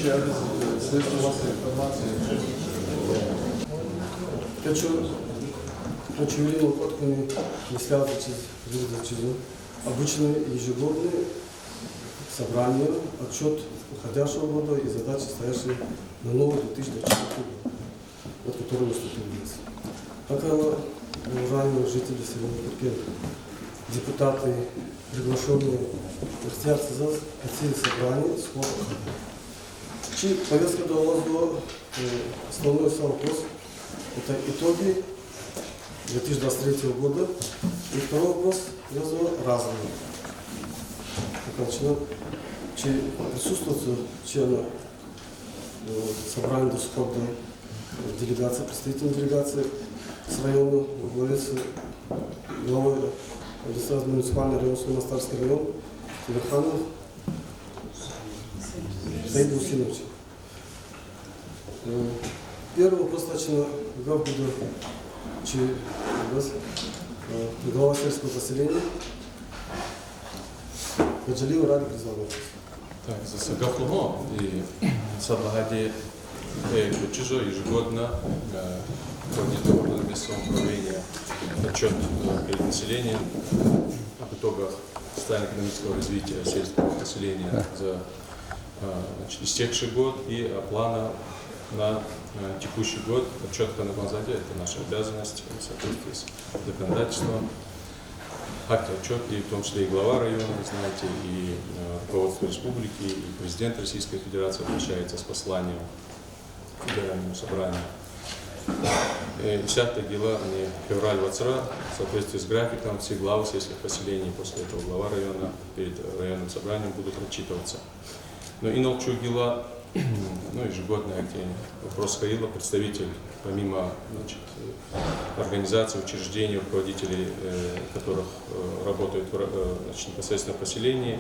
следует у вас информация. Очевидно, откуда не связывать обычные ежегодные собрания, отчет уходящего года и задачи, стоящие на новый 2024 год, от которого наступил вес. Как уважаемые жители селения Куркент, депутаты, приглашенные гостяться за эти собрания, сход ухода. Чи повестка до вас была основной сам вопрос. Это итоги 2023 года. И второй вопрос связан разным. Чи присутствует член собрания до сих пор делегация, представитель делегации с района, главец главы администрации муниципального района Сумастарский район Тимирханов Саид Мусинович. Первый вопрос начал как буду глава сельского поселения Гаджалиева Ради Призванов. Так, за Сагафлумо и Саблагади Чижо ежегодно проводит местного управления отчет перед населением об итогах социально-экономического развития сельского поселения за истекший год и плана на текущий год. Отчет по Нагмазаде – это наша обязанность в соответствии с законодательством. Акт отчет, и в том числе и глава района, знаете, и руководство республики, и президент Российской Федерации обращается с посланием к Федеральному собранию. Десятое дело, они февраль вацра, в соответствии с графиком, все главы сельских поселений, после этого глава района перед районным собранием будут отчитываться. Но и научу дела, ежегодное вопрос Хаила, представитель, помимо организаций, учреждений, руководителей, которых работают непосредственно в поселении,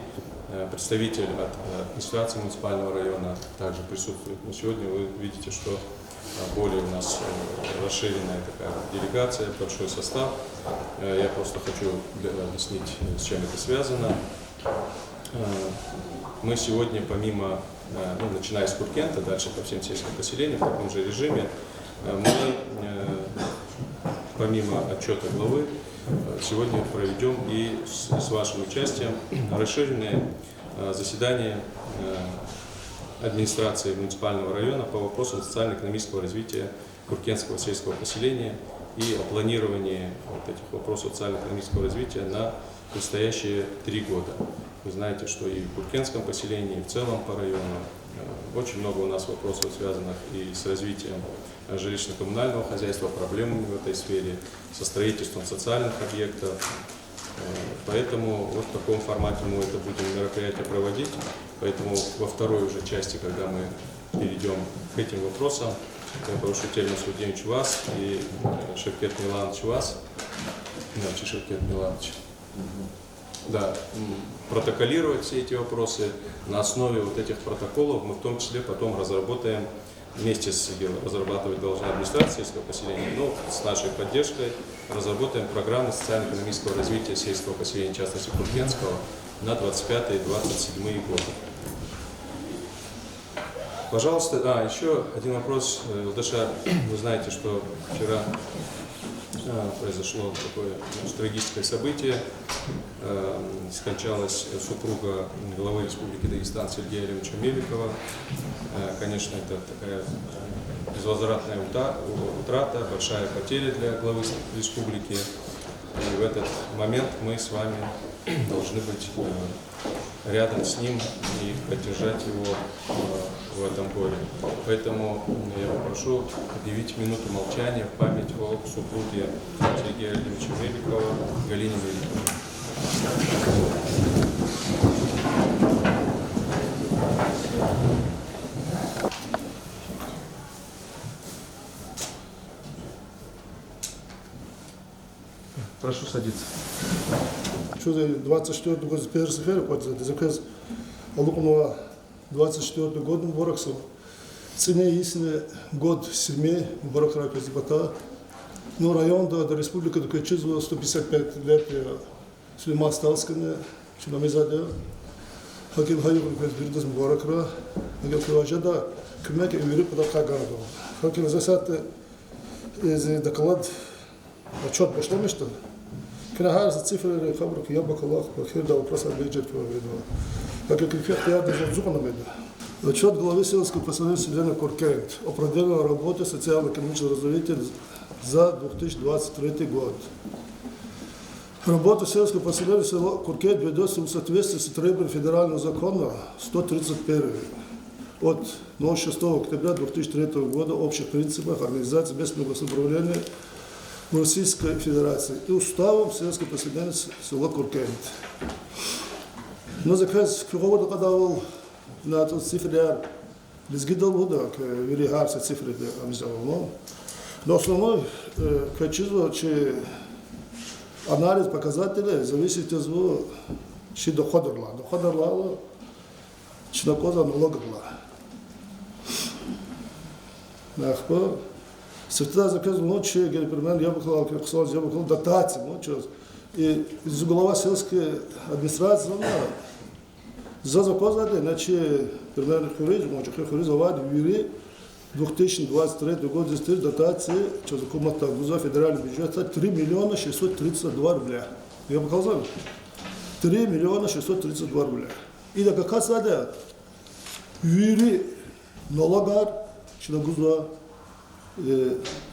представитель от администрации муниципального района также присутствует. Но сегодня вы видите, что более у нас расширенная такая делегация, большой состав. Я просто хочу объяснить, с чем это связано. Мы сегодня, помимо, начиная с Куркента, дальше по всем сельским поселениям, в таком же режиме, мы, помимо отчета главы, сегодня проведем и с вашим участием расширенное заседание администрации муниципального района по вопросам социально-экономического развития куркентского сельского поселения и о планировании этих вопросов социально-экономического развития на предстоящие 3 года. Вы знаете, что и в куркентском поселении, и в целом по району очень много у нас вопросов, связанных и с развитием жилищно-коммунального хозяйства, проблемами в этой сфере, со строительством социальных объектов. Поэтому вот в таком формате мы это будем мероприятие проводить. Поэтому во второй уже части, когда мы перейдем к этим вопросам, я прошу Тельмус Владимирович вас и Шевкет Миланович вас, иначе Шевкет Миланович, да, протоколировать все эти вопросы. На основе вот этих протоколов мы в том числе потом разработаем, вместе с разрабатывать должна администрация сельского поселения, но с нашей поддержкой разработаем программу социально-экономического развития сельского поселения, в частности Куркентского, на 25 и 27 годы. Пожалуйста, еще один вопрос. Даша, вы знаете, что вчера произошло такое трагическое событие. Скончалась супруга главы Республики Дагестан Сергея Алимовича Меликова. Конечно, это такая безвозвратная утрата, большая потеря для главы республики. И в этот момент мы с вами должны быть рядом с ним и поддержать его в этом горе. Поэтому я попрошу объявить минуту молчания в память о супруге Сергея Алимовича Меликова, Галине Меликовой. Прошу садиться. Şu 24 год первый сфер подзад, заказ алукного 24 год бороксов. Цене истинный год семей борохра казибата. Но район до республики до число 155 лет Сулейман Сталская, что нам изадел. Hakil hayır bir de borakra. Hakil kıvacada kümek eviri pada kagardo. Hakil zaten доклад отчет başlamıştı. Kına her цифры фабрики я бакалах, бахир да вопрос бюджет проведу. Как эффект я даже зубно веду. Отчет главы сельского поселения Селена Куркент о проделанной работе социально-экономического развития за 2023 год. Работа сельского поселения села Куркент ведется в соответствии с требованиями федерального закона 131 от 6 октября 2003 года о общих принципах организации местного самоуправления в Российской Федерации и уставом сельского поселения села Куркент. Но заказ кого-то когда был на тот цифре безгидал вода, к веригарсе цифры обязательно. Но основной качество, че анализ показателей зависит от того, че доходерла. Доходерла, че накоза налогерла. Нахпа. Светлана заказывала, че, например, я бы сказал, дотации, и из глава сельской администрации, за заказали, иначе, например, Хуризовали, Юрий, 2023 год, здесь дотации, что за комната вуза федерального бюджета, 3 миллиона 632 рубля. Я бы сказал, 3 миллиона 632 рубля. И да как раз Юрий налогар, что на гуза,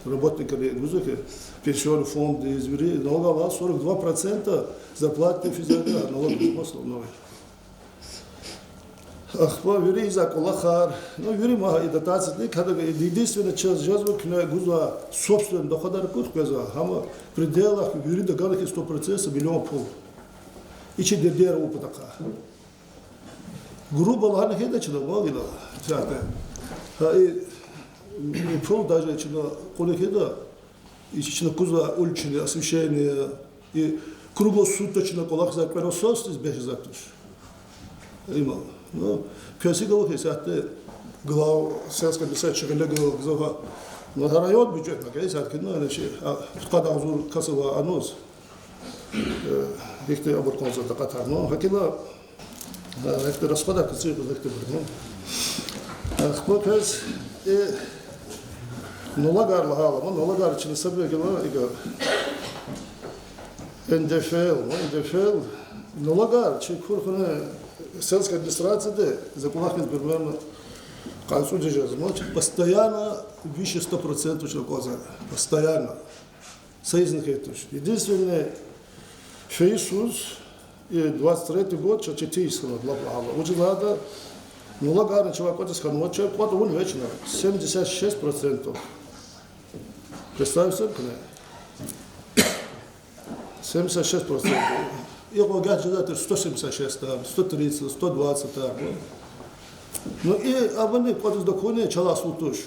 работники гузаки, пенсионный фонд из Юрия, налогала 42% зарплаты физиономии, налоговый основной. Ахпа Юрий заколахар, но Юрий мага и дотации, когда единственная часть жазбы, когда гуза собственный доходар курс газа, хама в пределах Юрий доганых 100% миллион пол. И че дердера упадака. Грубо лахана хеда чина магила, театр. И пол даже чина коле хеда, и чина гуза уличные освещение, и круглосуточно колах за пересос из бежезатуш. Имал. Ну, песиговых есть глав сельской беседчика легал глава, но район бюджет на кейс откинули, иначе когда узур кассовый анонс, их ты оборкнулся до Катар, но хотела, это расхода кассовый легкий был, ну, хлопец и нолагар лагала, нолагар через собой гела и НДФЛ, нолагар через курхуне сельская администрация, за кулаками примерно к концу держится, постоянно выше 100% человека, постоянно. Союзных это. Единственное, что Иисус, и 23 год, что четыреста для Бога. Очень надо, ну лагарный человек, вот сказал, вот человек, вот он вечно, 76%. Представьте себе, 76%. И его гаджет 176, 130, 120, так. Ну и абоне кодекс докуне чала сутуш.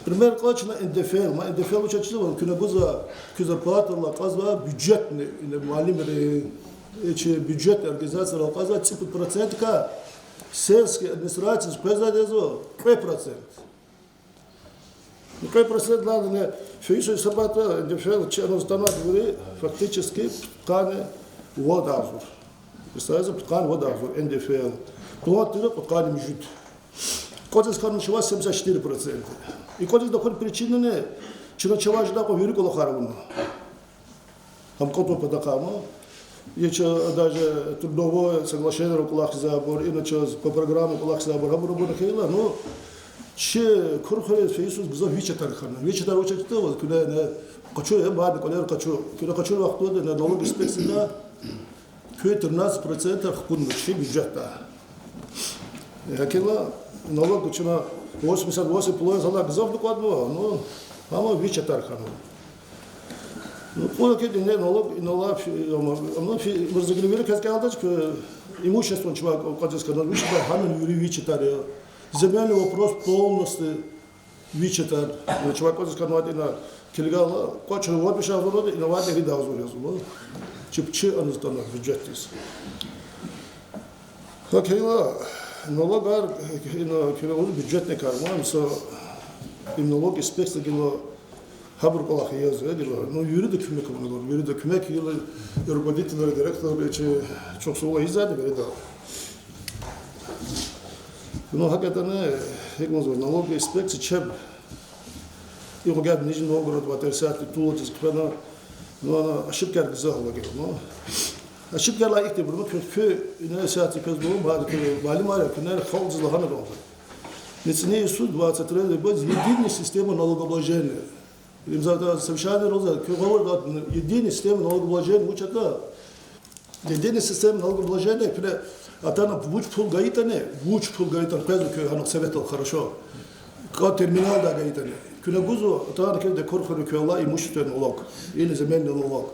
Пример клачна НДФЛ, ма НДФЛ учачило, кюнагуза кюзарплата лаказва бюджетный, малимери, эти бюджетные организации лаказва типа процентка сельской администрации специализо 5%. Ну 5% надо не фиши собата НДФЛ, чего станут фактически ткани водазур. Представляете, ткань водазур, НДФЛ. Платили ткани мижут. Кодекс начала 74%. И кодекс доходит причинами, что начала ждать по вируку лохаровну. Там код по такому. Еще даже трудовое соглашение руках забор, иначе по программе руках забор, работа хейла, но че курхали Иисус гзав вичатар хана. Вичатар очень того, когда не хочу я бабе, когда хочу вахту на налоги специна, 13% хкунчи бюджета. Якила налог учена 88 плюс она гзав докладывала, но мама вичатар хана. Ну, понял, не налог и налог, мы заговорили, как сказал, что имущество человека, как сказал, вичатар хана вичатар. Земельный вопрос полностью вичатар. Человек, как сказал, на килигала, кочер вот бешал вроде, и на воде видал зурезу. Чипчи он станет бюджетис. Окейла, налогар, бюджетный карман, им налоги спексы гило хабр колах язы, но юридик кумек было, юридик кумек гило руководитель, директор, че чоксула изады говорил. Но hakikaten налоговая инспекция чем и угад Нижний Новгород в отрицательный тулот из кпена, но она ошибка аргизала говорит, но ошибка ла их тебе, que инерсиация казбо, балимара, кнер хаул злахана долго. Нецене суд 23 год единая система налогообложения. Им за совещание роза, говорят, единая система налогообложения учат да. Единая система налогообложения, когда а там вуч пул гаитане, когда оно советовал хорошо. Как терминал да гаитане. Когда гузу, там когда корхору кюла имущественный налог или земельный налог.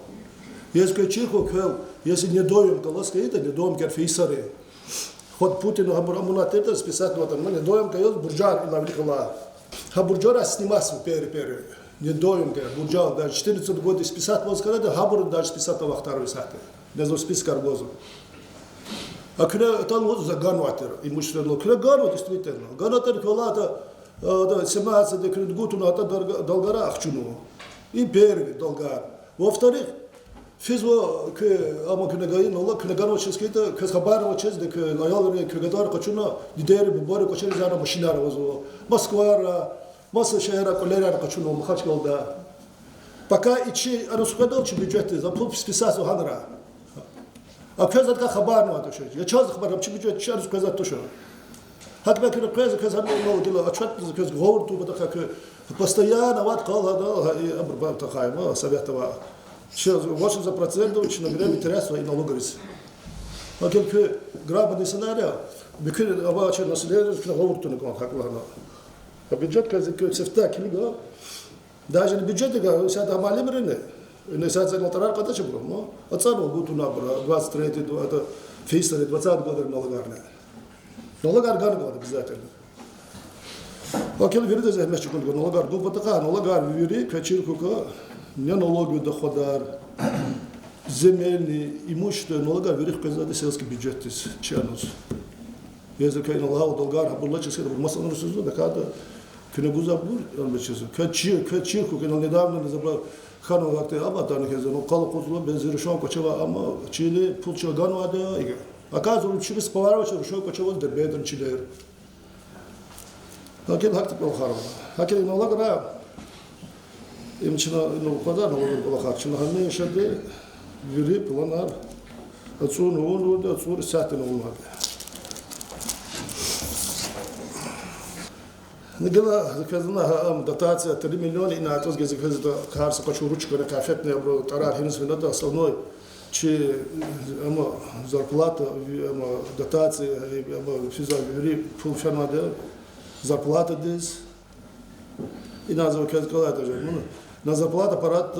Если чиху кюл, если не доем, то ласка это не доем керфисаре. Ход Путин амунат это списать вот там, не доем кюл буржар на великола. А буржара сниматься пере. Не доем кюл буржар даже 14 год списать вот когда хабур даже списать на вахтару сахте. Не за спискар гозу. А когда там вот за ганватер имущественный налог, когда ганват действительно, ганватер кюла это 17 год на это долгара ахчуну и первый долгар. Во-вторых, физво к амакнегаи налог кнеганоческий это к хабаровочез дек аялы кгедар качуна дидер бобор качер зара машинара возу Москва масса шehra колера качуна махачгалда. Пока ичи арусукадовчи бюджеты за пул списать ханра. А казат как хабарно то что. Я час хабарам чи бюджет час казат то что. Хатба кина каза казат ну дила отчет каз говор ту бата как постоянно вот кала да и абрбар тахайма советова. Сейчас 80% için göre bitiras ve налоговец. А quelque грабный сценарий, bütün avaçlar nasıl eder ki говортуны кон хакларна. А бюджет каза сефта килига. Даже не бюджет га сада малимрене. Не сада на тарар када чебро, но отсану гутуна бра 23 это фейсер 20 года налогарна. Налогар гарга обязательно. А quelque верит за мешчик налогар до батака налогар вери качиркука не налоговый доходар, земельный, имущество, налога, верих казады сельский бюджет из Чернус. Если кай налог долгар, было честно, было масса русузу, да когда книгуза был, он был честно. Качирку, когда недавно не забрал хану вакты, а потом когда ну кало козло без решен кочева, ама Чили пулчил гану ада ига. Оказывается, через поворот решен кочева дербеден Чили. Акел хакт был харам. Акел налога имчина ну квадар налог хакчина ханне шаде вири планар отсун он да отсур сатен он. Нигела заказана дотация 3 миллиона и на тот гез гез карса качу ручка на кафет не бро тарар хинус винада основной че зарплата дотация физа вири функционада зарплата дес и на заказ колата же на зарплата аппарат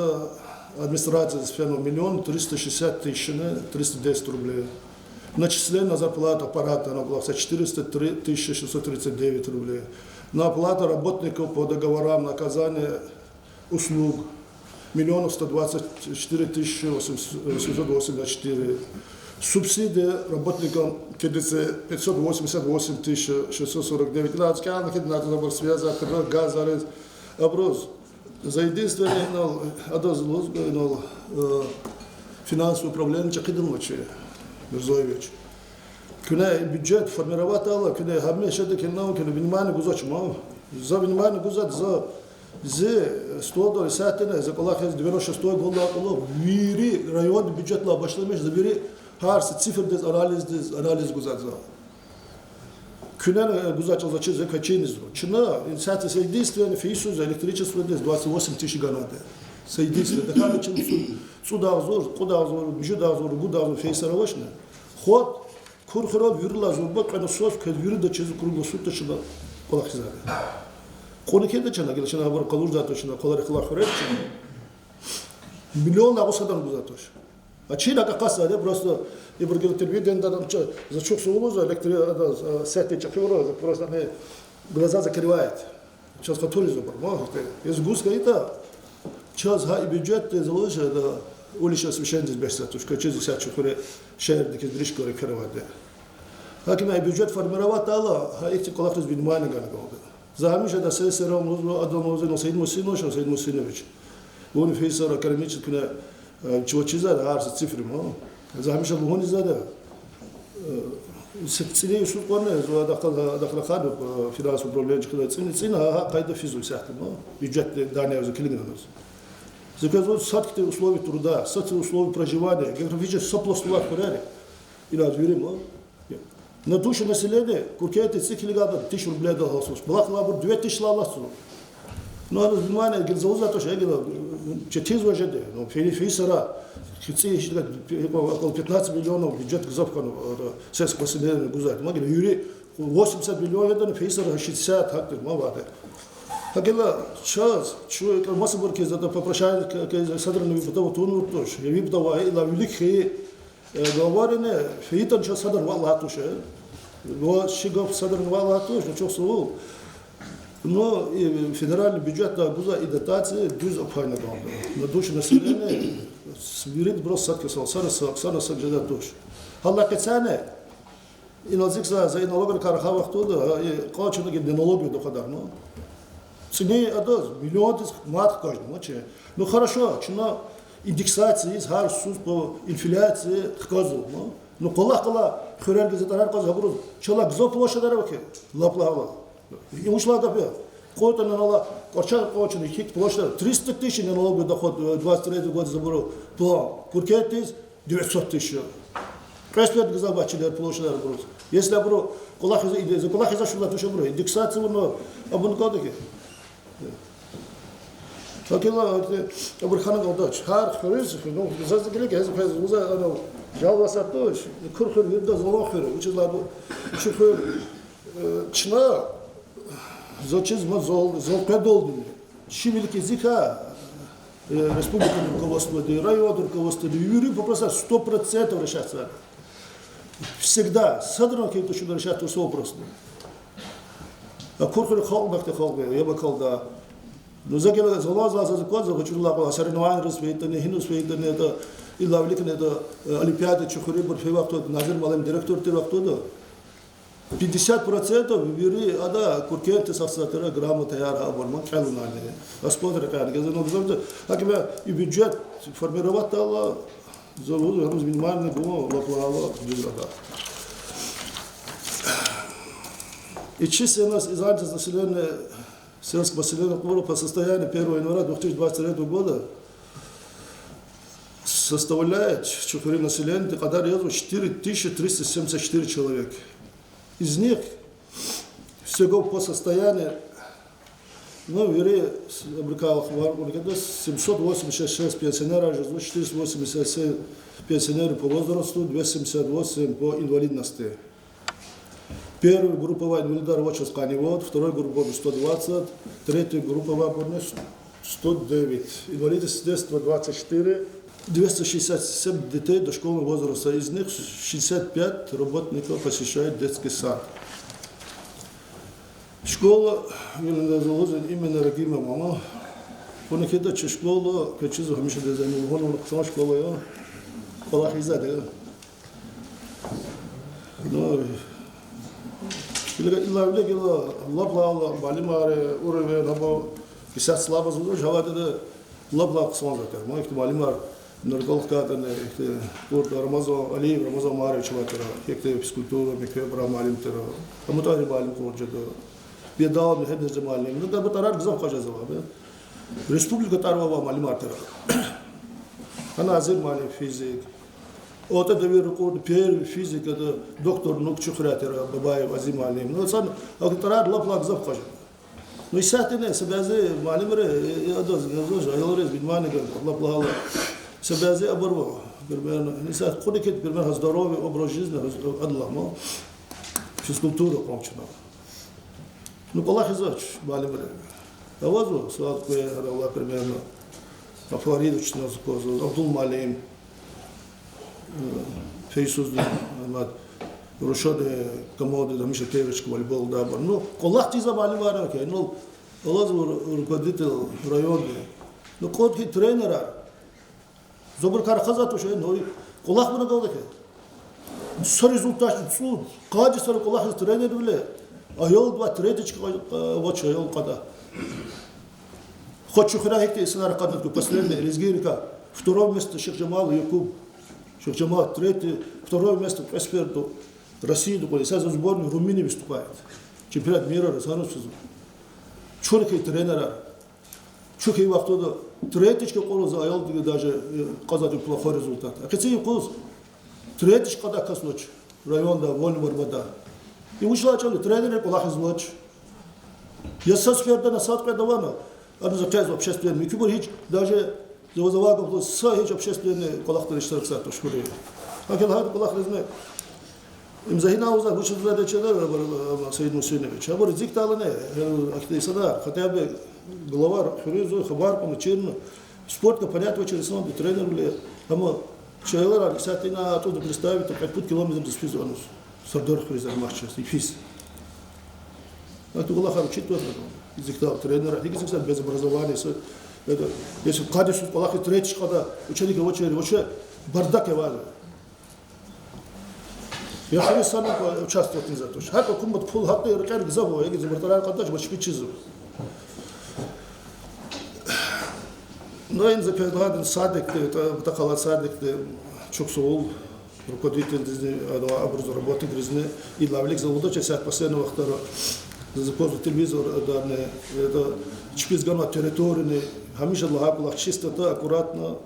администрации сферно 1 360 310 рублей. Начисление на зарплату аппарата на главе 403 639 рублей. На оплату работников по договорам наказания услуг 1 124 884. Субсидии работникам КДЦ 588 649. Надо забор связи, газ, образ. За единственное финансовое управление Чакидовича Мирзоевич. Когда бюджет формировать алла, когда хамеша да кино, когда внимание гузач мал, за внимание гузат за 100 сатина, за колах 96 год лакало, вири район бюджет ла башламеш, за вири харс цифр дез анализ гузат за. Күнәр гузачыл за чиз качинизу. Чина инсати единственное фейсу за электричество дез 28 тысяч ганады. Единственное. Такая чем суда зор, куда зор, бюджета зор, гуда зор фейсаровашна. Ход курхора вирла зурба, когда сос кад вир да чиз круглосуточно чина колахизаре. Конике да чина, гел чина бар калуж да точно, колар хлахрет чина. Миллион агусадан гузатош. А чина какаса, да просто и бургер телевидение там за чук сулу за электрик сети чакюра просто не глаза закрывает. Сейчас который забор, можете. Из гуска это час ха и бюджет заложил да уличное освещение здесь без сатушка через 10 чукуре шер дикис бришко рекровать. Hakime бюджет формировать ала, а эти коллектив внимание ганга. За хамиша да сесером нужно одному на Саид Мусинович. Он фейсер академический чего чиза да арс цифры мо. За хамиша луни зада цене суд корне дахлахаду финансовое управление цена кайда физу сахтно бюджет дания за климинус. Заказывают садки условия труда, садки условия проживания, географически соплослова порядок. И разверим, на душу населения куркеты цикли года 1000 рублей должен. Была лабор 2000 лаласу. Но оно внимание гильзауза то, что я говорю, через вожде, но фейсера, около 15 миллионов бюджет гзовкану сельского населения гузать. Могли юри 80 миллионов это фейсера 60 хактер, мавады. Агела час, что это масса бурки за это попрощает, как садрный випадок туну тоже. Я випадок, и на великие говорене, фейтан что садр валатуше, но щегов садр валатуше, что сувал. Но федеральный бюджет на гуза и дотации дюз обхайна гамда. На душе населения свирит брос садки салсара саджада туш. Халла кецане и назикса за налогер кархавах туда, и качано ге налоги до кадар, но цене адоз миллион тысяч мат каждый, моче. Ну хорошо, чина индексации из хар сус по инфляции хказу, но кола хурел ге затарар каз хабруз. Чала гзо площадь даравке, лаплава. И ушла гапе. Кот на нала, корча кочный хит площадь 300 тысяч налоговый доход 23 год забрал. План. Куркет 900 тысяч. Респект газабачили площадь забрал. Если абро колахи за шула туша бро, индексацию но абункадеке. Такила абурхана голдач. Хар хрыз, ну зазгелек я за жалваса тош. Курхыр вида золохыр, учила шухыр чна зачем зол предолдили. Шивилки зика республиканское руководство, районное руководство, юри попросят 100% решаться. Всегда садрано какие-то что решать то вопрос. А курхыр халбахте халбе, я бы колда. Но загела залаза за закон, захочу лапа, соревнования распределены, хинус распределены, это и лавликаны, это олимпиады, чухури, барфева, кто назер малым директор, ты кто 50% вибери, а да, куркенты сасатера грамота яра аборман калунали. Господа кан, газано бзорда, акима и бюджет формировать тала, залу, рус минимальный го, лаплава, бюджета. И численность израильского населения, сельского населения по состоянию 1 января 2023 года составляет чухури населения, когда резво 4374 человека. Из них всего по состоянию, ну, вери, 786 пенсионеров, 487 пенсионеров по возрасту, 278 по инвалидности. Первая групповая инвалида рабочего сканивод, вторая группа 120, третья групповая 109. Инвалиды с детства 24. 267 детей дошкольного возраста, из них 65 работников посещают детский сад. Школа именно Рагима мама. Понекида че школа, качизу хамиша дезайну, вон он школа я, колах изаде. Но илавлегила лабла балимаре урове набо кисат слаба зуду жаваде лабла ксонзатер. Мо их балимар Норголкадане, Рамазан Алиев, Рамазан Маревич Ватера, Хекте физкультура, Микве Брамалим Тера, Амутари Балим Корджеда, Бедал, Мехедзе Малим, ну да батарар гзав кажазава, Республика Тарвава Малимар Тера. Она азир Малим физик. Вот это верховный первый физик, это доктор Нукчухратера, Бабаев Азим Малим. Ну, сам, а батарар лап гзав кажазава. Ну и сатине, себязе Малимре, я доз, Айлорез, Бидмани, лап Себязе оборвал. Не знаю, куда кит, примерно здоровый образ жизни, адлама, физкультура получена. Ну, Аллах изач, Малимре. А вот, сладко, Аллах, примерно, Афаридович, Абдул Малим, Фейсуз, Рушоде, Камоды, Дамиша Тевичка, Вальбол, Дабар. Ну, Аллах ти за Малимара, ну, Аллах руководитель района. Ну, код тренера. Зобр кархаза то что, но Аллах мне говорит, что результат, что качество Аллах тренер биле, а я два третичка вот что я когда. Хочу храхить и сценарий когда последний резгирка, второе место Шейх Джамал Якуб, Шейх Джамал третий, второе место Эксперту, России такой, сейчас в сборной Румынии выступает. Чемпионат мира, Росанов. Чуркий тренера. Чуркий вахтода третичка колоза аял даже казать плохой результат. А какие коз? Третичка да каслоч. Районда, вольный борьба. И ушла чали тренеры плохо злоч. Я сосперда на сад предавана. Они заказывают общественные. Микибор хич даже завозовал был сахич общественные коллективы штатса то школе. А когда коллективы им захинал за вышел за дочеря Саид Мусинович. А вот дикталане активисты хотя бы глава Фирузу хабар по черно спортка понятно через сон тренер были там человек кстати на оттуда представить 5 километров до спизонус сардор призер матч и фис это было хорошо тоже диктал тренера и кстати без образования это если кадису полахи третий когда ученики вообще бардак явали я хочу сам участвовать в этом. Хата кумат пул хата иркар гзаву, я говорю, братан, кадаш бачки чизу. Но им запевал садик, это такала садик, çok soğuk, руководитель образу работы грязны, и лавлик завода, сейчас последний вахтар, запозу телевизор, это чпизгана территории, хамиша лахак, чистота, аккуратно,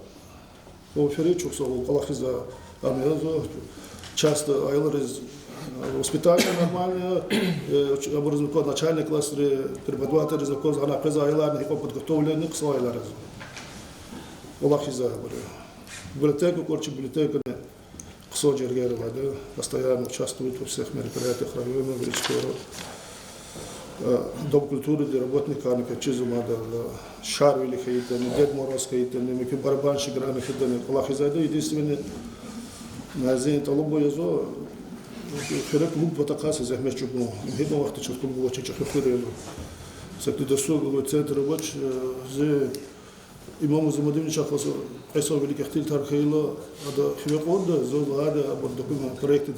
оферы çok soğuk, колахиза, амиозо. Часто айлар из воспитания нормально, образно начальник класс, преподаватель из класса, она без айлар не подготовлены к своей айлар. Олахиза говорю. Библиотека, короче, библиотека не кусок жергера, постоянно участвует во всех мероприятиях района, Величкова. Дом культуры для работника, они как чизума, шар или хаитаны, Дед Мороз хаитаны, мы как барабанщик играем хаитаны. Олахиза это единственный. Назин талабо язо херек лук батакаса захмеш чупно хидно вахты чуп клуб очень чахфырел сакты досуг центр рабоч зе имам Замадин чахлас айса великий хтил тархило ада хвек онда золада абор документ проекты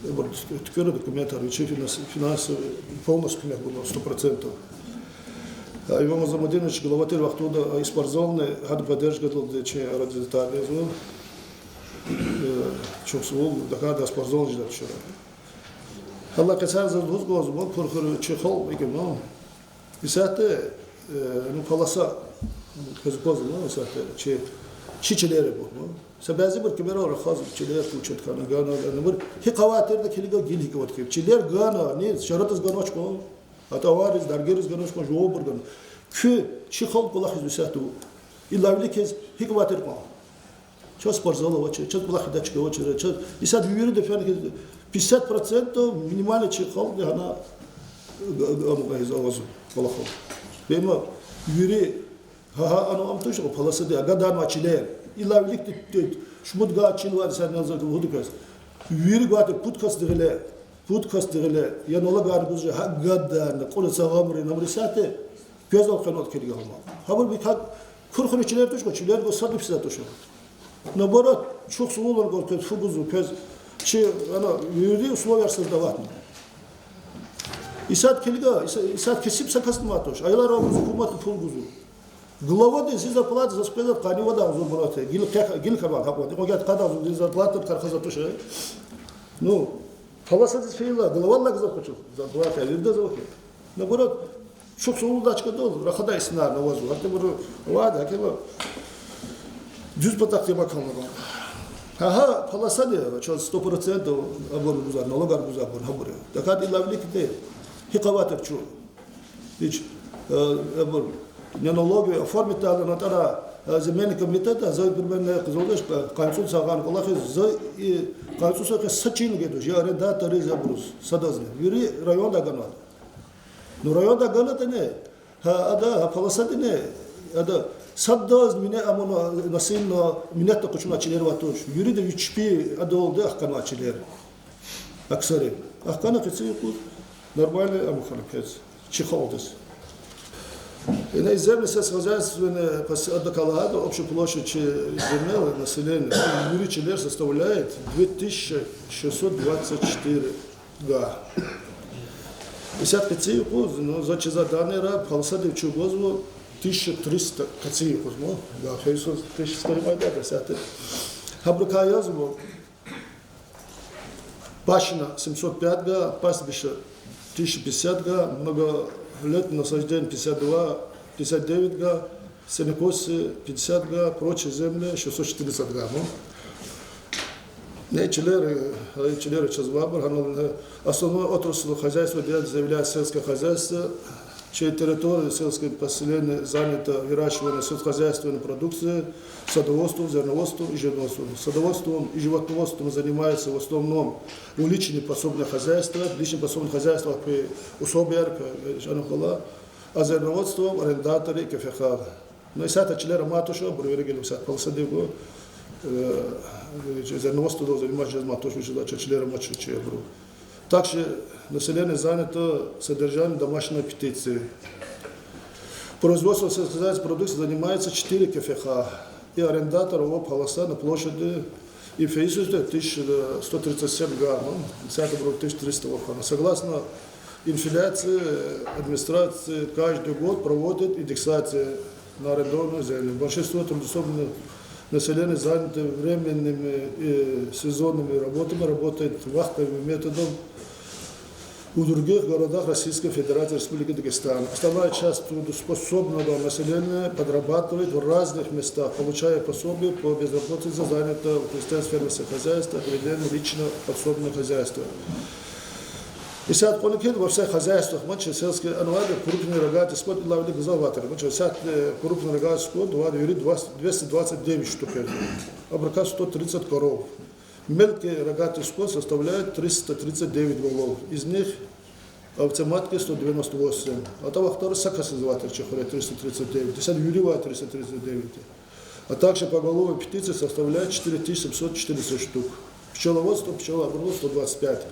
абор текера документ арвичи финансовый полностью меня было 100%. Имам Замадин главатель вахтуда использованный хад поддерживал для че ради деталей çok soğuk, daha da sporcu da şöyle. Allah keser zor goz bol korkuru çekol ikemo. Bisate no palasa közkoz no bisate çiçeleri bu. Sebebi bir kamera or khaz çiçeler puçet kana gana bir hi qawatir da kiliga gil hikmat ki çiçeler gana ne şaratız gana çko ata variz dargeriz gana çko jo bir gana ki çekol kulax bisate illa bilikez hikmatir ko. Что спортзала вообще, что была ходачка вообще, что и сад вивери до ферки 50% минимальный чехол, где она из авазу полохол. Бема вивери, ха, оно am точно полоса де, гадан мачилер. И лавлик шмут гачилвар сад назад худукас. Вивери гате путкас дегеле, я нолагар гузже гадан, кола сагамри намрисате, пезал канот киргама. Хабар бикак курхун чилер точно, чилер го сад писат точно. Наоборот, çok soğuk var korkuyor, fuguzu, pez, yürüdüğü условия создавать. İsat keliga, İsat kesip sakasını atmış. Aylar avuzу kumatı fuguzu. Глава де си зарплата за спезат кани вода зор брате. Гил кабак хапот. Огят када зор зарплата кархаза туше. Ну, таласа дис фейла, глава лаг захочу. Зарплата верде захочу. Наоборот, çok soğuk da çıkıyor olur. Rakada isnar navazı. Hatta bunu vada keba. Düz bataklıya bakalım. Aha, palasa diye, 100% abor guzar, nologar guzar bor habore. Dakar ilavlik de, hikavatır çu. Hiç abor, nologi оформить надо на тара земельный комитет, за примерно козолеш, консул саган колахи, за и консул саган сачин гедуш, я арендаторы за брус, садазны. Юри районда ганат. Но районда ганат не, ада palasa не, ада Saddoz mine amona nasinno minetta kuchun açiler vatoş. Yürü de üçpi adoldu ahkan açiler. Aksarı. Ahkana kısı yok. Normal ama kız. Çıkaldız. И земли сельскохозяйственные отдыхала, общая площадь земель населения юричелер составляет 2624 га. 50 каций куз, но за чизаданный раб халсады чугозу 1300 каций куз, но да, Иисус 1100 майда, касаты. Хабрукая зубу Пашина 705 га, пастбище 1050 га, многолетное насаждение 59 га, сенокосы 50 га, прочие земли 640 га. Челеры через выбор, основной отрасль хозяйства заявляет сельское хозяйство, чьей территории сельское поселение занято выращиванием сельскохозяйственной продукции, садоводством, зерноводством и животноводством. Садоводством и животноводством занимается в основном уличные подсобные хозяйства, личные подсобные хозяйства при условиях, а зерноводством арендаторы и кафехары. Но и сата челера матуша, бурвергели сат полсадиго, зерноводство занимается матуша, челера матуша чебру. Также население занято содержанием домашней аппетиции. Производством сельскохозяйственной продукции занимается 4 КФХ и арендатор ООП «Холоса» на площади и феисуте 1137 га, 1300 вахана. Согласно инфляции, администрация каждый год проводит индексацию на арендованную землю. Большинство трудоспособных населения занято временными и сезонными работами, работает вахтовым методом в других городах Российской Федерации Республики Дагестан. Основная часть трудоспособного населения подрабатывает в разных местах, получая пособие по безработице, занято в крестьянском фермерском хозяйстве, ведении личного подсобного хозяйства. И сад поникет во всех хозяйствах, мочи сельские анвады, крупные рогатые скот, лавли газоваторы. Мочи сад крупный рогатый скот, 229 штук, обрака 130 коров. Мелкий рогатый скот составляет 339 голов. Из них овцы матки 198. А того второй сакас называется 339. 10 юрива 339. А также поголовье птицы составляет 4740 штук. Пчеловодство, пчелооборот 125.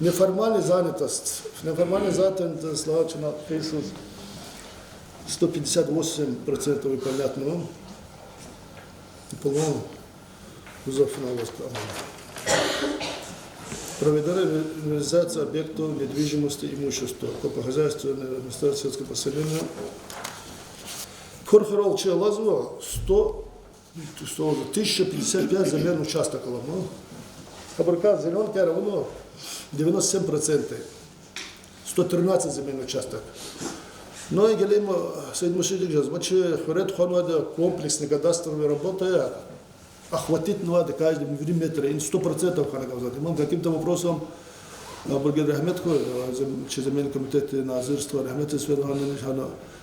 Неформальная занятость. Неформальная занятость, славачена, 158% понятно. По-моему, проведена реализация объектов недвижимости и имущества, хозяйственной администрации сельского поселения. Корхорол Челазова 1055 земельных участков. Хабаркат зеленка равно 97%. 113 земельных участков. Но и говорим, Сейдмушидик же, значит, хварет хонвада комплексной кадастровой работы, охватить надо каждый миллиметр, и 100% ханагавзад. Каким-то вопросом Бургер Рахметко, земельный комитет Назирства, Рахмети Сверханович,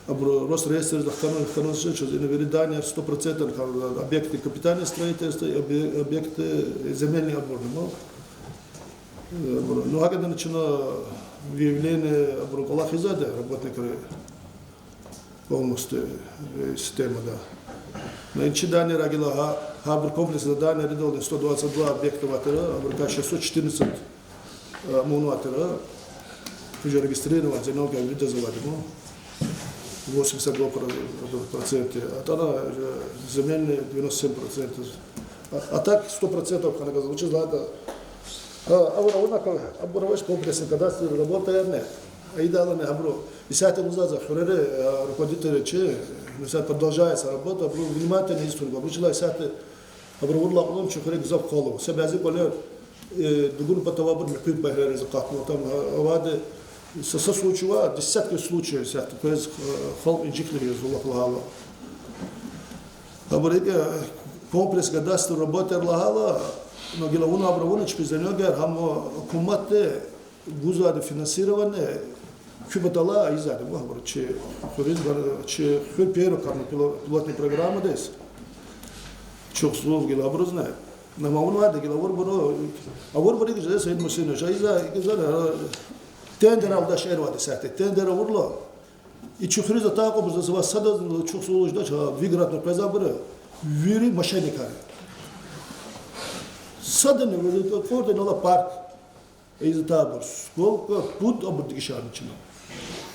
Росреестр, Захтанов, что веридание 100% объекты капитального строительства и объекты земельных оборудования. Но когда начало выявление Абрукалахизада, работника полностью системы, да. На инчидане рагила Хабр комплекс задания рядовой 122 объекта ватера, Абрука 614 монуатера, уже регистрировано, зеленка вида заводимо, 82%, а тогда земельные 97%. А так 100% ханагаза, учит злата. Абураваш комплексный кадастр работает нет. Айдала не абру. И с этим узаза хурere руководители че, продолжается работа, абру внимательно историю. Абру чила с этим абру урла улом чухрек зав колу. Себязи колер дугун потовабур меквик бахрер закатно. Там авады со случаев, десятки случаев с этим, то есть холм инжикли зулах лагала. Абру комплекс кадастр работает лагала. Но геловуна абравуночки за него, хамо кумате гузады финансирование, кубатала изады, махбар, че первый карну пилотной программы дес, чок слов гелабру знает. На мауна де гелавор боро, а вор борит же дес эдму сыну, иза тендер алда шервады сати, тендер урло. И чухриза тако буза сада чок слов ждать, виград на пезабре, вири мошенниками. Саданы вот форте на парк из табор. Сколько путь обудишанчина.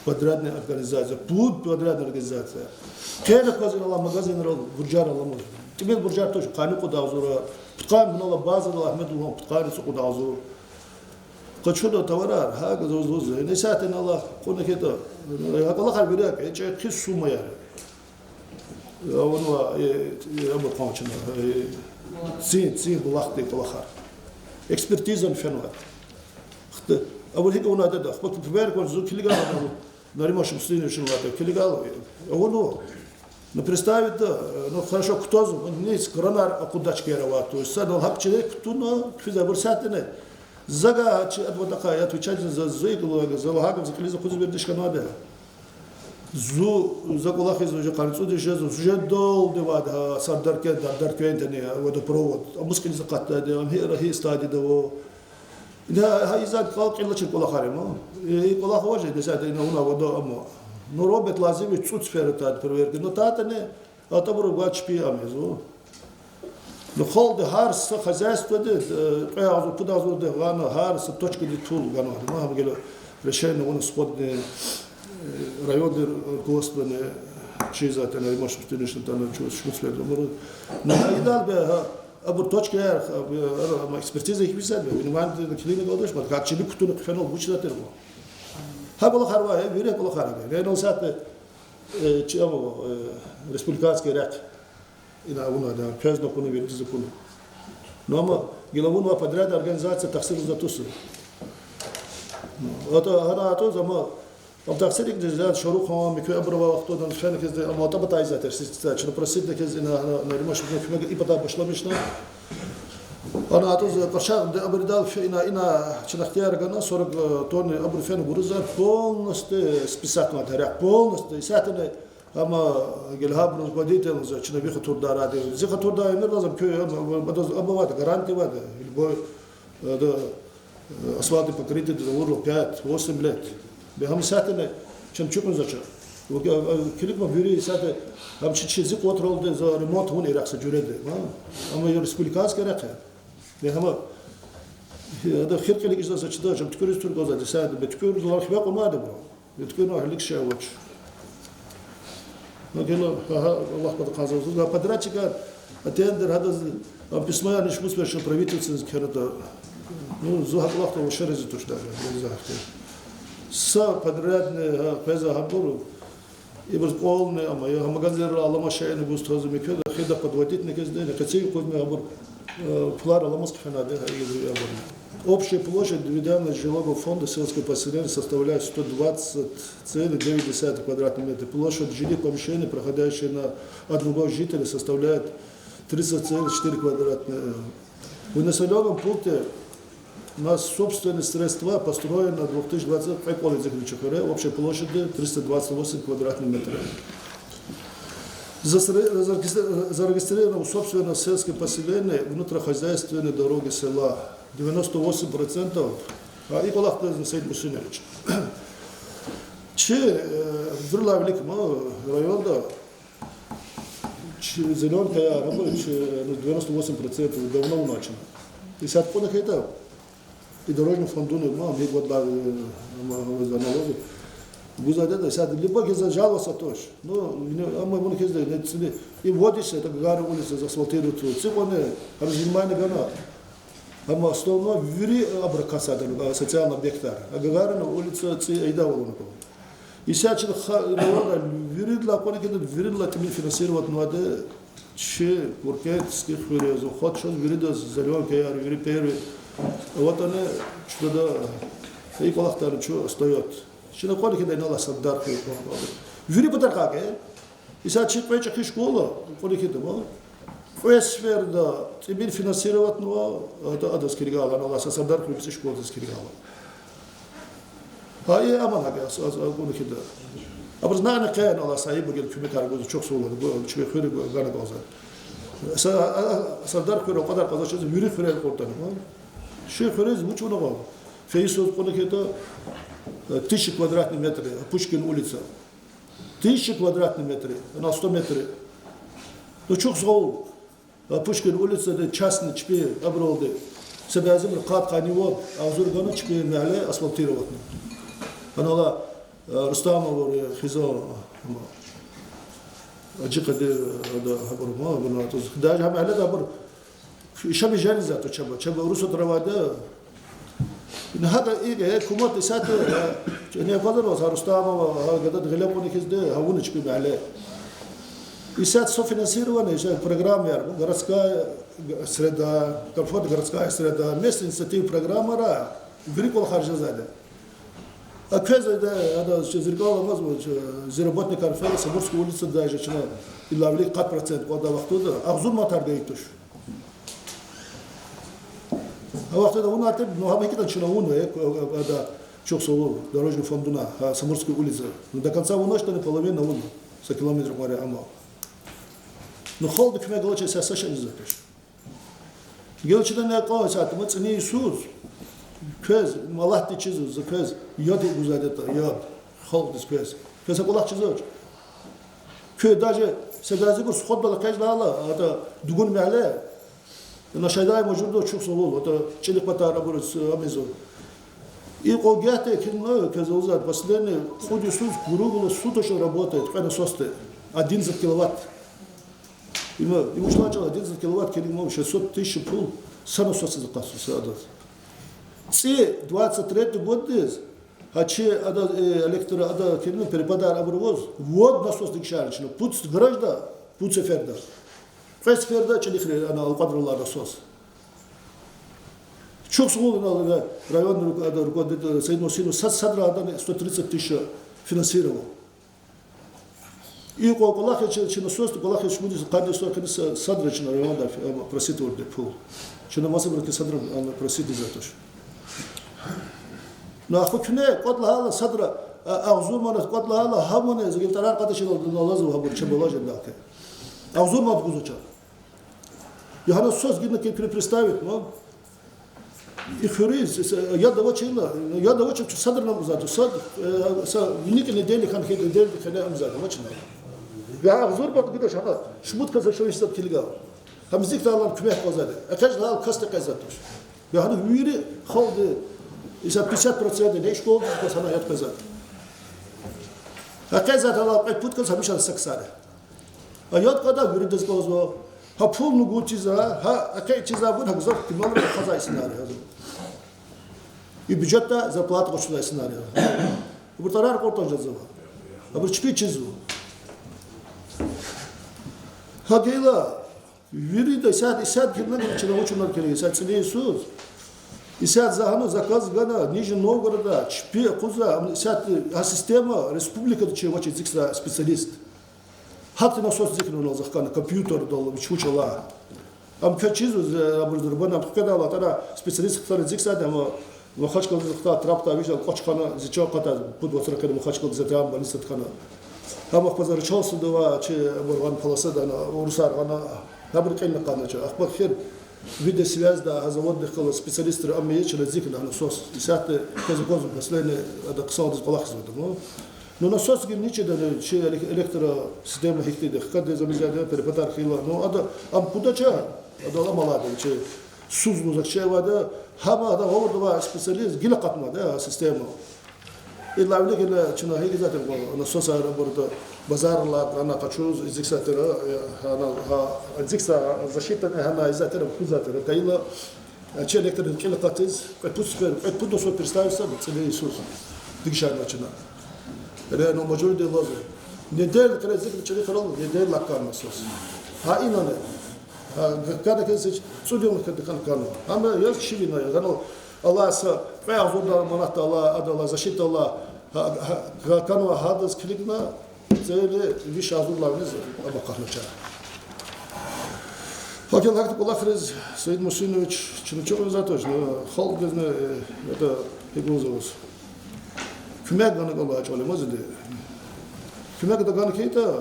Подрядная организация. Путь подрядная организация. Кена казинала магазин рол буржар аламу. Тебе буржар тоже кану куда узура. Ткан на база на Ахмедуллах ткан с куда узура. Хочу до товара, ха газоз. Не сатен Allah кона кето. Allah харбирак, эче хис сумая. Он абу кончина. Sim, bulak de kolakar. экспертиза фенуат. А вот это он это да, вот проверка он зукилигал, наримашим стынешь вот килигал, он но представить да, ну хорошо кто он не из коронар акудачки рават, то есть садал хак человек, кто на физабурсатने зага вот такая отвечать за зыгло, за лагом, за клиза кузбердишка надо. Зу закулах из уже кажется, уже дол девад сардарке дарквентне водопровод, а мускин закатта да он стадии да да هايزاد قال قلة الكل خارمه يقول أخو وجه دسات إنه هنا وده أمه نروبت لازم يتصود سفير تاد برير كنو تاتني أعتبره قاتش بي أميزو نخال ده هارس خزاس تود قيازو كدازو ده غانا هارس التوشك دي طول غانا ما هم قالوا رشين وانا سبوت ريون در كوست بنا شيء ذات أنا ما شفت نشنت أنا شو سفير مرة نهايدال به أبو توشك يا ما إكسبرتيزه يبيزاد به إنه عند كلينيك قدوش ما كاتشي بكتون كفنو بوش لا ترمو ها بالله خرواه بيري بالله خرواه لأنه ساعات شيء أبو ريسبولكاس كيرك إن أبونا ده كذا نكونه بيرجع كونه نعم يلون وفدرات أورجانيزاتيا تخسر زاتوسو هذا أتو زمان अब तकसीर एक जगह शुरू हुआ मिक्वे अब्रवा वक्त तो फैन के माता बताई जाते हैं चलो प्रसिद्ध के इन नरिमाश में फिल्म के इपता बशलमिशना أنا أتوز قرشان ده أبردال في إنا شن اختيار كنا صورك تون أبر فين غرزة بول نست سبيسات ما ترى بول نست ساعتنا أما قلها بنوز بديت نز شن بيخ تور دار هذا زي خطور دار إنه لازم كي بدوز أبا واد غرانتي واد البوي ده أصوات بكريت ده ورو كات وسم بلاد بهم ساعتنا شن شوف نزشة وكلك ما بيري ساعت هم شيء زي قوة رول ده زار ريموت هون يرخص جورده ما أما يرسبوليكاس كرقة بهم هذا خير كلك إذا سأشتغل جم تكرر تور جوزا دساد بتكرر الله خباق وما ده برا بتكرر هلك شيء وش ما قالوا الله قد قازوا زوجها بدراتي كان أتندر هذا بسمع نش بس بس правительство كهذا ну زوجها الله تو شرز تشتغل زوجها سا بدراتنا كذا هبورو يبرز قولنا أما يا هم قدر الله ما شاء نبوس تهزم كذا خيدا подводительный كذا كتير كود мы هبور флар الله مسك فينا ده هي هبور общая площадь индивидуального жилого фонда сельского поселения составляет 120,9 квадратных метров. Площадь жилых помещений, проходящая на одного жителя, составляет 30,4 квадратных. В населенном пункте у нас собственные средства построены на 2020 общей площади 328 квадратных метров. Зарегистрировано собственно сельское поселение внутрихозяйственные дороги села 98%, а и колахта Сейд Мусинович. Че в великом районе зеленка работает 98% давно начано. И сад по это и дорожный фонд мы год за налоги. Гузадеда сад либо где жаловался тоже. Но мы вон где и водишь это гары улицы заасфальтируют. Цивоне разнимание гана. Ама основно вири абракасада социальный объектар. А гары на улице айда волонко. И сейчас вири для кони где вири для теми финансировать надо че куркетских вири заход что вири да зеленка я вири первый. Вот они что-то и колахтар что остается. Что кони где на садар вири подарка ке. И сейчас че печь школа кони где ма. Фесфер да тебе финансировать но это адас киргала на ласа садар клуб школа скиргала. А я амана ке кони где. А знаешь كان الله صعيب بقول في مكان بقول شو صولة بقول شو خير قانا قازان صدر خير وقدر قازان شو يريد خير القرطان شو خير زوج ولا غال في يسوع قلنا كده 1000 квадратных метров Пушкин улица 1000 квадратных метров на 100 метров ну что зол Пушкин улица это частный чпи обролды себязим قاب قانيوب أزور قانو чпи معله асфальтировать أنا Рустамов خزان أجيك هذا هبر ما بنا توز ده هم على ده هبر شاب جانزة تو شاب روسو درواده إن هذا إيه كومات سات يعني قدر وصار رستامov هذا غلبوني كذا هونش بيعلى إسات سو فينانسير وانا إيش برنامج يعني городская среда, комфортная городская среда, местная инициатива программа, великого харжазада. А когда зеркало возможно, заработный карфел, Самурская улица даже, и лавли 4%, когда вахтуда, Ахзур матарда итуш. А вахтуда он атып, но хабекитан чинауну, когда чоксолу, дорожный фондуна, Самурской улицы. Но до конца уна, что половина уна, за километр моря амал. Но холодно кме галача ся саша не запишь. Гелчидан я калач атымыц не Иисус. Köz, Allah da çiziyor, köz, yad uzadeta, yad, halk dis köz. Köz kulak çiziyor. Köy daje, sedazi bu shodbala kajlala, ata dugun mehle. Na şayday mevcudu çok solul, ata çelik batara burus amezo. İlk o gehte kinno köz uzad, baslerini xudisuz gurugulu su toşu работает, kana soste. 11 киловатт. Ему что 11 киловатт, келимо 600 тысяч пул, сано сосе закасу садас. Це 23 год дез, а че электро ада келме перепадар абровоз, вот насос дикшарчно, пут гражда, пут сеферда. Фесферда челихре ана алкадрулар насос. Çok sıkıldı na rayon rukovodитель Sayın Osino sadra adan 130 тысяч финансировал. И колах че насос, колах че будет каждый сто конечно садра че район да просит орде пул. Че на масса брат садра просит за то. Но ахукне кодлала садра Ахзурмана кодлала хамоне згилтарар каташил налазу хабур чебола жендалке. Ахзурмат гузуча. Я хана сос гидна ке представить, но и хриз я давачила, я давачу садр нам зато сад са уник недели хан хед недели хана нам зато вачна. Я Ахзурмат гида шана шмут каза шойсат килга. Хамзик талам кмех казаде. Акаж дал каста казатуш. Я хана вири холде Isa 50% ne şkol ko sana yat kazat. Ha kazat ala put kaz hamisha saksare. Ayat kada yuridiz kozvo. Ha pul nu gutiza, ha akay chiza bu hagzat timamra kaza isnari hazır. И бюджетта зарплата кошла сценария. Bu tarar kortaj yazıva. Bu çipi çizu. Ha gela viri de sad girmen içine uçunlar gereği. Sad sene Isus. И сяд захану заказ гана Нижний Новгорода, чпи, куза, сяд система, республика, че вачи зикса специалист. Хатти насос зикнула захкана, компьютер дал, чучала. Ам качизу абурдурбан, ам кадала, тара специалист, который зикса, ама махачкал захта, трапта, виждал, кочкана, зичал ката, пудватра, когда махачкал затям, балистат кана. Ам ахпазар чалсу дава, че абурган паласа, дана, урусар, ана, абуркайна кана, че, ахпар хир, видеосвязь, да, заводных специалистов аммиеча, зикн, насос. И сяты, казу козу, последний, это ксал из балахс в этом. Но насос гимничи, да, че электросистема хихтиды, когда замизяды, перепатар хила, ну, ада, ам кудача, ада ламалады, че, сузну закчева, да, хама, ада, говордова специалист, гила катма, да, система. И лавлик, или, чина, хиги затем, насоса, работа, базарлар, она хочу зиксатера, она зикса защита, она изатера, кузатера, таила, че электро килокатиз, пут до свой представиться, целый Иисус, дикшар начина. Реально мажорите лазу. Недель, когда зикр человек рол, недель лакан насос. А инане, когда кесич, судил когда канкану. Ама я шивина, я знал, Аллах са, фая зурда маната Аллах, адала защита Аллах, кану хадас кликна. Цели виш азурларınız bakahnaça. Hakan haklı kulakırız Sayın Musinoviç çok zato, halk gözüne это hegozos. Kümek gana gala çalmaz idi. Kümek de gana kayta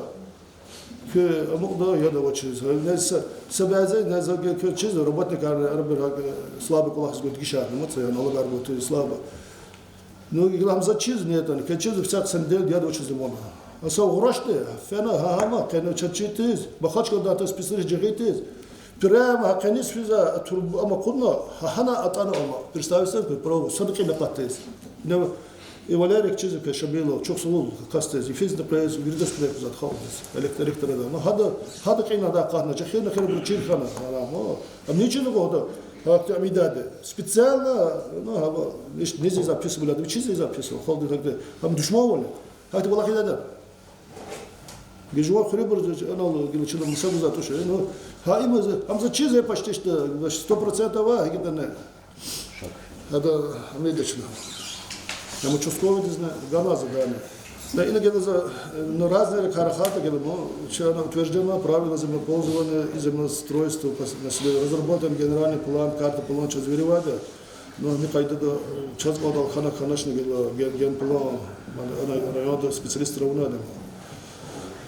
ki amukda ya da vaçız. Neyse sebeze nezage köçiz robotnik arabir slabı kulakız got gişar. Mutsa ya nalar got slabı. Ну гилам зачиз нет, кечиз всяк сендел я дочиз мона. Аса урашты, фена хама, кена чачитиз, бахачка дата специалист жигитиз. Прямо хаканис физа турб ама кунна хана атана ама. Представьте себе, право, садки напатиз. Не и Валерик чиз ке шабило, çok сулул кастез, и физ да през, вирдас през зат халдис. Электриктерда. Но хада кина да кахна, чахина хер бручин хана. А мне чего года? Амидаде. Специально, ну, не здесь записывали, а чиз записывал, халды тогда. Там душмовали. Как ты была хидада? Гижуар хребр, анал гилчина мусагу за то, что, ну, амза чизы почти что 100% гидане. Это медично. Я мы чувствовали, не знаю, галаза дали. Да, иногда на разные карахаты, она утверждена правила землепользования и землеустройства, разработан генеральный план, карта план Чазверевада, но не пойдет до Чазгода Алхана-Ханашна генплан, районного специалиста равнадым.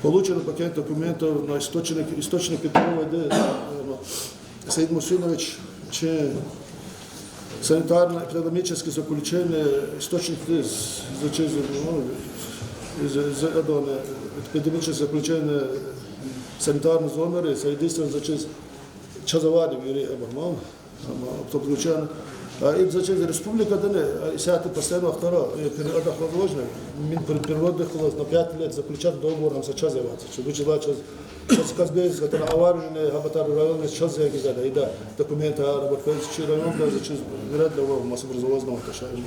Получен пакет документов на источник Петрова, Саид Мусинович, санитарно-эпидемическое заключение, источник эпидемическое заключение санитарной зоны, соединственно зачем Чазавади, подключен. И зачем республика, сядет постоянно второе, отдохновложно, природных на 5 лет заключат договор с Чазавадом. Сейчас казбез, это аварийные хабатары районы сейчас заявили, и да, документы работают с районом, зачем вряд ли его массообразовательного отношения.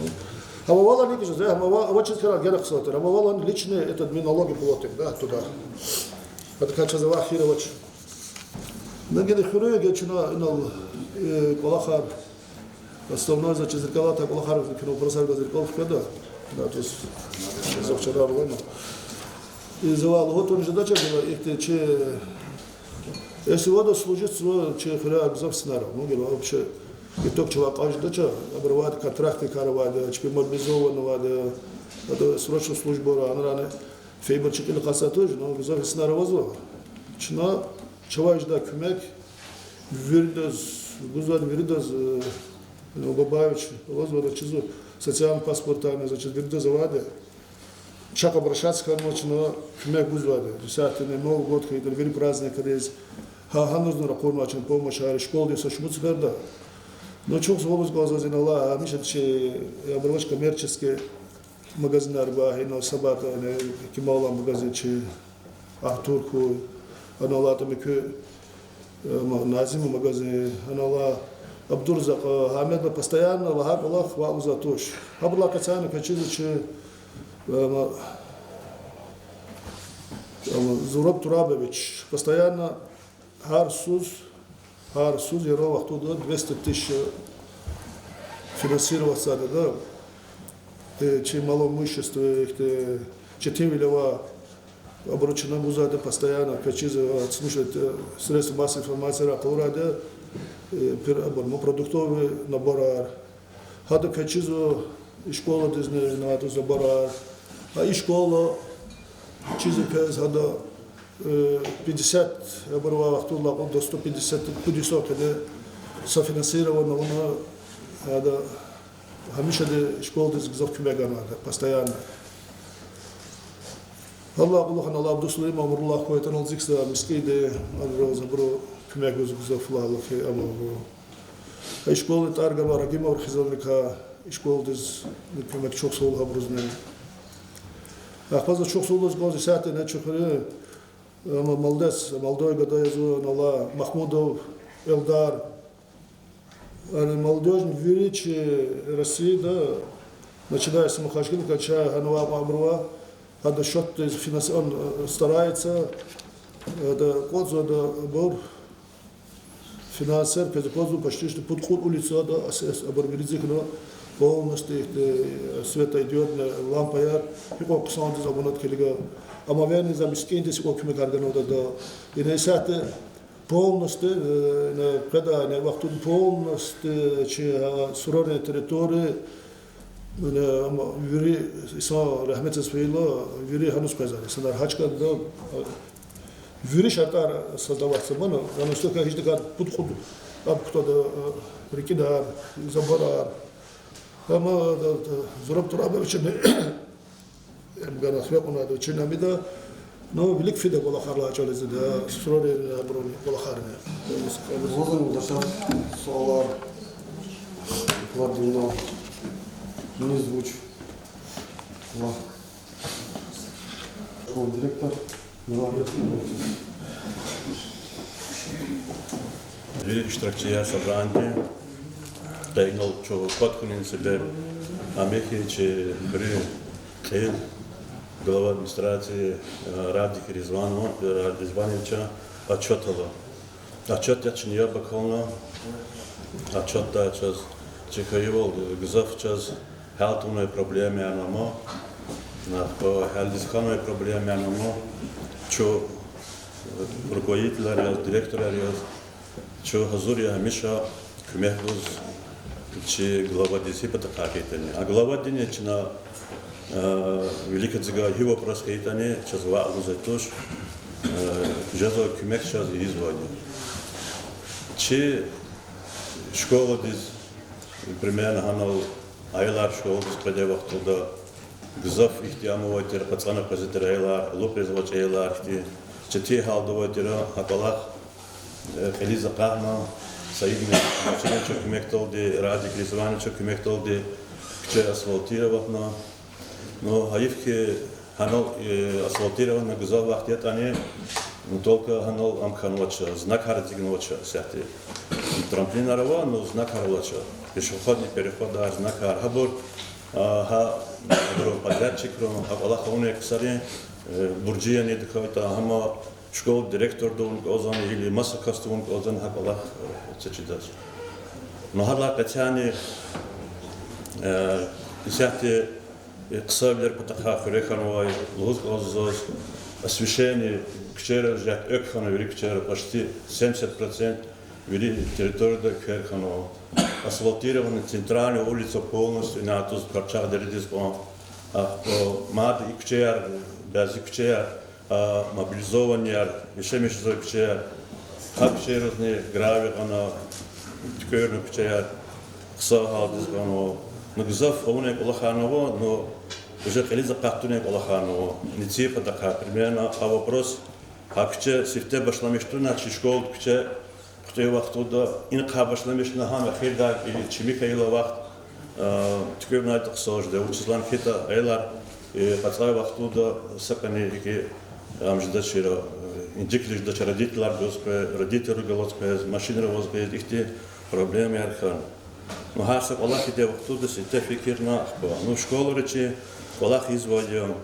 А мавала не кажется, а очень скоро герах слотер, а мавала личные этот налоги платит, да, туда. Это как Чазава хировать. На генерихуре гечина инал колахар, основной зачем зеркала, так колахар кино просадил зеркал в када, да, то есть завчера было. И завал, вот он же дача была, если вода служит, че хряк завснара, ну говорю вообще, и то человек аж дача, обрывает контракты каравады, чпи мобилизованного, это срочную службу рано, фейберчик или касатуж, но завснара возло. Чина, чаваш да кумек, вирдаз, гузад вирдаз, Бабаевич, возло да чизу, социальный паспорт, значит вирдаз завады. Чак обращаться к ночи, но кумек гузвады. Десятый Новый год, когда вели праздник, когда есть нужно ракурну очень помощь, а школы со шмуцверда. Но чух злобус глаза зинала, а мишет че обрывач коммерческий магазин арба, и на собака, кимала магазин че Артурку, анала там и назиму магазин, анала Абдурзак, Хамед постоянно лахак Аллах валу за тош. Абла кацана качиза че Зураб Турабович постоянно Харсуз Ярова оттуда 200 тысяч финансироваться, да, чем малоимущество, четвилева обручена музада постоянно, качиза слушать средства массовой информации, рапора, продуктовый набор, хада качизу и школа надо забора, а и школа чизы хада 50 оборвала до 150 когда софинансировано она хада хамиша де школа des гзавкумегана постоянно. Аллах Абдул Сулейман Амруллах койтан алзикса мискейде забро кумегу гзавфлалах амагу. А школа таргама рагима урхизалника школа des кумег çok sol habruzne. Ахпаза çok sol гози сате не чухре молодой года язу нала Махмудов Элдар молодежь величие России, да, начиная с Махашкина, кончая Ануа Амруа, а счет он старается, да, кодзу, да, бор финансер, кодзу почти что подход улица, да, оборвелизикно полностью света идет, лампа яр, и как сам из абонат келега, а маверни за мискин, если как мы каргану, да, и на сате полностью, когда на вахту полностью, че суровые территории, вери иса рахмет свейла, вери ханус казали, санар хачка, да, вери шатар создаваться, мано, оно столько хищ такая подход, об кто-то прикидар, заборар, ама Зураб Турабович, гана хвеку надо, чинамида. Но велик фида колахарла чолезде да суроре брони колахарне. Возможно, даже соалар кладено не звуч. Директор Велик штракчия собрание. Тайнал чо подхунин себе амехи че бри хел глава администрации Радик Резвановича отчетало. Отчет я чиня баколно, отчет да час чекаевал гзав час халтуной проблеме анамо, на хальдисханой проблеме анамо, чо руководитель, директор, чо Хазурия Миша Кумехбуз, че глава дисипата какие-то. А глава дня чина великая дзига его проскаитане, час ваалу за туш, жезо Кумех час изводит. Че школа дис примерно ханал айлар школа дис предевах туда гзав ихтиамова тер пацана позитер айлар лупрезвоч айлар ихти че халдова тера хакалах Элиза Кахна Саидне Мачинечо Кумектолди Радик Резвановича Кумектолди кче асфалтировано, но хаивки ханал асфалтировано гзав вахтетане. Но только ханал амханвача, знак харадигновача сяти. Трамплин арава, но знак харавача. Пешеходный переход, да, знак харабор. Ха подрядчик, Аллах уне ксари, бурджия не какой-то, хама школ директор дун озан или масса кастун озан хак Аллах цечидас. Но хала катяни сяти ксавлер потаха хреханвай, луз озоз. Освещение вчера ждет Экхана, вчера почти 70% вели территорию Экхана. Асфальтирована центральная улица полностью, на ту скорчах дердиспон. Мад и вчера, без вчера, мобилизованные, еще меньше вчера. Как вчера разные грави, она текерно вчера, ксахал диспон. Но гзав, он не колоханово, но уже Элиза Кахтуне Колаханову, не цепа такая, примерно, а вопрос, а кче сифте башла мештуна, чи школ кче, кто его оттуда, инка башла мештуна хама хирда, или чимика ила вахт, теперь на это ксожде, учислан хита, эйлар, и пацай вахтуда, сакани, и амждачира, индиклиш дача родителар госпе, родители голоспе, машины возбе, их те проблемы архан. Но харсак Аллах иде вахтуда, сите фикирна, ну школу речи, Аллах изводил,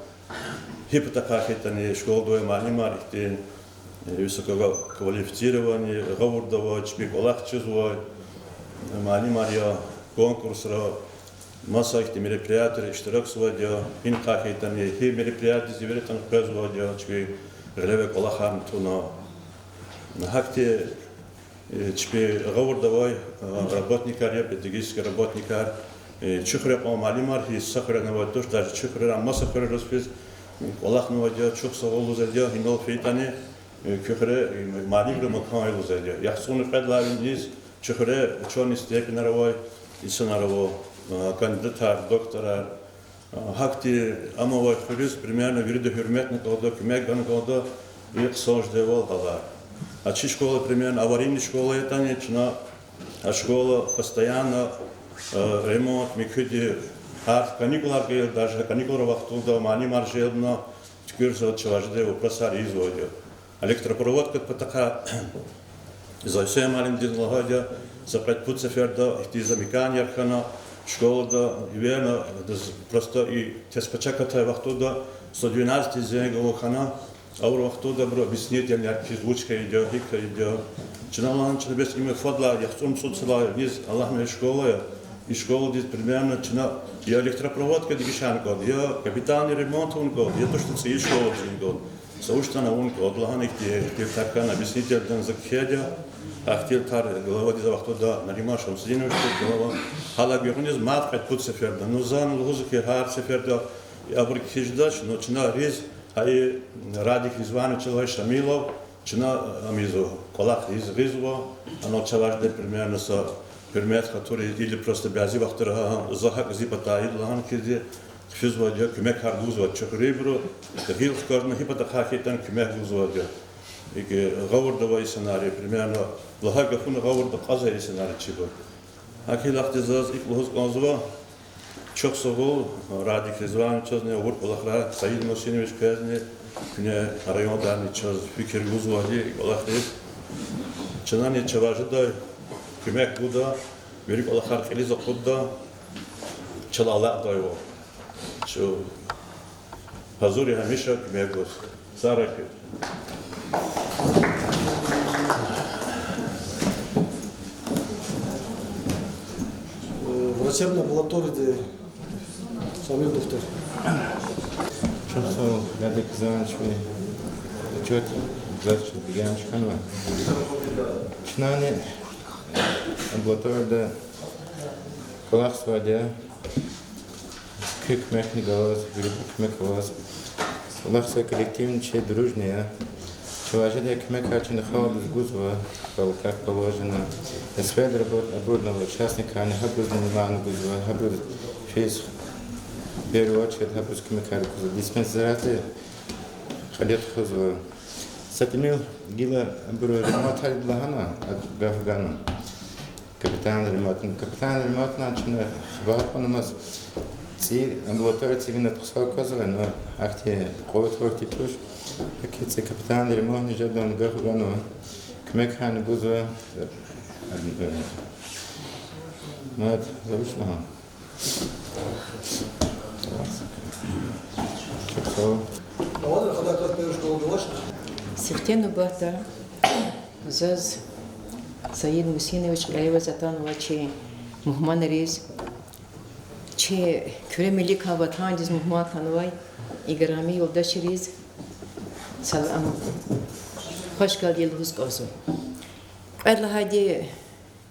хипотакахитани школдуя малимар, ихти высококвалифицированные, говордово, чпик Аллах чизвой, малимария, конкурсра, масса ихти мероприятий, иштирак сводил, инкахитани, хи мероприятий зиверитан производил, чпик глевек Аллахам туно. Нахакти чпик говордовой работникар, педагогический работникар, чухря по малимар, и сахара наводишь, даже чухря масахара распис, Аллах наводил, чух саволу задел, и нол фейтане, чухря малигры макаилу задел. Яхсуны предлавин из чухря ученый степень наровой, и сонарово кандидатар, доктора, хакти амовой хурис примерно вирду хюрметный года, кумеган года, и сождевал хала. А чи школа примерно аварийная школа это не чна, а школа постоянно ремонт, микуди, каникулар гейл, даже каникулар вахтуда, мани маржелна, теперь за чаважде упросари изводил. Электропроводка потака, за все малым дизлагадя, за 5 пут сеферда, ихти замикание архана, школа да, и верно, просто и теспачаката вахтуда, 112 зенгового хана, а у вахтуда бро объяснитель, яркий звучка идет, хика идет. Чиналан, чина без имя фадла, я в суд села, вниз, Аллах мне школа, и школа здесь примерно, чина, я электропроводка дигишан год, я капитальный ремонт он год, я то, что цей школа один год. Сауштана он год, Аллах их тиртакан, объяснитель дан закхедя, а хотел тар, голова диза вахтуда, наримашам, сиденуш, голова, халак бихуниз, мат, 5 пут сеферда, ну зан, лузуки, хар сеферда, я брик хиждач, но чина рез, ай Радик Резванович Шамилов, чина амизу, колах из Ризова, оно чаважде примерно со пермет, который или просто бязи вахтера захак зипата и лахан кизе, физводя, кумек харгузвод, чохрибру, гил скорно хипатахахитан кумек гузводя. И говордовой сценарий примерно, лахака фуна говорда каза сценарий чибо. Аки лахтизаз и лохус конзва, çok sağ ol, Radик Резванович, ne olur Allah'a Sayın Mosinoviç Kazne, ne rayondan çöz fikir uzvali Allah'ı. Çınan ne çavajı da kümek bu da, verik Allah'a feliz okudda, çal Allah da o. Şu Hazır hamisha kmegos. Sarak. Врачебная амбулатория Шамил доктор. Часов Гадек Занчви, отчет Гадчик Янчканова. Чинане амбулатория Колахсвадя, Кик Мехнигалас, Грибук Мекалас, Колахса коллективничая, дружная. Человек, Мекачин Хаул из Гузова, как положено. Сфера оборудованного участника, они хабрузны Милану Гузова, хабруз фейс. В первую очередь, хабрузскими карикузы. Диспенсераты Халет Хузова. Сатимил Гила Ремонталь Благана от Гафгана. Капитан Ремонт. Капитан Ремонт начал Варпанамас. Ці амбулаторії цивільна тусова казала, но ахте ковотворти туш, какие-то капитан ремонт уже дон Гафгану, Кмекхан Гузова, мат завышного. Сихтену бата заз Саид Мусинович Гаева Затановичи Мухман Рез че Кремелика Ватандиз Мухман Ханвай Играми Йолдаш Рез Салам Хош geldin husk olsun. Allah hadi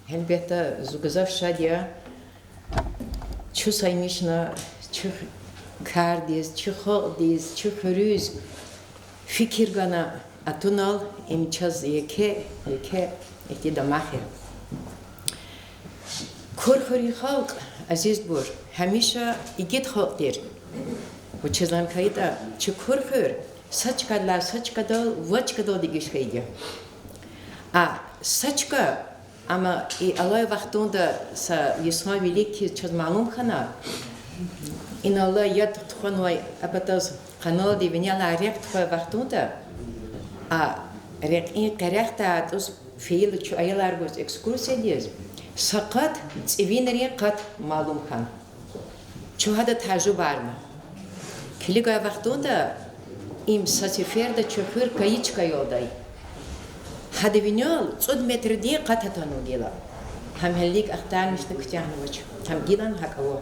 elbette zugazaf şadiya çu saymışna çu kardiz çu xodiz çu xuruz fikir gana atunal imçaz yeke ihtidamahir Korkhori halk aziz bur hamisha igit halkdir bu çizan kayıta çu korkhur saç kadar vaç kadar digiş kaydı saçka ama Allah vaktunda sa yesma veliki çaz malum kana in Allah yad txonvay abataz kanal divnyala rekt vaktunda rekt in karakta tus fiil çu ayalar göz ekskursiya diz sakat tsivinri kat malum kan çu hada tecrübe var mı kiliga vaktunda im sasiferde çöpür kayıçka yolday hadi vinyol 100 metre diye katatanu dila hem hellik aktarmıştı kıçanıvıç hem gidan hakavu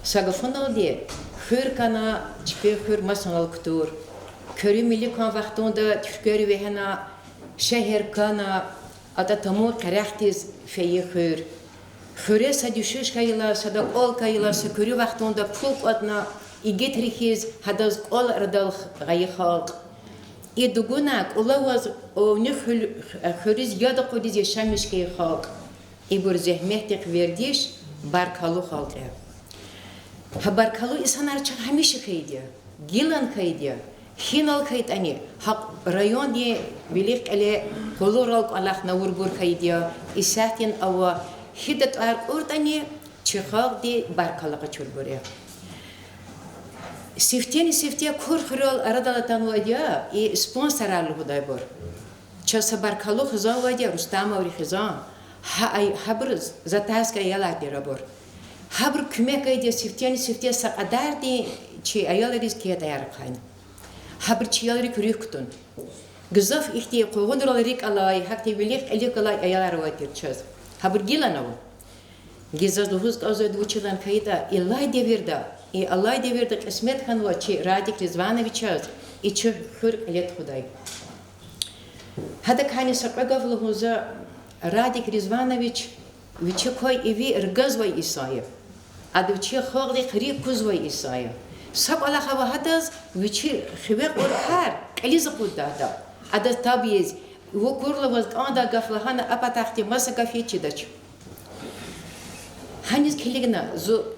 sagafunu diye hür kana çipe hür masanal kutur körü milli kan vaktunda Türkleri ve hena şehir kana ata tamu karaktiz feyi hür hüre sa düşüş kayıla sada ol kayıla sa körü vaktunda pulk adna İgit rihiz hadaz ol ardal gayi halk İdugunak olavaz o nühül hüriz yada kudiz yaşamış ki halk İbur zehmetlik verdiş barkalu halk ha barkalu insanlar çok hamişi kaydı gilan kaydı hinal kaydı ani hak rayon diye bilik ele kolor halk Allah navurbur kaydı isatin ava hiddet ar ortani çıkak di barkalı çulbure Siftiye kurhurol aradalatan vadya sponsor alı daybor. Çasa barkalu hızan vadya Rustam avri hızan. Habr zataska yalar dirabor. Habr kümek ayda siftiye sakadar di çi ayalariz ki tayar kayn. Habr çiyalari kurih kutun. Gızaf ihtiye koğunduralarik alay hakti bilik elik alay ayalar vadir çöz. Habr gilanav. Gizaz duhuz kazı duçilan kayda illay devirda. Allah devirde kısmet kanva çi Radik Rizvanoviçaz içi hür elet huday. Hada kani sakagavlu huza Radik Rizvanoviç viçi koy evi irgazvay İsa'yı. Adı viçi xogli khri kuzvay İsa'yı. Sab Allah hava hadaz viçi xivek orhar kaliz qudada. Adı tabiiz bu kurla vaz anda gaflahana apatahti masa gafiçi daç. Hanis kiligna zu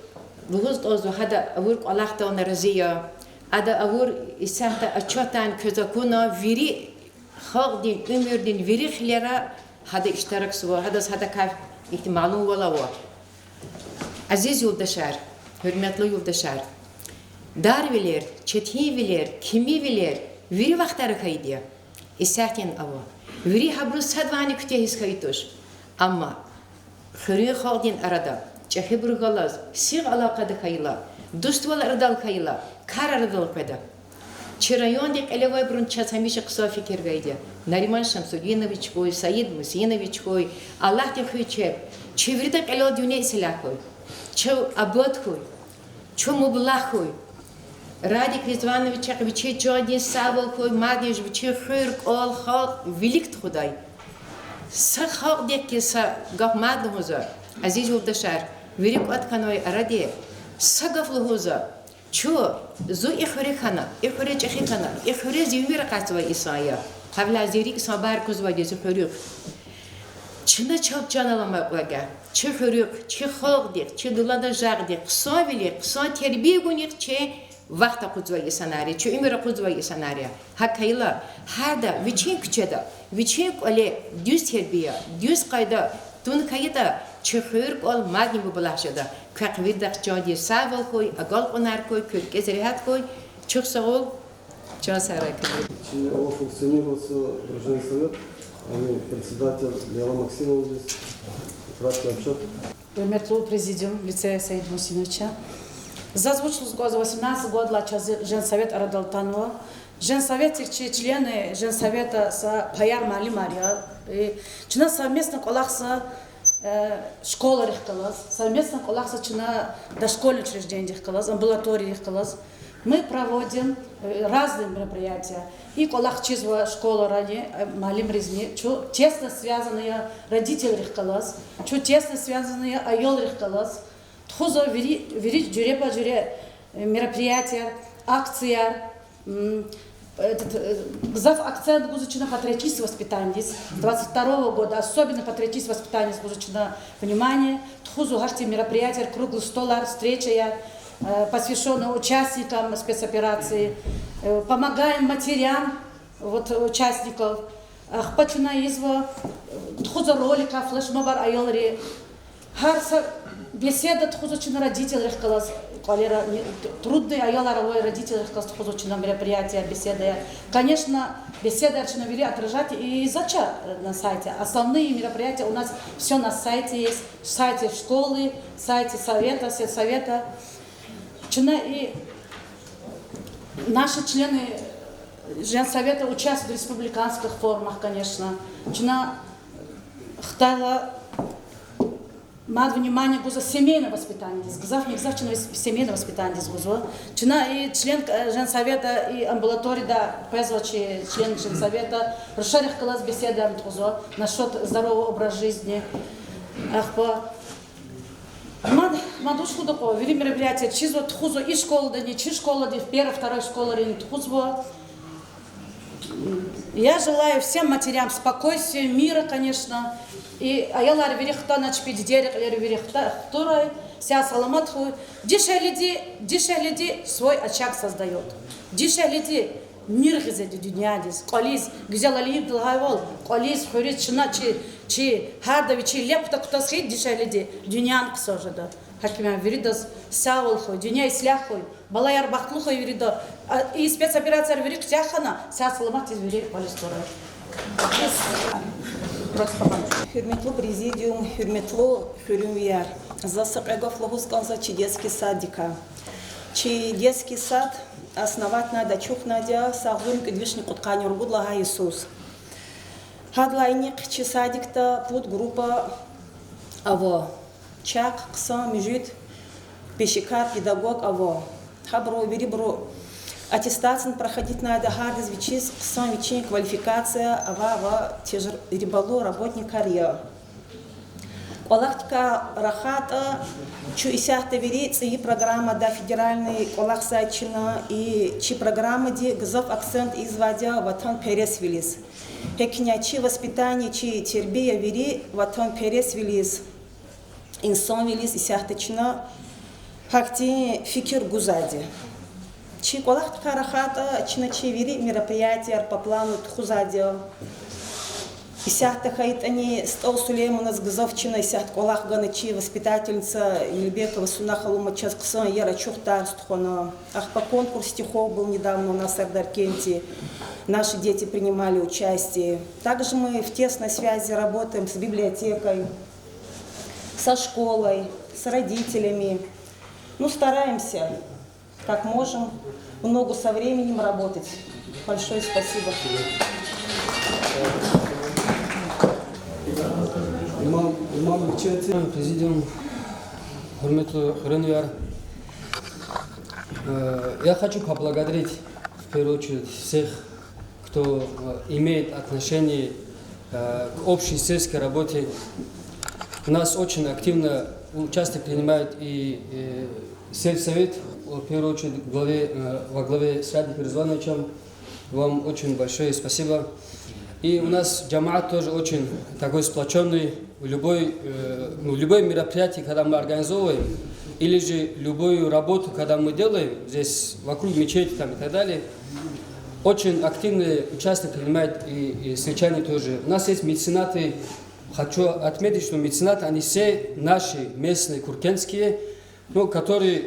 Luhuz ozu hada avur Allah'ta ona razıya, ada avur isahta açatan közakuna viri xalqdin ömürdin viri xilera hada iştirak suva hada kaf ihtimalun wala wa. Aziz yoldaşlar, hürmetli yoldaşlar. Dar bilir, çetin bilir, kimi bilir, viri vaxtları kaydı. İsahtin ava. Viri habru sadvani küte his kayıtuş. Ama xırı xalqdin arada Çahibur galaz, sir alaqada kayla, dostval ardal kayla, kar ardal peda. Чи райондик элевой брун часамиша ксо фикер гайде. Нариман Шамсудинович хой, Саид Мусинович хой, Аллах те хой чеп. Чи вридак эло дюне исилах хой. Чи абод хой. Чи мублах хой. Радик Ризванович вичи джоди савол хой, мадиш вичи хырк ол хал велик худай. Са хал деки са гав мадхуза. Азиз улдашар. Велик отканой ради. Са гав лхуза. Чу зу ихури хана, ихури чахи хана, ихури зимир катва Исая. Хавла зирик сабар кузва дезу хурюк. Чина чал чаналама вага. Чи хурюк, чи холдик, чи дулада жагдик, ксо велик, ксо тербигуник, чи вахта кузва Исанария, чи имира кузва Исанария. Хакайла, харда, вичин кчеда, вичин оле дюс тербия, дюс кайда, тун кайда, чи хурюк ол магни бубалашада. Как видах джоди савол хой, агал онар хой, кюркез рехат хой, чух сагол, часара кюрк. Чи он функционировался Дружный совет, председатель Лела Максимова здесь, краткий отчет. Hürmetli Президиум, лице Саид Мусиновича. Зазвучил за 18 год Женсовет Арадалтанова. Женсовет, члены Женсовета с Паяр Мали Мария. Чина совместно колахса школа рехкалас, совместно колахса чина дошкольные учреждения рехкалас, амбулатории рехкалас. Мы проводим разные мероприятия. И колах чизва школа рани, малим резни, тесно связанные родители рехкалас, тесно связанные айол рехкалас. Тхузо верить жюре по жюре мероприятия, акция. Гзав акцент гузучина патриотическое воспитание с 22 года, особенно патриотическое воспитание с гузучина внимание. Тхузу гашти мероприятия, круглый стол, встреча, посвященная участникам спецоперации. Помогаем матерям участников. Почина изва тхузу ролика, флешмобар айолри. Харса беседа тхузучина родителей рехкалас. Трудные айоларовые родители рехкалас мероприятия, беседы. Конечно, беседы вели отражать и зача на сайте. Основные мероприятия у нас все на сайте есть. В сайте школы, в сайте совета, сельсовета. И наши члены Женсовета участвуют в республиканских форумах, конечно. Хтала мад внимание гуза семейное воспитание. Гзав не гзав чина семейное воспитание гуза. И член Женсовета и амбулатории да пезвачи член Женсовета расширих класс беседы гуза насчет здорового образа жизни. Мадуш худоко, вели мероприятия, чизво тхузо и школа, да не чи школа, да первая, вторая школа, да не тхузво. Я желаю всем матерям спокойствия, мира, конечно. И аялар верихта начпить дерек, аялар верихта второй, вся саламат хуй. Дишалиди свой очаг создает. Дишалиди мир гизеди дюнядис, колис, гизелали дилгайвол, колис хурит чина чи хардави чи лепта кутасхит дишалиди дюнян ксожада. Хакимя веридас савол хуй, дюня ислях хуй, балаяр бахтлу хуй веридо. И спецоперация верик тяхана, вся саламат из верик полистора. Hürmetli Президиум, hürmetli hürümler. Засыпегов Логусканса детский садика. Чи детский сад основать надо чухнадя сагун кедвишни куткани ургудлага Иисус. Хадлайник чи садикта под группа аво. Чак кса межит пешекар педагог аво. Хабро верибро аттестацию проходить надо хардис вичис кса вичин квалификация ава тежер рибало работник карьера. Олахтика рахата чу исяхта верится и программа да федеральной олахсачина и чи программа де гзов акцент изводя ватан пересвилис. Хекня чи воспитание чи тербия вери ватан пересвилис. Инсон вилис исяхтачина хакти фикир гузади. Чи олахтика рахата чина чи вери мероприятия по плану тхузадио. Исяхта хаит они стол Сулеймана с Газовчиной, исяхт колах ганычи, воспитательница Ильбекова Сунахалума Часксан, Яра Чухтарстхона. Ах, по конкурсу стихов был недавно у нас в Ардаркенте. Наши дети принимали участие. Также мы в тесной связи работаем с библиотекой, со школой, с родителями. Ну, стараемся. как можем, в ногу со временем работать. Большое спасибо. имам мечети. Президиум, Хурметлы Хуренвер, я хочу поблагодарить в первую очередь всех, кто имеет отношение к общей сельской работе. У нас очень активно участие принимает и сельсовет, в первую очередь во главе с Радиком Резвановичем. Вам очень большое спасибо. И у нас джамаат тоже очень такой сплоченный. Любое мероприятие, когда мы организовываем, или же любую работу, когда мы делаем здесь вокруг мечети там, и так далее, очень активное участие принимают и сельчане тоже. У нас есть меценаты. Хочу отметить, что меценаты, они все наши местные куркенские, которые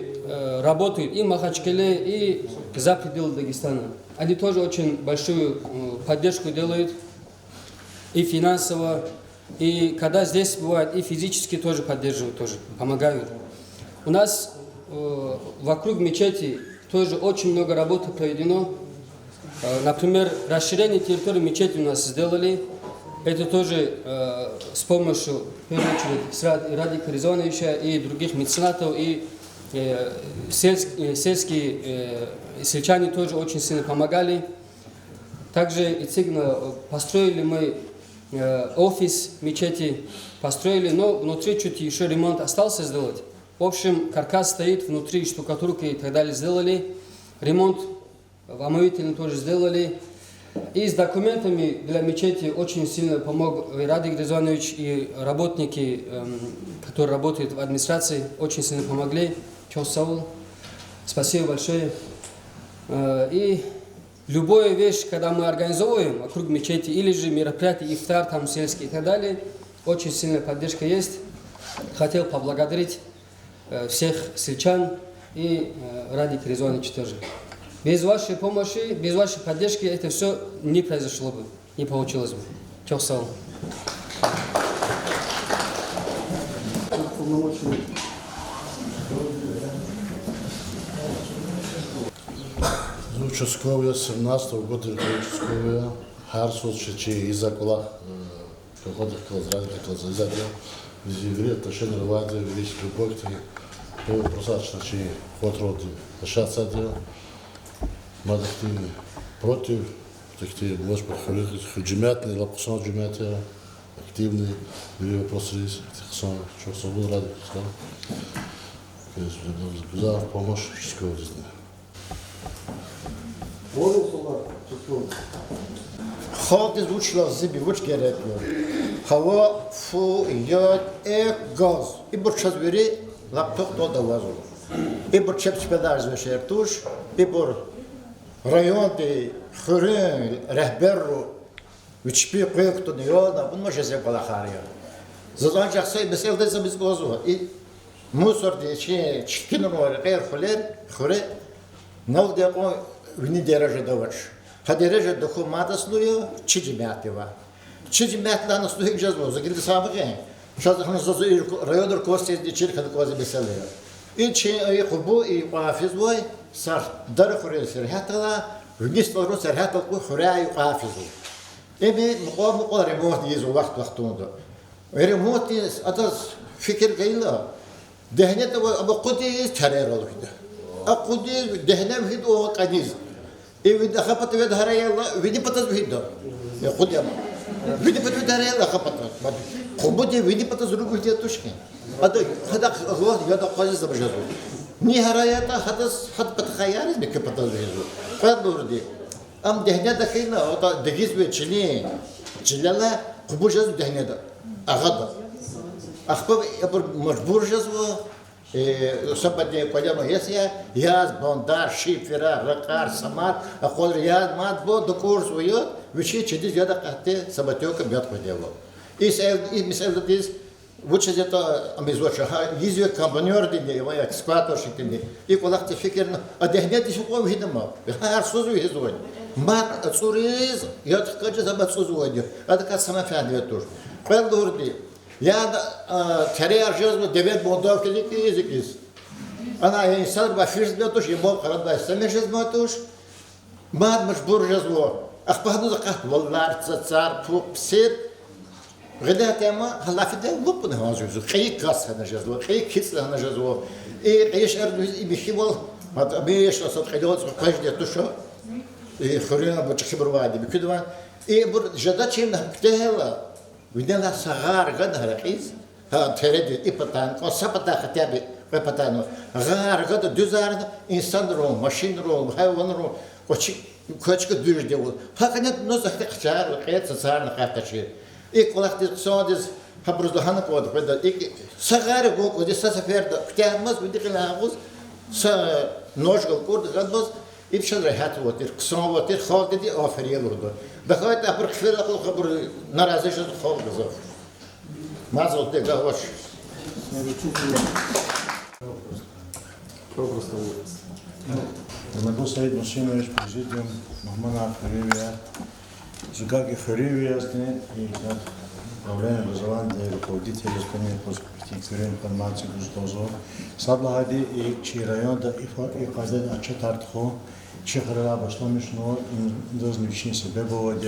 работают и в Махачкале, и за пределы Дагестана. Они тоже очень большую поддержку делают, и финансово, и когда здесь бывает, и физически тоже поддерживают, тоже помогают. У нас вокруг мечети тоже очень много работы проведено. Например, расширение территории мечети у нас сделали. Это тоже с помощью, в первую очередь, Радика Резвановича и других меценатов, и сельские сельчане тоже очень сильно помогали. Также построили мы офис мечети, но внутри чуть еще ремонт остался сделать. В общем, каркас стоит, внутри штукатурки и так далее сделали. Ремонт омовительный тоже сделали. И с документами для мечети очень сильно помог Радик Резванович, и работники, которые работают в администрации, очень сильно помогли. Чосаул, спасибо большое. И любая вещь, когда мы организовываем вокруг мечети, или же мероприятия, ифтар, там сельские и так далее, очень сильная поддержка есть. Хотел поблагодарить всех сельчан и Радик Резванович тоже. Без вашей помощи, без вашей поддержки это все не произошло бы, не получилось бы. Чосал. Участковые 17 года участковые Харсус Чечи из-за колах приходят к Лазраде, к Лазраде, визиври отношения Лади, величие любовь, то просачно Чечи ход роды, шатся дело. Мадахти против, такие, может быть, худжимятные, лапусан джимятия, активные, были вопросы есть, что был рад, за помощь физического жизни. Халдыз учлар зиби уч gerekiyor. Hava, su, yağ, gaz. И бурчас вери, лапток то да вазу. И бурчеп спедар звешертуш, и бур районды хурен рehberru üçpi qoyuqtu diyorlar. Bunu müşezek ola xariyor. Zaten şahsi meselede biz gozu. И мусор diye çikin var, qeyr xure. Navde o vini derece davaş. Ha derece dokumadı sluyor, çicimətliva. Çicimətlanı sluyor cazvo. Zagildi sabıqı. Şazıxın zozu rayondur kostez diye çirkadı kozi meseleler. İçi ay qubu i qafiz vay sar dar xure serhatla vnis toru serhatla ku xure ay qafiz. Emi muqam remont yiz vaxtunda. Remont atas fikir gayla. Dehnet ama qudi çarer oluydu. Qudi dehnem hid o qadiz. Evi de xapat ve harayalla vidi pataz hiddo. Ya qudi ama. Vidi pataz harayalla xapat. Qubu de vidi pataz rugu hidya tuşki. هذا الله يدا قاجز بجزو ني هراياتا حدث حد بتخيارز بكبتل بجزو فدور دي ام دهنه دخينا او دغيز بچلي چلالا قبوجز دهنه دا اغدا اخبر مجبور جزو سبدي قدامه يسيا ياز بوندار شيفرا رقار سمار اقول ياز مات بو دكورس ويو وشي چدي زياده قحته سبتيوك بيات قديلو и мисел дис Вучез это амбизоча, изю компаньор динде, его эксплуататорщик динде. И когда ты фикерно, а дехнет еще кого видимо, хар сузу изуй. Мат цуриз, я ткаче забат сузу одё. Это как сама фиадия тоже. Пел дурди. Я тере аржез девет бодов келики языкис. أنا إنسان بفيرز بيتوش يبغى قرض بسمش بيتوش ما مجبور جزوه أخبار نزقت والله تصار فوق بسير غدا تما هلا في ده لبنا هذا جزء خي كاس هذا جزء خي كيس هذا جزء إيه إيش أرد بيشيبل ما تبيش أصلا خيوط قاش ده توشة إيه خرينا بتشبر وادي بكده إيه بر جدات شيء نحكيها بدنا صغار غدا رئيس ها تريد إبتان أو سبتا ختابي إبتانو غار غدا دوزار إنسان روم ماشين روم حيوان روم كوتشك دوج ديول هكذا نزح تختار وقيت صار نخاف تشير إيه كل واحد تصادز حبرز لهنا قواد بدا إيه صغار قوق ودي سافر ده كتاب مس بدي خلاص نوشل كورد غدبس يبشر ريحات وتر كسان وتر خالد دي آفرية لورده بخاطر أبر خفير أقول خبر نرازش خالد بزاف ما زود ده قهوش Дмитрий Саид Мусинович, президиум Махмана Харивия, Зугаги Харивия, и управление образования и руководители страны по спектиксированию информации Гуштозо, Садлагади и Чи район да и Казен Ачатартхо, Чи Харила Башломишно, и должны вещи себе бывать.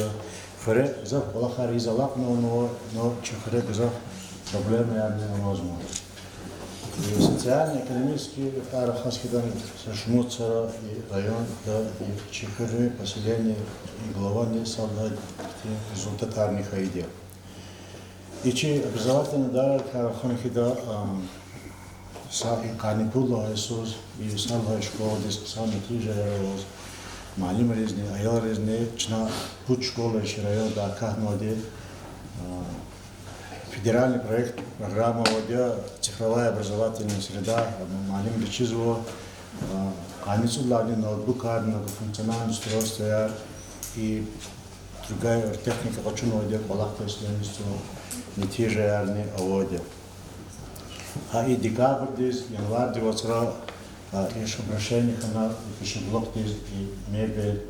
Харе за Балахари за Лапно, но Чи Харе за проблемы я не возможно. Социально-экономически Араханский Шмуцера и район, да, и Чехары, поселение, и глава не солдат, результат армии Хаиде. И чи образовательно, да, Араханский, да, и Канипула, Иисус, и Салга школа, здесь сами тиже Яровоз, Малим резни, Аял резни, Чна, Путь школа, еще район, да, Кахмаде, федеральный проект, программа ВОДЯ, цифровая образовательная среда, Малим Речизово, Аницу Ладин, ноутбук, функциональное устройство и другая техника, почему ВОДЯ, Балахта, Исламисту, не те же ярные ВОДЯ. А и декабрь здесь, январь 20 еще обращение на блок здесь и мебель,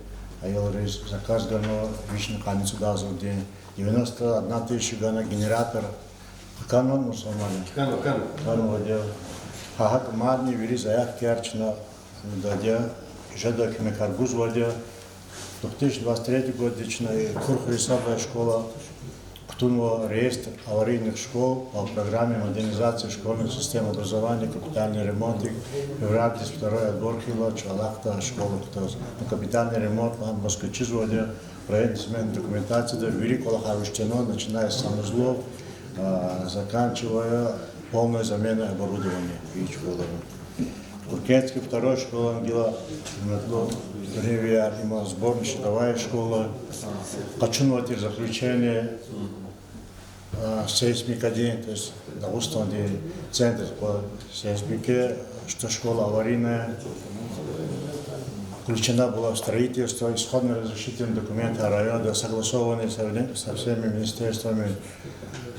а я заказ гано, вишни каницу дазу день. 91 тысяча гана генератор. Канон мусульмане. Канон водя. Хахак мадни вири заяк керчна дадя. Жада кемекаргуз водя. 2023 год дична и Курхрисабая школа. Ктунво реестр аварийных школ по программе модернизации школьных систем образования, капитальный ремонт. Февраль 2 отбор Хилоч, Алахта школа. Капитальный ремонт Москвичиз водя. Проект смены документации, да, великого Харвштино, начиная с санузлов, заканчивая полной заменой оборудования и школы. Куркенский второй школа Ангела Ривия, има сборная щитовая школа, Качунватир заключение, сейсмик 1, то есть Дагустанский центр по сейсмике, что школа аварийная. Включена была в строительство, исходно разрешительные документы района, согласованные со всеми министерствами.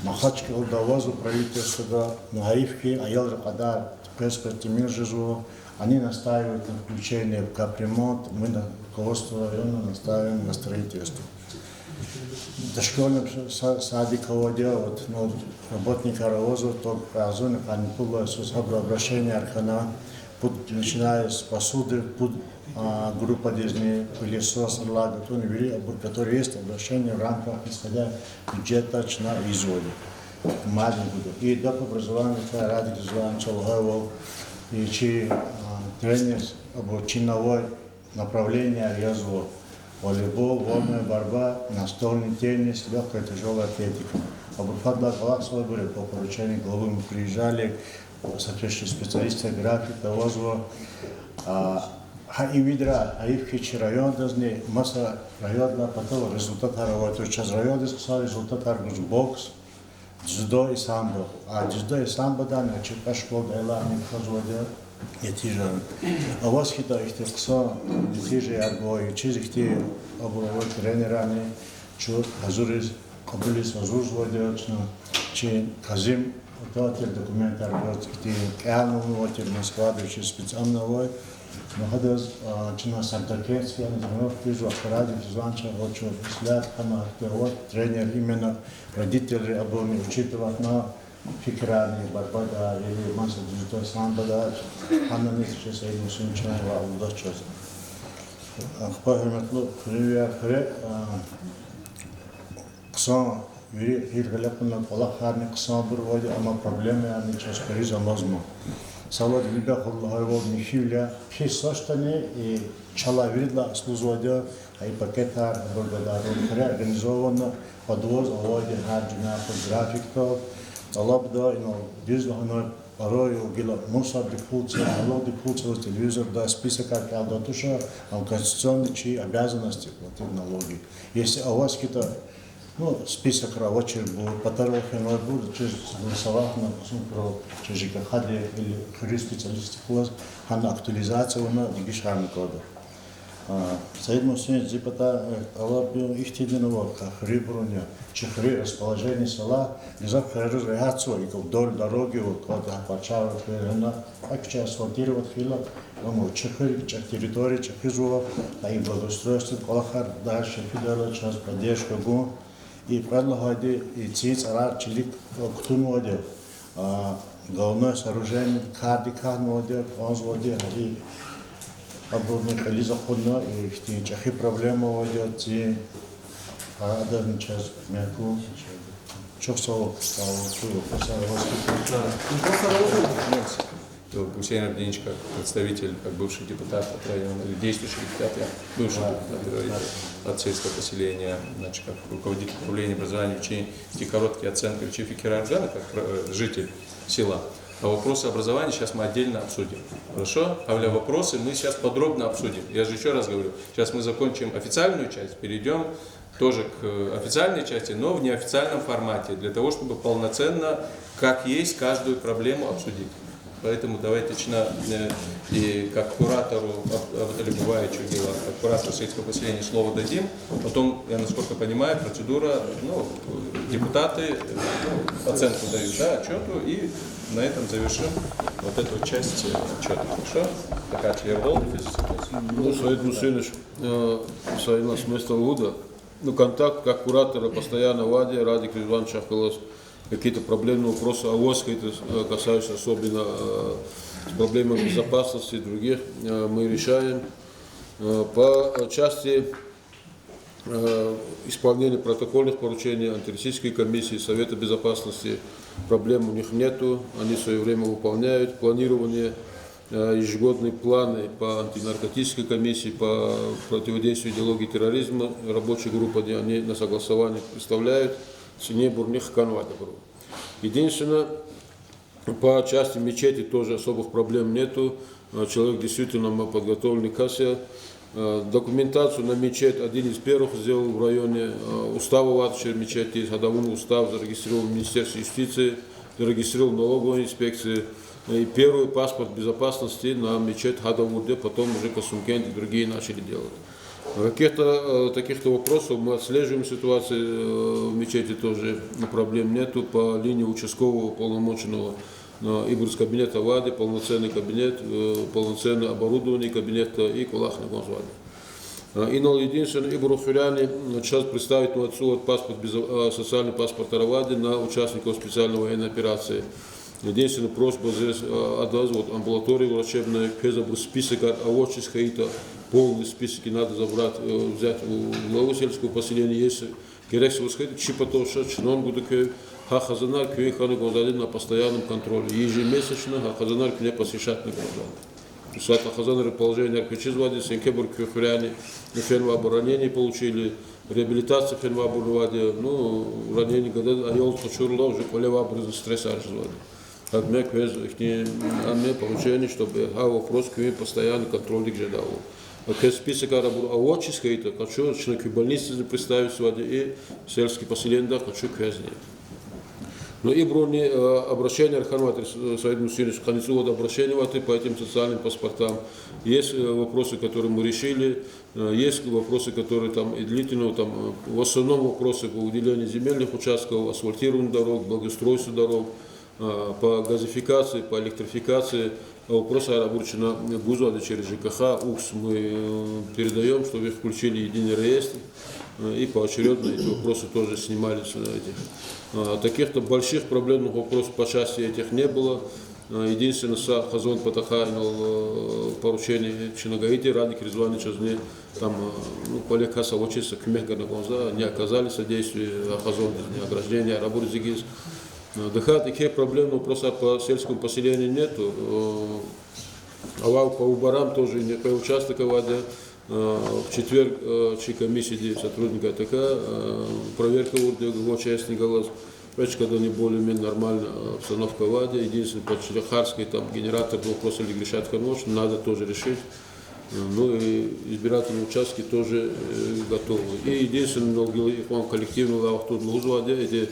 Махачки удовозу правительства, Нагаивки, Аял-Ракадар, Песпорт, Миржизу, они настаивают на включении в капремонт, мы на руководство района настаиваем на строительство. Дошкольным садика водя, вот, ну, работник Аравозу, только Азуна, Канипула, обращение Архана, начиная с посуды, группа Дизни, пылесос, лага, которые есть обращение в рамках, исходя бюджета на изводе. Маленькую. И до образования Радик Зван Чалгавов, и чи тренер обучиновое направление Язво. Волейбол, вольная борьба, настольный теннис, легкая тяжелая атлетика. Абурфадла Галаксова были по поручению главы, мы приезжали, соответствующие специалисты, графика, ОЗВО. И видра, а их хичи район должны, масса района, потом результат работы. Сейчас район сказал результат работы бокс, дзюдо и самбо. А дзюдо и самбо, да, на черта школа, да, не входят. Етижа. А вас хита их текса, етижа аргой, через их те обувой тренерами, чё Азурис, Кабулис, Азур зводячно, че Казим, отватер документ аргой, те калну отватер на складывающий специального. Но когда чина Сантакетский, они давно вижу аппарате, звонча, вот что взгляд, вот тренер именно родители обоими учитывать на фикрани, барбада, или масса дизайна самбада, аннанис сейчас я не сумчаю, а удача. Ахпахматлу привет, ксан вери иргалапна полахарни ксан бурвади, ама проблемы они сейчас криза мазму. Салат вида холлахайвол михивля, писаштане и чала видла служвадя, а и пакета благодару хре организовано подвоз оводи харджина по графикто, алабда ино дизлахна порой гила мусор дефулция, алло дефулция телевизор да список алдатуша, а конституционные обязанности платить налоги. Если у вас какие-то список рабочих будет, по-вторых, иной будет через голосовать на про через ЖКХ или юрист-специалисты класс, а на актуализацию на дигишами кода. Соединенные Штаты депутата Алабио ихтидиного хрибруня, чехри расположение села, где реакцию и вдоль дороги вот куда почала на акча асфальтировать хила, ему чехри территории чехизова, а и благоустройство колахар дальше федеральная часть поддержка гу и предлагает и цвет арар чилик ктуну одел, головное сооружение кардикар одел, он водил и оборудование колиза ходно и в чахи проблема водят и адерный час мяку чувствовал Гусейн Абдинич, как представитель, как бывший депутат от района, или действующий депутат, бывший депутат от сельского поселения, значит, как руководитель управления образования, в короткие оценки в Чификера Арджана, как житель села. А вопросы образования сейчас мы отдельно обсудим. Хорошо? А вопросы мы сейчас подробно обсудим. Я же еще раз говорю, сейчас мы закончим официальную часть, перейдем тоже к официальной части, но в неофициальном формате, для того, чтобы полноценно, как есть, каждую проблему обсудить. Поэтому давайте и как куратору Алибуваевичу, как куратору сельского поселения слово дадим. Потом, я насколько понимаю, процедура, депутаты оценку дают, да, отчету, и на этом завершим вот эту часть отчета. Хорошо? Такая Ервол, Саид Мусинович, Саид нас место Луда. Контакт как куратора постоянно Вади, Радик Иван Шахкалас. Какие-то проблемные вопросы ОВОС, касающиеся особенно проблем безопасности других, мы решаем. По части исполнения протокольных поручений антитеррористической комиссии, Совета безопасности, проблем у них нету, они в свое время выполняют. Планирование, ежегодные планы по антинаркотической комиссии, по противодействию идеологии терроризма, рабочая группа, они на согласование представляют. Единственное, по части мечети тоже особых проблем нету. Человек действительно подготовленный к кассе. Документацию на мечеть один из первых сделал в районе устава Ватыши мечети, есть годовой устав, зарегистрирован в Министерстве юстиции, зарегистрирован в налоговой инспекции. И первый паспорт безопасности на мечеть Хадавуде, потом уже Касумкент и другие начали делать. Каких-то таких вопросов мы отслеживаем ситуацию в мечети, тоже проблем нету. По линии участкового полномоченного Ибрус кабинета Вады, полноценный кабинет, полноценное оборудование кабинета и Кулахный Гонзвады. И на единственное, Ибру Фюряне сейчас представить на отцу паспорт, социальный паспорт Аравади на участников специальной военной операции. Единственная просьба здесь отдать амбулаторию врачебную, список овощей, полный список надо забрать, взять у главы сельского поселения, если керексово сказать, чипатоша, чинонгу такой, хахазанар кюиханы гонзадин на постоянном контроле. Ежемесячно хахазанар к ней посещать не гонзадин. Сад хахазанары положение аркачизвади, сенкебур кюхряне, фенвабу ранения получили, реабилитация фенвабу рвади, ранение года, а я вот почурла уже полевабу из стресса аржзвади. Как мне получение, чтобы вопрос к постоянный контроль где дал. Список овощей, это хочу членки больницы представить сегодня и сельские поселения, хочу квязни. Но и брони обращения Арханватри Саид Мусинович, конец обращения по этим социальным паспортам. Есть вопросы, которые мы решили, есть вопросы, которые там и длительного, там в основном вопросы по выделению земельных участков, асфальтированию дорог, благоустройству дорог, по газификации, по электрификации. Вопросы обручены Гузода через ЖКХ, УКС мы передаем, чтобы их включили в единый реестр. и поочередно эти вопросы тоже снимались. Таких-то больших проблемных вопросов по части этих не было. Единственное, Хазон Патаха поручение Чинагаити, Радик Резвани Чазне, там, Полека Савочиса, Кмехгана Гонза, не оказали содействия Хазон, ограждения, работы Зигиз. Даха таких проблем вопроса по сельскому поселению нету. А по Убарам тоже не по участку воды. В четверг комиссии сотрудника ТК проверка его участника голос. Когда не более-менее нормальная обстановка в Ваде, единственное, по Харской там генератор вопроса или решать ночь, надо тоже решить. Ну и избирательные участки тоже готовы. И единственное, коллективный лавах тут в Ваде, эти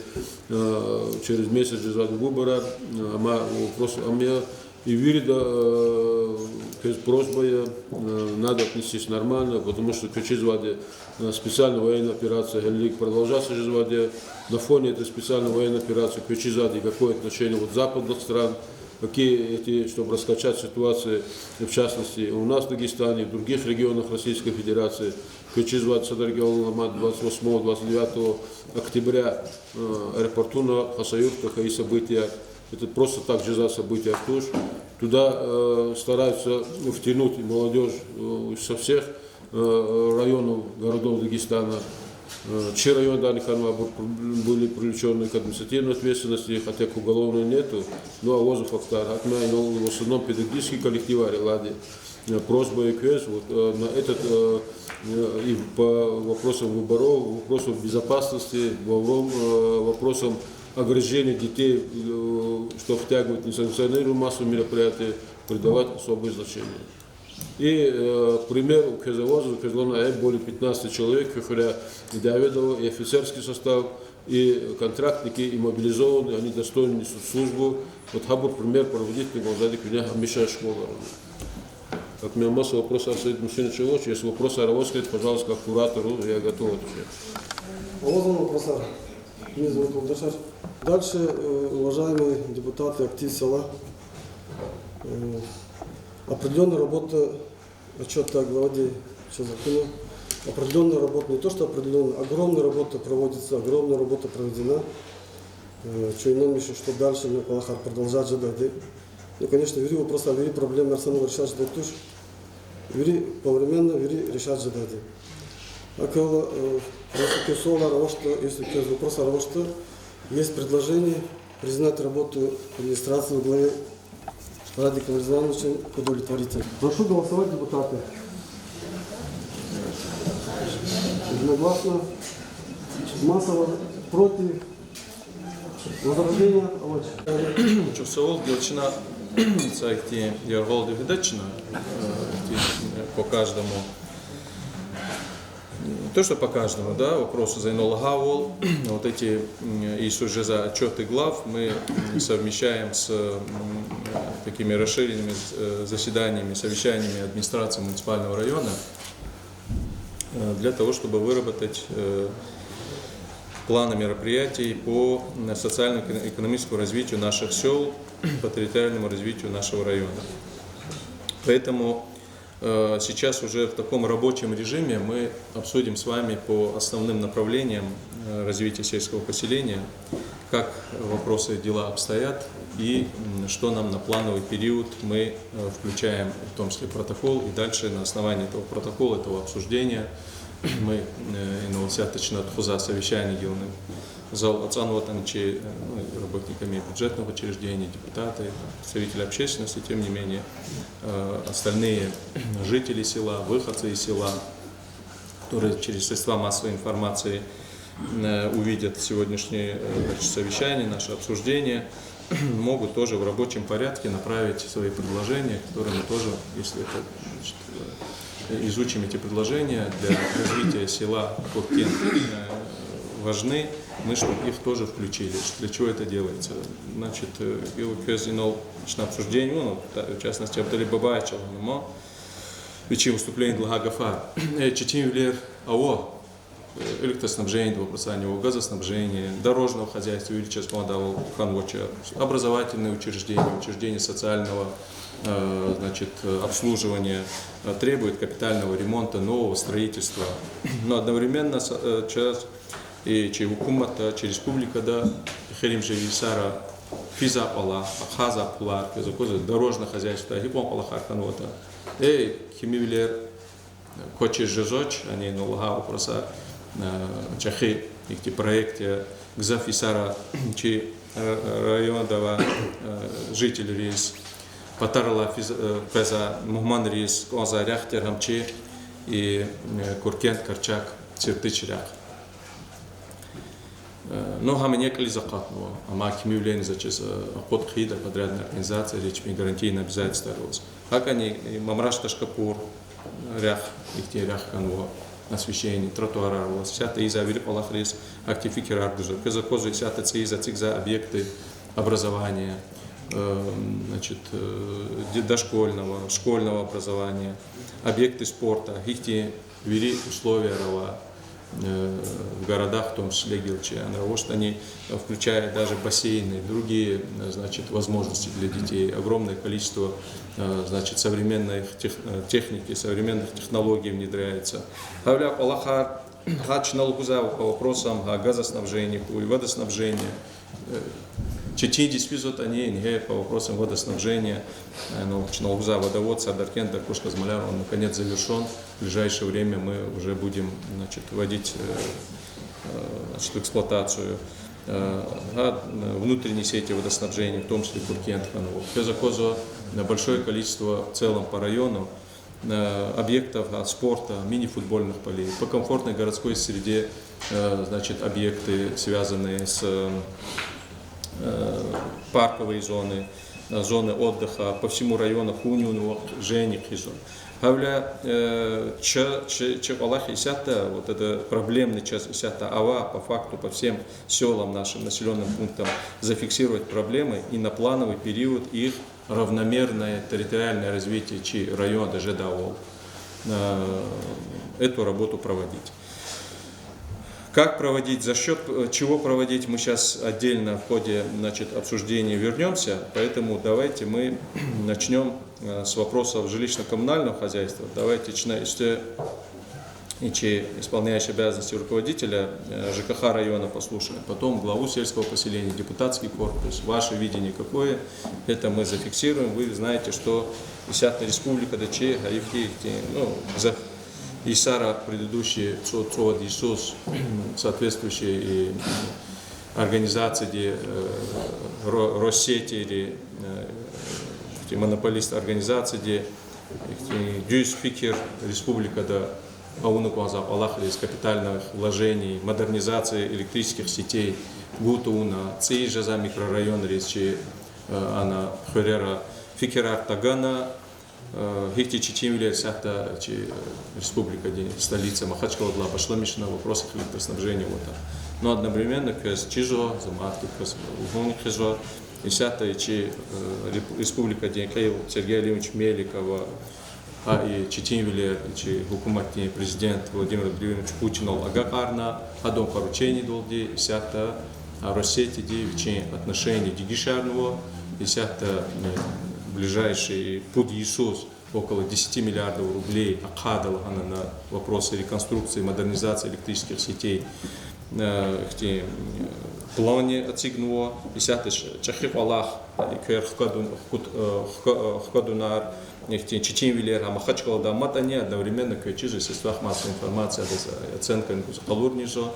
через месяц без выбора, вопрос, меня и видно, просьба надо отнестись нормально, потому что через Ваде специальная военная операция продолжается через Ваде. На фоне этой специальной военной операции Кючизади какое отношение вот западных стран, какие эти, чтобы раскачать ситуацию, в частности, у нас в Дагестане, в других регионах Российской Федерации. Кючизади Садаргиол 28-29 октября аэропорту на Хасаюртах и события. Это просто так же за события туш. Туда стараются втянуть молодежь со всех районов, городов Дагестана. Чьи районы данных были привлечены к административной ответственности, хотя к уголовной нету, но авозу фактар. В основном педагогический коллектив Арилади. Просьба ЭКС вот, на этот и по вопросам выборов, вопросам безопасности, вопросам ограждения детей, что втягивают несанкционированные массовые мероприятия, придавать особое значение. И, к примеру, к завозу более 15 человек, включая и Давидова, и офицерский состав, и контрактники, и мобилизованные, они достойно несут службу. Вот Хабур пример проводить, не сзади меня обещаю школа. Как у меня масса вопросов о мужчине Чевоч, если вопросы о работе, пожалуйста, как куратору, я готов отвечать. Меня зовут Валдашар. Дальше, уважаемые депутаты, актив села, определенная работа, отчет о главе закона, определенная работа, не то что определенная, огромная работа проводится, огромная работа проведена. Чуйном еще, что дальше мне Палахар продолжать ждать. Ну, конечно, вери вопрос, вери проблемы Арсенова решать ждать туш, вери повременно, вери решать ждать. Акала, если вопрос о что есть предложение признать работу администрации в главе Радика Владимировича удовлетворительно. Прошу голосовать, депутаты. Единогласно, массово, против, возражения, Чувствовал, Гелчина, сайти Ярголды Видачина, по каждому. То, что по каждому, да, вопросы Зайнол Гавол, вот эти и уже за отчеты глав мы совмещаем с такими расширенными заседаниями, совещаниями администрации муниципального района для того, чтобы выработать планы мероприятий по социально-экономическому развитию наших сел, по территориальному развитию нашего района. Поэтому сейчас уже в таком рабочем режиме мы обсудим с вами по основным направлениям развития сельского поселения, как вопросы дела обстоят и что нам на плановый период мы включаем в том числе протокол, и дальше на основании этого протокола, этого обсуждения мы инновационно тхуза совещания делаем зал оценивателей, работниками бюджетного учреждения, депутаты, представители общественности, тем не менее, остальные жители села, выходцы из села, которые через средства массовой информации увидят сегодняшнее совещание, наше обсуждение, могут тоже в рабочем порядке направить свои предложения, которые мы тоже, если это, изучим эти предложения для развития села Куркен, важны, мы чтобы их тоже включили. Для чего это делается? Значит, на обсуждение, ну, в частности, Абдали Бабаевича, вечи выступление для Гафар. Читим влер АО, электроснабжение, вопросание газоснабжения, дорожного хозяйства, или сейчас помогал Ханвоча, образовательные учреждения, учреждения социального, значит, обслуживания, требует капитального ремонта, нового строительства. Но одновременно через и хукумата, через республика да херим же висара физа пала, хаза пулар, дорожное хозяйство, гипон пала харканота. Химивлер хочешь жезоч, они налага вопроса чахи их проекте гзаф висара чи районного жителей рейс Патарла феза Мухман рис конза ряхтер хамчи и Куркент Карчак Циртычрях. Но хам некали закатного, а маки мюлени за час ход хида подрядная организация речь ми гарантийные обязательства роз. Как они мамраш ташкапур рях их те рях канво освещение тротуара роз. Вся та иза вили палах рис актификирар дужа. Кеза козу вся та циза цигза объекты образования. Значит, дошкольного, школьного образования, объекты спорта, их ввели условия в городах, в том числе Гилчи, они включают даже бассейны, другие, значит, возможности для детей, огромное количество, значит, современной техники, современных технологий внедряется. Хавля Палахар, Хачнал Гуза по вопросам газоснабжения и водоснабжения. Чечи действуют они по вопросам водоснабжения. Чиналгуза водовод Садаркен Даркушка Змаляр, он наконец завершен. В ближайшее время мы уже будем, значит, вводить, значит, в эксплуатацию внутренней сети водоснабжения, в том числе Куркент. Кезакозо большое количество в целом по району объектов от спорта, мини-футбольных полей, по комфортной городской среде, значит, объекты, связанные с парковые зоны, зоны отдыха по всему району Хуниуну, Женик и зон. Хавля Аллах Исята, вот это проблемный час Исята Ава, по факту по всем селам нашим населенным пунктам зафиксировать проблемы и на плановый период их равномерное территориальное развитие чи района даже давал эту работу проводить. Как проводить, за счет чего проводить, мы сейчас отдельно в ходе, значит, обсуждения вернемся, поэтому давайте мы начнем с вопросов жилищно-коммунального хозяйства. Давайте исполняющий обязанности руководителя ЖКХ района послушаем, потом главу сельского поселения, депутатский корпус, ваше видение какое, это мы зафиксируем. Вы знаете, что 10-я республика Дачи, Гаевки, Исара, предыдущие Цод Иисус, соответствующие организации, Россети или монополист организации, Дюйспикер, республика, да, Аунукваза, Аллах, из капитальных вложений, модернизации электрических сетей, Гутуна, Цейжаза, микрорайон, речи, Ана, Хурера, Фикерар, Тагана, Хихти Чичимвили, Сахта, республика, столица Махачкала, пошла мишна в вопросах электроснабжения. Вот так. Но одновременно, каз Чижо, Заматки, каз Угоник Хижо, и Сахта, республика, Каил, Сергей Леонидович Меликова, и Чичимвили, Гукуматний президент Владимир Владимирович Путин, Агакарна, Адом поручений долги, и Сахта, Россети, отношения Дигишарного, и Сахта, ближайший путь Иисус около 10 миллиардов рублей акадал на вопросы реконструкции, модернизации электрических сетей в плане отсигнуло. И чахип Аллах, Хкадунар, Чичимвилер, Махачкала, да, Матане, одновременно качижи в средствах массовой информации, оценка Калурнижо,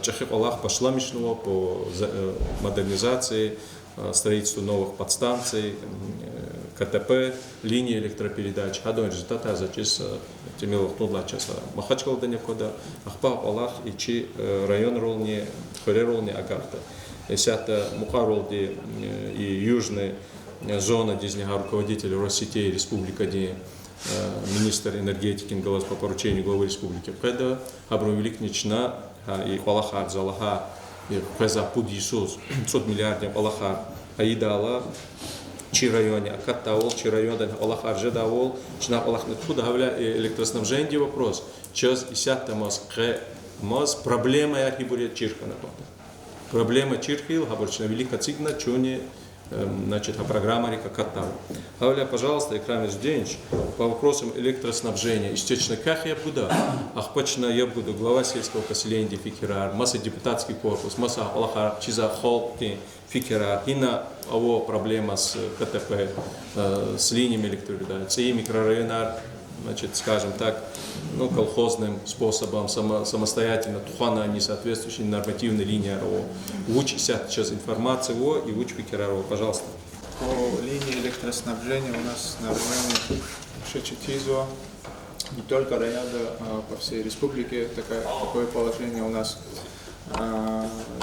чахип Аллах пошла мишного по модернизации, строительству новых подстанций, КТП, линии электропередач. Хадон результата за час темелых нудла часа. Махачкала да некуда, Ахпа Аллах и чи район ролни, хоре ролни Агарта. Есята Мухаролди и южная зона, где руководитель Россетей, республика, где министр энергетики голос по поручению главы республики. Когда Абрувелик Нична и Хвалахар Залаха и Пеза Пуд Иисус 500 миллиардов Аллаха Аидала чи районе, Акаттаол, чи районе Аллаха Жедавол, Чна Аллах Накуда Гавля электроснабжение вопрос. Час Исята Мос проблема яки будет Чирка на кота. Проблема Чиркил, Габурчна Велика Цигна, Чуни значит, программа Река Катау. Гавля, пожалуйста, Икрам Ижденич, по вопросам электроснабжения, истечно как я буду, ахпачна я буду, глава сельского поселения Дефикирар, масса депутатский корпус, масса Аллаха Чиза Холки, Фикера, хина ово проблема с КТП, с линиями электропередачи, и микрорайонар, значит, скажем так, ну, колхозным способом, самостоятельно, тухана несоответствующей нормативной линии РО. Уч сейчас информация о и уч Фикера, пожалуйста. По линии электроснабжения у нас на районе Шечетизо, не только района, а по всей республике такое положение у нас.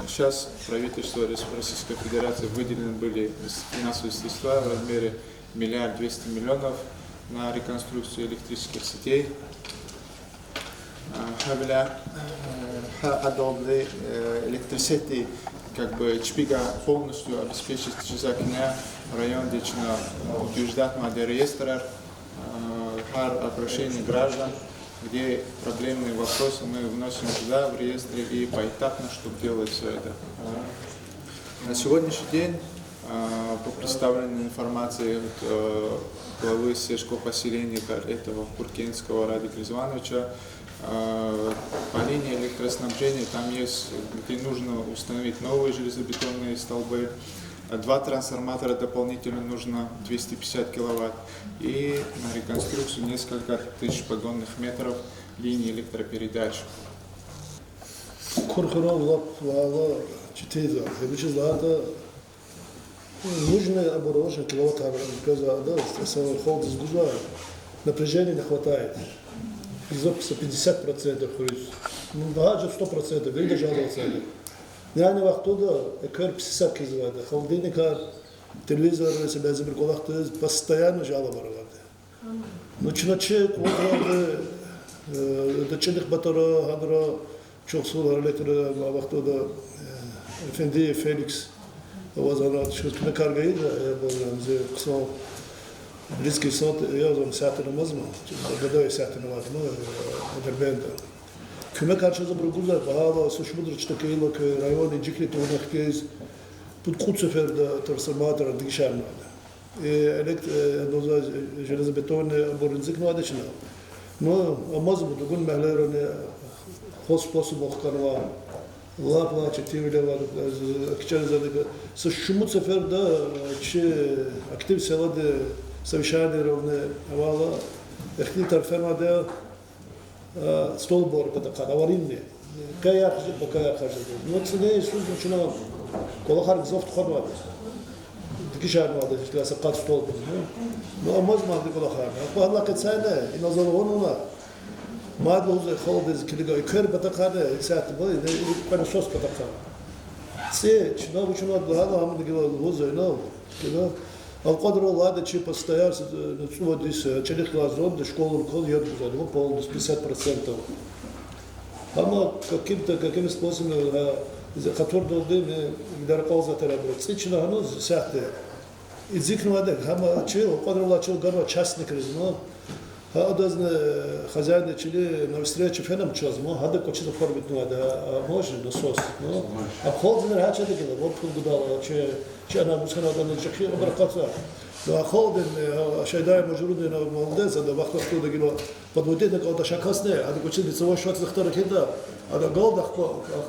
Сейчас правительство Российской Федерации выделены были финансовые средства в размере 1 200 000 000 на реконструкцию электрических сетей. Электросети как бы чпига полностью обеспечить чизакня район, где утверждать мадер реестр обращений граждан, где проблемные вопросы мы вносим туда в реестре и поэтапно, чтобы делать все это. На сегодняшний день по представленной информации главы сельского поселения этого Куркенского Радика Резвановича, по линии электроснабжения там есть, где нужно установить новые железобетонные столбы, 2 трансформатора дополнительно нужно 250 киловатт и на реконструкцию несколько тысяч погонных метров линии электропередач. Нужно оборудование киловатт, напряжения не хватает. Из описа 50%, ну даже 100%, видно жаловаться. Я не вахтуда, экар 50 киловатт, холодильника, телевизор, себя забраколахты, постоянно жалоба работает. Но чиначе, квадраты, дочерних батара, хадра, чоксула, электро, вахтуда, Фенди, Феликс, возанат, что на каргаида, я был за ксо. Близкий сот, я вам сятина мазма, гадаю сятина ватма, дербенда. Küme karşı zabırguzlar, bağlı, suçmudur çıtakıyla ki rayonu cikli tuğunakkeyiz, bu kut seferde transformator dikişarmadı. Doza железобетонne aborinzik nade çına. No, amaz bu dugun mehlerine хос способ охканва. Лапла читивле var, кичерзадыга. Со шуму сеферде чи актив селады совещание ровно авала. Эхни тарфермаде столбор катакад аваринне. Кая хажи бакая хажи. Но цене суд начинал. Колахар зофт ходвад. Дикишармаде, если кат столбор. Но амаз мады колахар. Алла кацайна иназоргонуна. Мадл узе холдез килига икер батакада саат бой не сос батакада. Се чно дала ам дигла узе но. Кида القدر الله هذا شيء постоянно نشوفه здесь через глазон до школы кол я думаю полностью 50%. Ама каким способом который должны даркалза терабрат. Сейчас оно сяте. Изикнуаде ама чил قدر الله чил гано частник резно. Одазне хозяин чили на встрече феном чозмо, хада кочи заформить надо, можно насос, но обходный рача дегила, вот куда че она мусхана на чехи обракаться. Но обходный шайдай мажурный на молодец, да вахта что дегила подводит на кого-то шакасне, а кочи лицевой шот захтар кида, а да голдах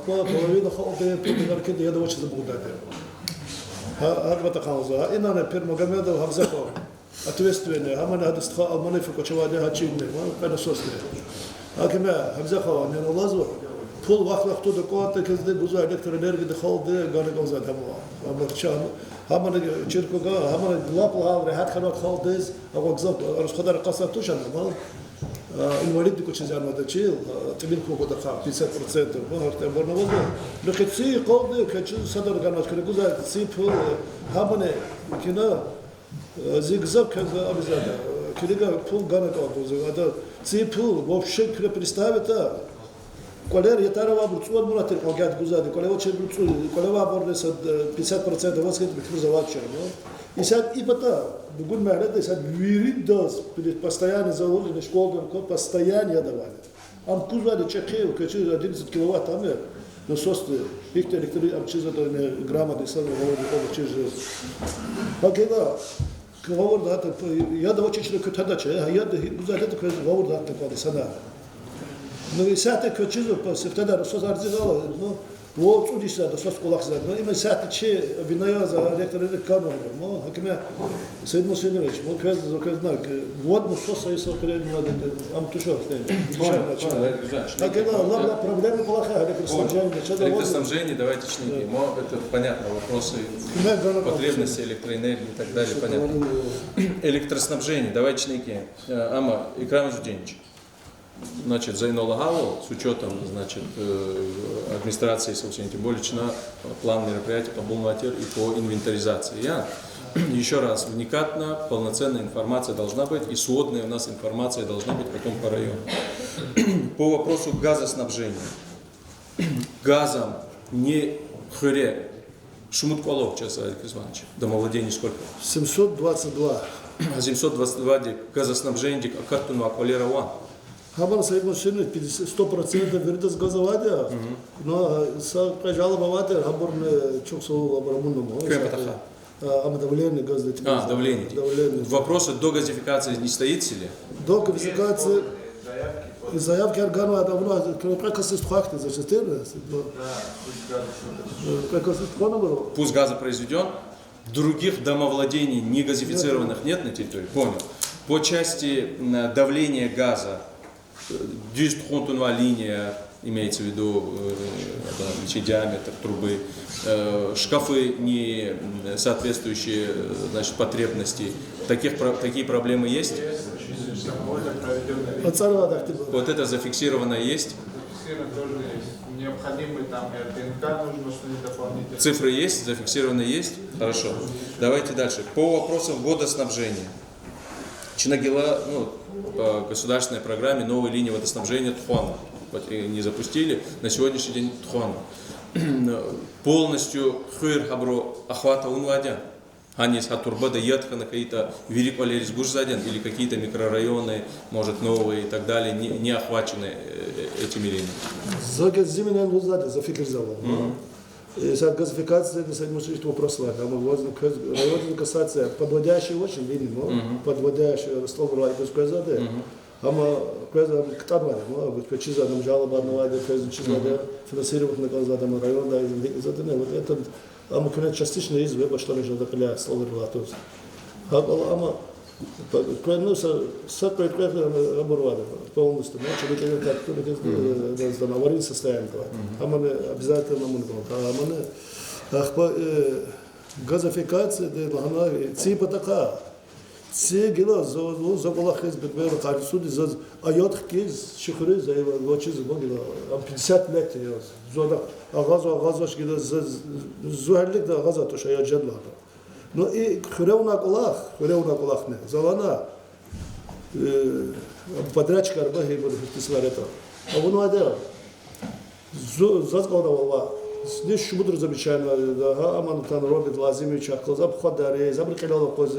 половина холды пример кида я довольно забудать. Хад батахауза, и на пермагомедов хавзахо. Ответственные, а мы надо стха, а мы не фикочевали хачинные, мы пенасосные. А кеме, хабзаха, не налазу, пол вахт туда кота, кезде буза электроэнергия дохол, де ганы гоза тамуа. А марчан, а мы чиркога, а мы лапла, рехат ханат хол дез, а вокзал, расходар каса тушан, мал. Инвалид дикочезан водачил, тибин кого-то 50%, мы арте борновозо. Но кеци колды, кеци садар ганат, кегуза ципл, хамане, кина. Зигзаг как обязательно. Килига пул гана кого-то. Это ципл вообще представить а. Колер я тарава брцуад мунатер когад гузади. Колер вот чер брцуад. Колер вабордес 50% воскет бихрузавачер. И сад и бата. Дугун махлет сад виридас. Постоянно заложены школы, постоянно давали. Ам кузади чекил, качил 11 киловатт амер. насосты, их электрические обчисления грамоты, сами говорят, обчисления. Пакета, говорю, да, я да очень человек тадача, я да за это говорю, да, такое сана. Но и сяты кочизу, тогда насос арзигала, ну, вот удиса, насос кулак зад, но именно сяты че виная за электрический канал, ну, хакимя Саид Мусинович, вот знак, вот насос есть около надо, амтушок, Пакета, проблема плохая, электроснабжение, давайте чники. Это понятно, вопросы потребности электроэнергии и так далее, понятно. Электроснабжение, давайте чники. Ама, Икрам Жуденич. Значит, Зайнола Гаву, с учетом, значит, администрации, собственно, тем более, план мероприятий по Булматер и по инвентаризации. Еще раз, вникатно, полноценная информация должна быть, и сводная у нас информация должна быть потом по району. По вопросу газоснабжения. Газом не хыре. Шумутколов, сейчас, Алексей Иванович, домовладение сколько? 722. 722 газоснабжение, а как тут аквалера ван? Хабар Саид Мусинович 100% верит с газования, но жалобоватый хабар не чуксу абрамунному. Давление газа. Давление. Вопросы до газификации не стоит ли? До газификации заявки органа давно прекратить факты зачастили. Пусть газопроизведен, других домовладений не газифицированных нет на территории. Понял. По части давления газа, линия, имеется в виду диаметр трубы, шкафы не соответствующие, значит, потребности. Такие проблемы есть? Вот это зафиксировано есть? Необходимый там РТНК нужно, что-нибудь дополнительное. Цифры есть? Зафиксированы есть? Хорошо. Давайте дальше. По вопросам водоснабжения. Чинагила, по государственной программе новой линии водоснабжения Тхуана. Не запустили. На сегодняшний день Тхуана. Полностью хыр хабро охвата унвадя. Они с Хатурбада едха на какие-то Велик Валерий Гурзадян или какие-то микрорайоны, может, новые и так далее, не охвачены этими линиями. Зимняя Гурзадя зафиксировала. Газификация, это может вопрос ладно. Район касается подводящей очень линии, подводящей Ростов Райбус Казаде. Ама Каза Ктарвали, Чиза нам жалоба на Ваде, Чиза финансировать на Казадам район, да, вот это, ама конечно частично есть, вы что нужно дополнять слово релатус. Ама сакрой оборвали полностью, человек как аварийное состояние. Ама обязательно газификация, она типа такая. Все гила за балахез бедбер карсуди за аят хиз шихры за лочиз могила 50 лет зода агазаш гила за зуарлик да агаза то шая джадла. Но и хревна кулах не залана подрядчик арбахи будет фестивалета. А он надо зазгодова здесь шубур замечательно да аман тан робит лазимич ахлазаб ходары забркелало коз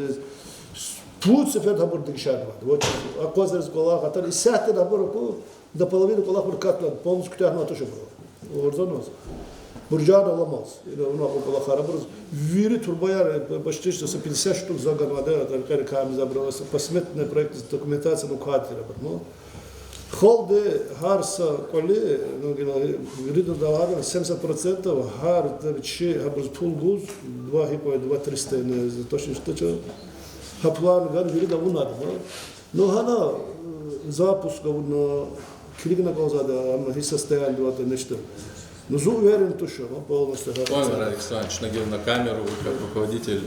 Путь сефер хабур дикшарва. Вот аквазер с колах, а то и сяты хабур до половины колах буркатна полностью кутяхна тоже было. Орзонос. Буржар аламас. Или у нас колах хабур. Вири турбояр почти что 50 штук за год вода, только реками забралась. Посметный проект документации на квартире. Ну, холды харса коли, ну гриду давали 70% хар давичи хабур пулгуз 2 хипой 2-300 не точно что. Хаплан ган жюрида унад, но хана запуск на кригна каузада, ама состояние вот нечто. Но уверен то, что полностью. Понял, Александрович, нагил на камеру, вы как руководитель,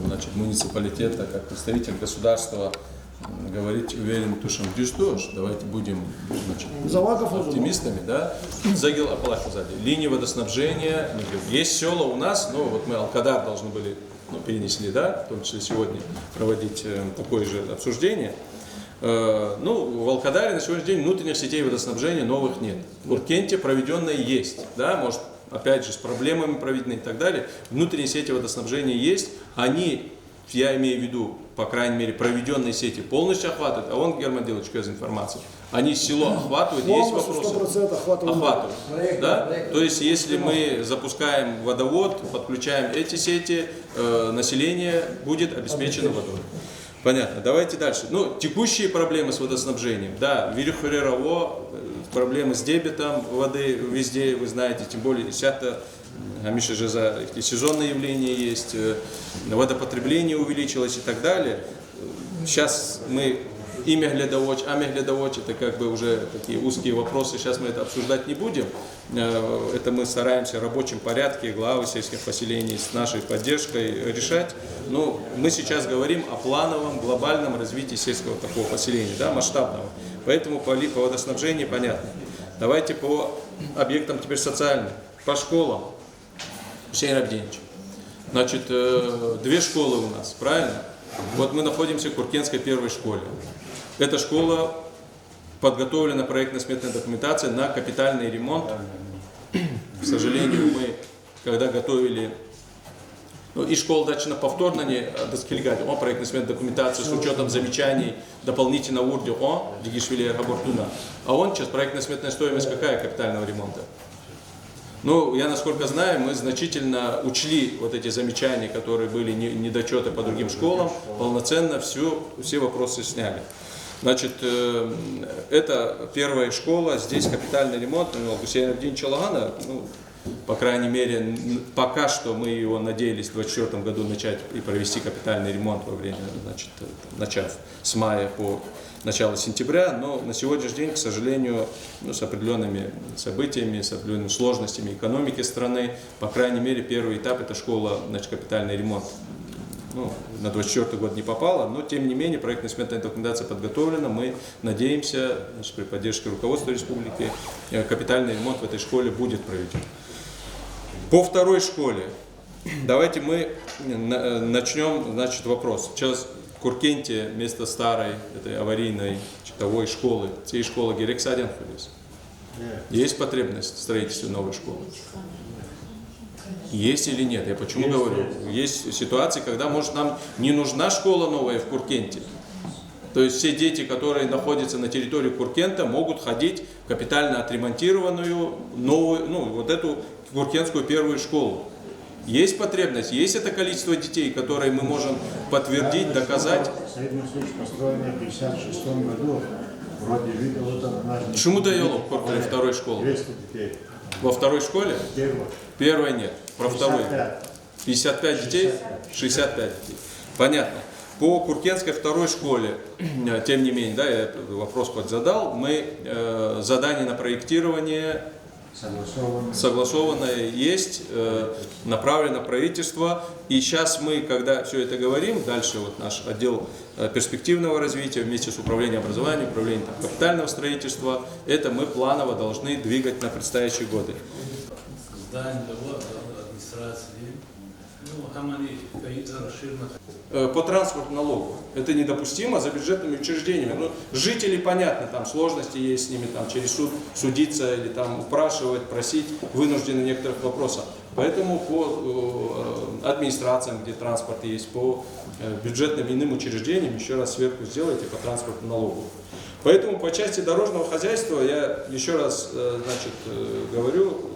значит, муниципалитета, как представитель государства, говорить уверен, то, что давайте будем, значит, оптимистами, да? Загил Апалаху сзади. Линии водоснабжения, есть села у нас, но вот мы Алкадар должны были перенесли, да, в том числе сегодня проводить такое же обсуждение. В Алкадаре на сегодняшний день внутренних сетей водоснабжения новых нет. В Уркенте проведенные есть, да, может, опять же, с проблемами проведены и так далее. Внутренние сети водоснабжения есть, они я имею в виду, по крайней мере, проведенные сети полностью охватывают, а он, Герман Делович, из информации, они село охватывают, есть вопросы? 100% охватывают. Да? То есть, если мы запускаем водовод, подключаем эти сети, население будет обеспечено водой. Понятно. Давайте дальше. Ну, текущие проблемы с водоснабжением. Да, Вирюхарерово, проблемы с дебетом воды везде, вы знаете, тем более сейчас-то Миша же за сезонное явление есть, водопотребление увеличилось и так далее. Сейчас мы имя-глядовоч, амя-глядовоч, это как бы уже такие узкие вопросы, сейчас мы это обсуждать не будем. Это мы стараемся в рабочем порядке, главы сельских поселений с нашей поддержкой решать. Но мы сейчас говорим о плановом, глобальном развитии сельского такого поселения, да, масштабного. Поэтому по водоснабжению понятно. Давайте по объектам теперь социальным, по школам. Хусейн Абдинович. Значит, 2 школы у нас, правильно? Вот мы находимся в Куркенской первой школе. Эта школа подготовлена проектно-сметная документация на капитальный ремонт. К сожалению, мы, когда готовили, ну, и школа дача на повторно не доскильгать, проектно-сметная документация с учетом замечаний дополнительно урди, Дигишвили Рабортуна. А он сейчас проектно-сметная стоимость какая капитального ремонта? Ну, я, насколько знаю, мы значительно учли вот эти замечания, которые были недочеты по другим школам, полноценно все вопросы сняли. Значит, это первая школа, здесь капитальный ремонт, Гусейн Абдинович Алагана, ну, по крайней мере, пока что мы его надеялись в 2024 году начать и провести капитальный ремонт во время, значит, начав с мая по начало сентября, но на сегодняшний день, к сожалению, ну, с определенными событиями, с определенными сложностями экономики страны, по крайней мере, первый этап, это школа, значит, капитальный ремонт, ну, на 2024 год не попала, но тем не менее проектно-сметная документация подготовлена, мы надеемся, значит, при поддержке руководства республики, капитальный ремонт в этой школе будет проведен. По второй школе, давайте мы начнем, значит, вопрос. Сейчас в Куркенте вместо старой, этой аварийной читовой школы, всей школы Герексаден ходит. Есть потребность в строительстве новой школы? Есть или нет? Я почему говорю? Есть ситуации, когда, может, нам не нужна школа новая в Куркенте. То есть все дети, которые находятся на территории Куркента, могут ходить в капитально отремонтированную новую, ну, вот эту Куркентскую первую школу. Есть потребность, есть это количество детей, которые мы можем подтвердить, доказать. Средний случай построенный в 1956 году. Вроде видел это. Почему даёло в Куркенте второй школы? 200 детей. Во второй школе? Первой нет. Про вторую. 55 детей? 65 детей. Понятно. По Куркенской второй школе, тем не менее, да, я вопрос хоть задал, мы задание на проектирование согласованное есть, направлено правительство. И сейчас мы, когда все это говорим, дальше вот наш отдел перспективного развития вместе с управлением образования, управлением капитального строительства, это мы планово должны двигать на предстоящие годы. Здание администрации, ну, там они расширено. По транспортному налогу. Это недопустимо за бюджетными учреждениями. Ну, жители, понятно, там сложности есть с ними, там через суд судиться или там упрашивать, просить, вынуждены в некоторых вопросах. Поэтому по администрациям, где транспорт есть, по бюджетным иным учреждениям, еще раз сверху сделайте по транспортному налогу. Поэтому по части дорожного хозяйства я еще раз, значит, говорю,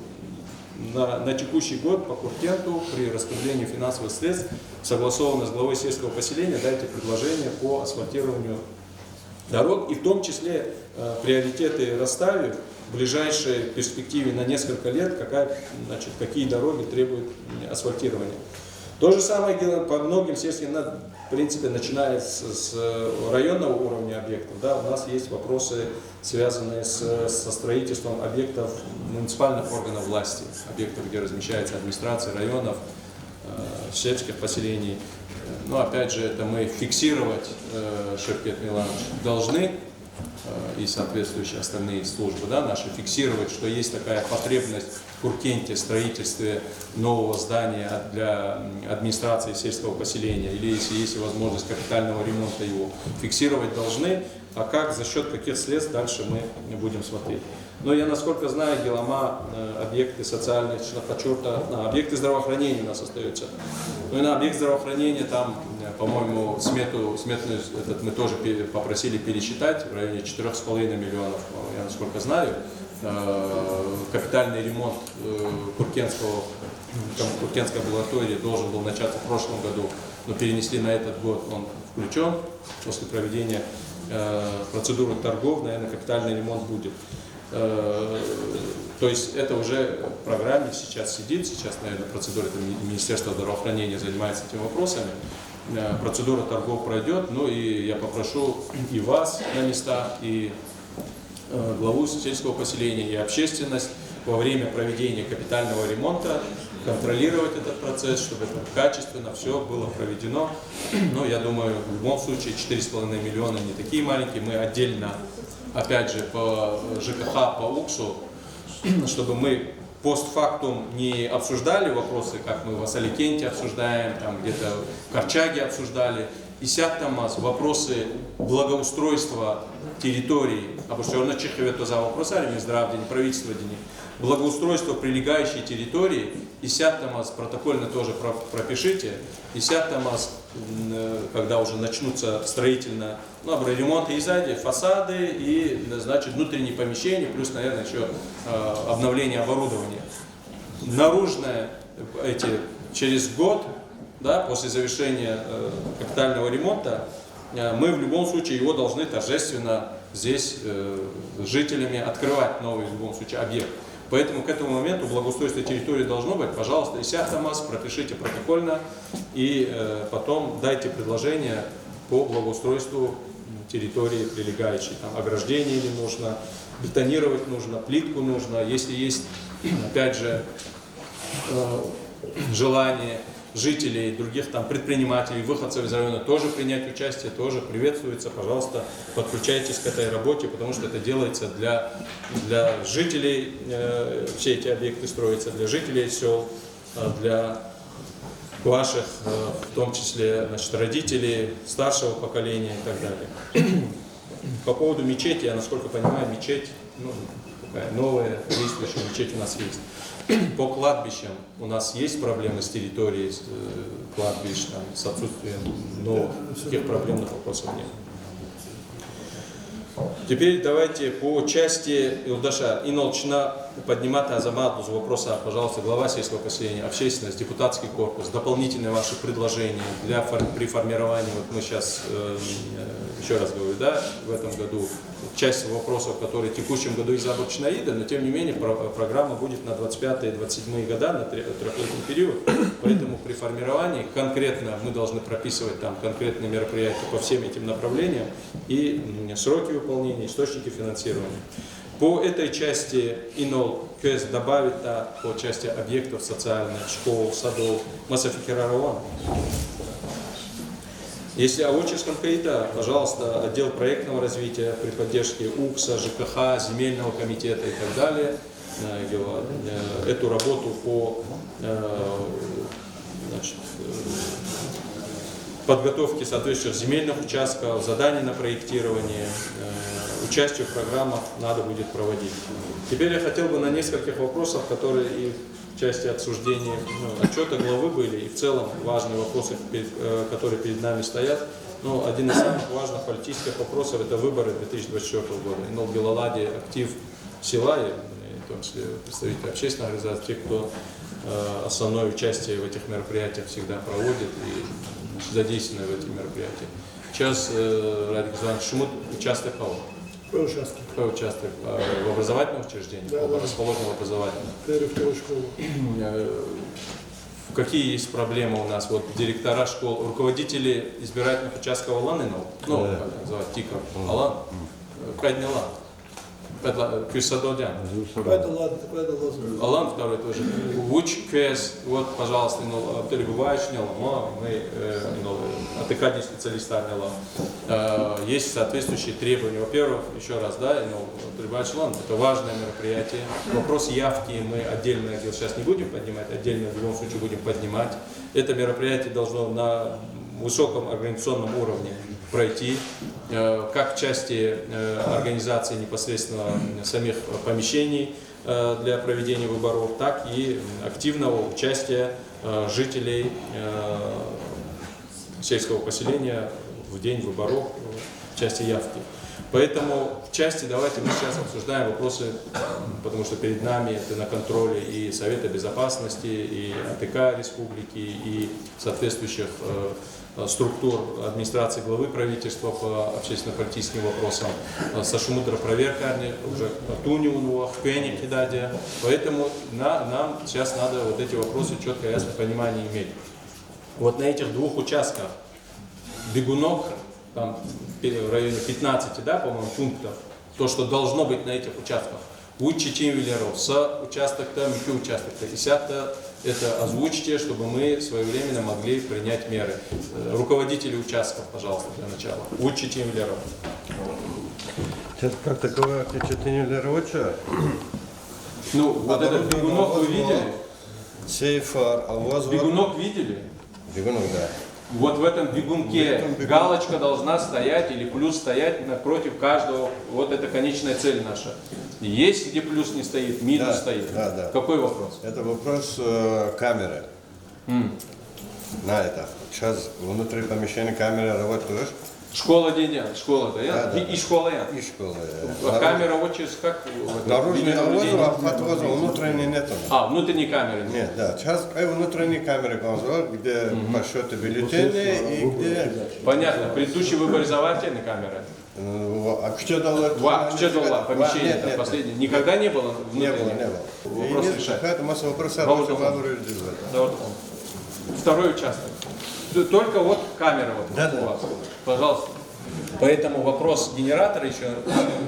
на текущий год по Куркенту при распределении финансовых средств согласованно с главой сельского поселения дайте предложение по асфальтированию дорог и в том числе приоритеты расставив в ближайшей перспективе на несколько лет, какие дороги требуют асфальтирования. То же самое по многим сельским, в принципе, начиная с районного уровня объектов, да, у нас есть вопросы, связанные со строительством объектов муниципальных органов власти, объектов, где размещается администрация районов, сельских поселений. Но опять же, это мы фиксировать, Шевкет Миланович, должны, и соответствующие остальные службы, да, наши, фиксировать, что есть такая потребность в Куркенте в строительстве нового здания для администрации сельского поселения, или если есть возможность капитального ремонта его, фиксировать должны. а как, за счет каких средств дальше мы будем смотреть. Но я, насколько знаю, Гелама, объекты социальных почета, объекты здравоохранения у нас остаются. Ну и на объект здравоохранения там, по-моему, сметную этот мы тоже попросили пересчитать в районе 4,5 миллионов, я насколько знаю. Капитальный ремонт Куркенской амбулатории должен был начаться в прошлом году, но перенесли на этот год, он включен. После проведения процедуры торгов, наверное, капитальный ремонт будет. То есть это уже в программе сейчас сидит, сейчас, наверное, процедура, это Министерство здравоохранения занимается этими вопросами. Процедура торгов пройдет, ну и я попрошу и вас на местах, и главу сельского поселения, и общественность во время проведения капитального ремонта контролировать этот процесс, чтобы качественно все было проведено. Но я думаю, в любом случае 4,5 миллиона не такие маленькие, мы отдельно, опять же, по ЖКХ, по УКСу, чтобы мы постфактум не обсуждали вопросы, как мы в Асаликенте обсуждаем, там где-то в Корчаге обсуждали, и сяттамаз вопросы благоустройства территории, або що на Чехове то за вопросами Минздравдень, правительство день, благоустройство прилегающей территории, и сяттамаз протокольно тоже пропишите, и сяттамаз, когда уже начнутся строительно, ремонты и сзади, фасады, и, значит, внутренние помещения, плюс, наверное, еще обновление оборудования. Наружное, через год, да, после завершения капитального ремонта, мы в любом случае его должны торжественно здесь жителями открывать новый, в любом случае, объект. Поэтому к этому моменту благоустройство территории должно быть. Пожалуйста, и сяттамаз, пропишите протокольно и потом дайте предложение по благоустройству территории прилегающей. Там ограждение ли нужно, бетонировать нужно, плитку нужно. Если есть, опять же, желание жителей, других там предпринимателей, выходцев из района тоже принять участие, тоже приветствуется. Пожалуйста, подключайтесь к этой работе, потому что это делается для жителей, все эти объекты строятся для жителей сел, для ваших, в том числе, значит, родителей, старшего поколения и так далее. По поводу мечети, я насколько понимаю, мечеть, такая новая действующая мечеть у нас есть. По кладбищам у нас есть проблемы с территорией кладбищ, с отсутствием, но таких проблемных вопросов нет. Теперь давайте по части Илдаша. Иналчина поднимать Азамату за вопроса, пожалуйста, глава сельского поселения, общественность, депутатский корпус, дополнительные ваши предложения при формировании, вот мы сейчас, еще раз говорю, да, в этом году часть вопросов, которые в текущем году из Абурчнаида, но тем не менее программа будет на 25-27 года, на трехлетний период, поэтому при формировании конкретно мы должны прописывать там конкретные мероприятия по всем этим направлениям и сроки выполнения, источники финансирования. По этой части Инол КС добавит по части объектов социальных, школ, садов, Масафикирарауан. Если Авочис Конкаита, пожалуйста, отдел проектного развития при поддержке УКСа, ЖКХ, земельного комитета и так далее, эту работу по подготовке соответствующих земельных участков, заданий на проектирование, участие в программах надо будет проводить. Теперь я хотел бы на нескольких вопросах, которые и в части обсуждения отчета главы были, и в целом важные вопросы, которые перед нами стоят. Но один из самых важных политических вопросов – это выборы 2024 года. И в Белаладе актив села, и в том числе представители общественных организаций, те, кто основное участие в этих мероприятиях всегда проводит и задействованы в этих мероприятиях. Сейчас Радик Иванович Шумут участок кого? Какой участок? В образовательном учреждении? Да, расположен в образовательном. Первую школу. Какие есть проблемы у нас? Вот директора школ, руководители избирательных участков Алан, как называют, Тиков, Алан, Кайднелан. Кюсадодян. Алан второй тоже. Уч КС, вот, пожалуйста, Абдуль Гуваевич Нелама, мы отыкание специалиста Нелама. Есть соответствующие требования. Во-первых, еще раз, да, Абдуль Гуваевич Нелама, это важное мероприятие. Вопрос явки мы отдельно сейчас не будем поднимать, отдельно в любом случае будем поднимать. Это мероприятие должно на высоком организационном уровне пройти, как в части организации непосредственно самих помещений для проведения выборов, так и активного участия жителей сельского поселения в день выборов в части явки. Поэтому в части давайте мы сейчас обсуждаем вопросы, потому что перед нами это на контроле и Совета Безопасности, и АТК Республики, и соответствующих структур администрации главы правительства по общественно-политическим вопросам. Сашумудра проверка уже Туни у него, Хпени кидаде. Поэтому нам сейчас надо вот эти вопросы четко и ясно понимание иметь. Вот на этих двух участках бегунок, там в районе 15, да, по-моему, пунктов, то, что должно быть на этих участках. Лучше, чем Велеров, с участок-то, микро участок-то. И сято это озвучьте, чтобы мы своевременно могли принять меры. Руководители участков, пожалуйста, для начала. Лучше, чем Велеров. Как таковое впечатление Велеровича? Ну, вот этот бегунок вы видели? Сейфар, а у вас... Бегунок видели? Бегунок, да. Вот в этом бегунке галочка должна стоять или плюс стоять напротив каждого. Вот это конечная цель наша. Есть где плюс не стоит, минус да, стоит. Да, да. Какой вопрос? Это вопрос камеры. На это. Сейчас внутри помещения камеры работает. Школа где? Школа, да? Да, и школа я. И школа. Камера вот через как? Наружный навозу, обхват воза, внутренней нету. Внутренней камеры нет. Нет, да. Сейчас внутренние камеры, где подсчеты бюллетеней и где... Понятно. Предыдущий выборизовательная камера. А что дало? Что дало? Помещение это последнее. Никогда не было внутреннего? Не было. Вопрос решать. Поэтому масса вопросов. Второй участок. Только вот камера вот у вас. Пожалуйста. Поэтому вопрос генератора еще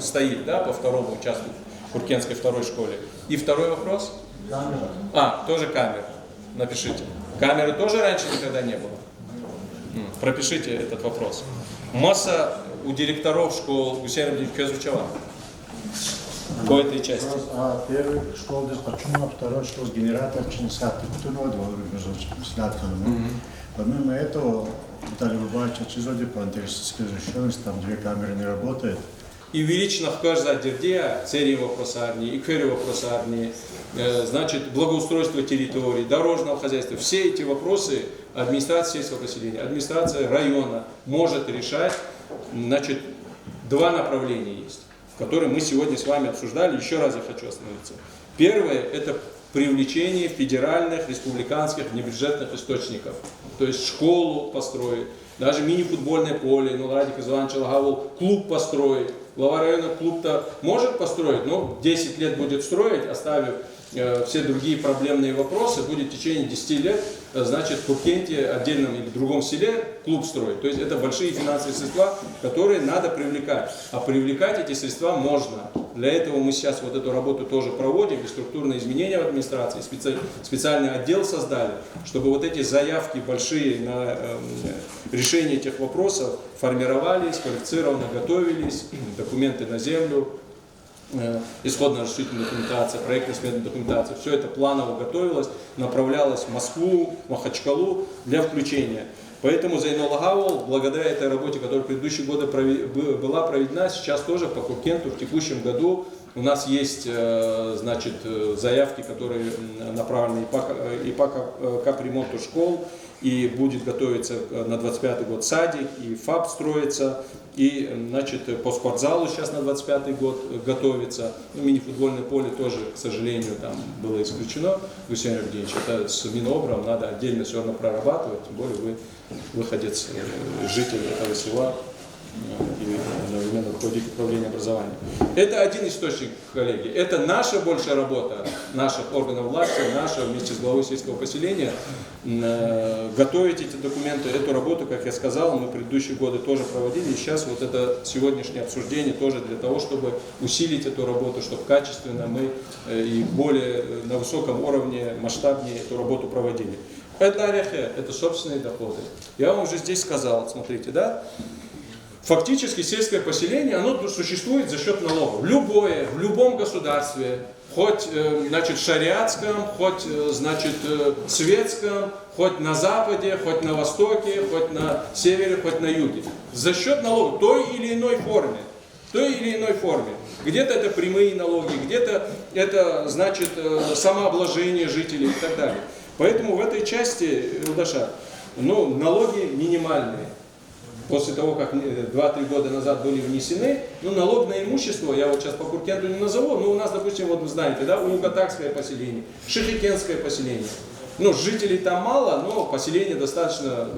стоит, да, по второму участку в Куркенской второй школе. И второй вопрос? Камера. Тоже камера. Напишите. Камеры тоже раньше никогда не было. Пропишите этот вопрос. Масса у директоров школ Гусейн Кёзучева. По этой части. Первый школ, почему второй школ генератор чинсаты, кто новый помимо этого, Виталий Бабаевич, чизоди по антитеррористической защищенности, там 2 камеры не работает. И велично в каждой отдерде, цели вопросарни, и квери вопросарни, значит, благоустройство территории, дорожного хозяйства, все эти вопросы администрация сельского поселения, администрация района может решать. Значит, 2 направления есть, которые мы сегодня с вами обсуждали. Еще раз я хочу остановиться. Первое – это привлечение федеральных, республиканских, внебюджетных источников. То есть школу построить, даже мини-футбольное поле, Радик Иванович Лагавул, клуб построить. Глава района клуб-то может построить, но 10 лет будет строить, оставив все другие проблемные вопросы, будет в течение 10 лет, значит, в Куркенте, отдельном или другом селе клуб строить. То есть это большие финансовые средства, которые надо привлекать. А привлекать эти средства можно. Для этого мы сейчас вот эту работу тоже проводим, и структурные изменения в администрации, специальный отдел создали, чтобы вот эти заявки большие на решение этих вопросов формировались, квалифицированно готовились, документы на землю, исходно-разрешительная документация, проектно-сметная документация, все это планово готовилось, направлялось в Москву, в Махачкалу для включения. Поэтому Зайнул Лагавул, благодаря этой работе, которая в предыдущие годы была проведена, сейчас тоже по Куркенту в текущем году у нас есть, значит, заявки, которые направлены и по капремонту школ, и будет готовиться на 25 год садик, и ФАП строится, и, значит, по спортзалу сейчас на 25 год готовится. Мини-футбольное поле тоже, к сожалению, там было исключено. Гусейн Евгеньевич, это с Минобром надо отдельно все равно прорабатывать, тем более вы выходец, житель этого села и одновременно руководитель управления образования. Это один источник, коллеги. Это наша большая работа, наших органов власти, наша вместе с главой сельского поселения, готовить эти документы. Эту работу, как я сказал, мы в предыдущие годы тоже проводили. И сейчас вот это сегодняшнее обсуждение тоже для того, чтобы усилить эту работу, чтобы качественно мы и более на высоком уровне, масштабнее эту работу проводили. Это собственные доходы. Я вам уже здесь сказал, смотрите, да? Фактически сельское поселение, оно существует за счет налогов. Любое, в любом государстве, хоть, значит, шариатском, хоть, значит, светском, хоть на западе, хоть на востоке, хоть на севере, хоть на юге. За счет налогов той или иной форме. Той или иной форме. Где-то это прямые налоги, где-то это значит самообложение жителей и так далее. Поэтому в этой части, Рудашар, налоги минимальные. После того, как 2-3 года назад были внесены, налог на имущество, я вот сейчас по Куркенту не назову, но у нас, допустим, вот вы знаете, да, Улугатакское поселение, Шахикенское поселение. Жителей там мало, но поселение достаточно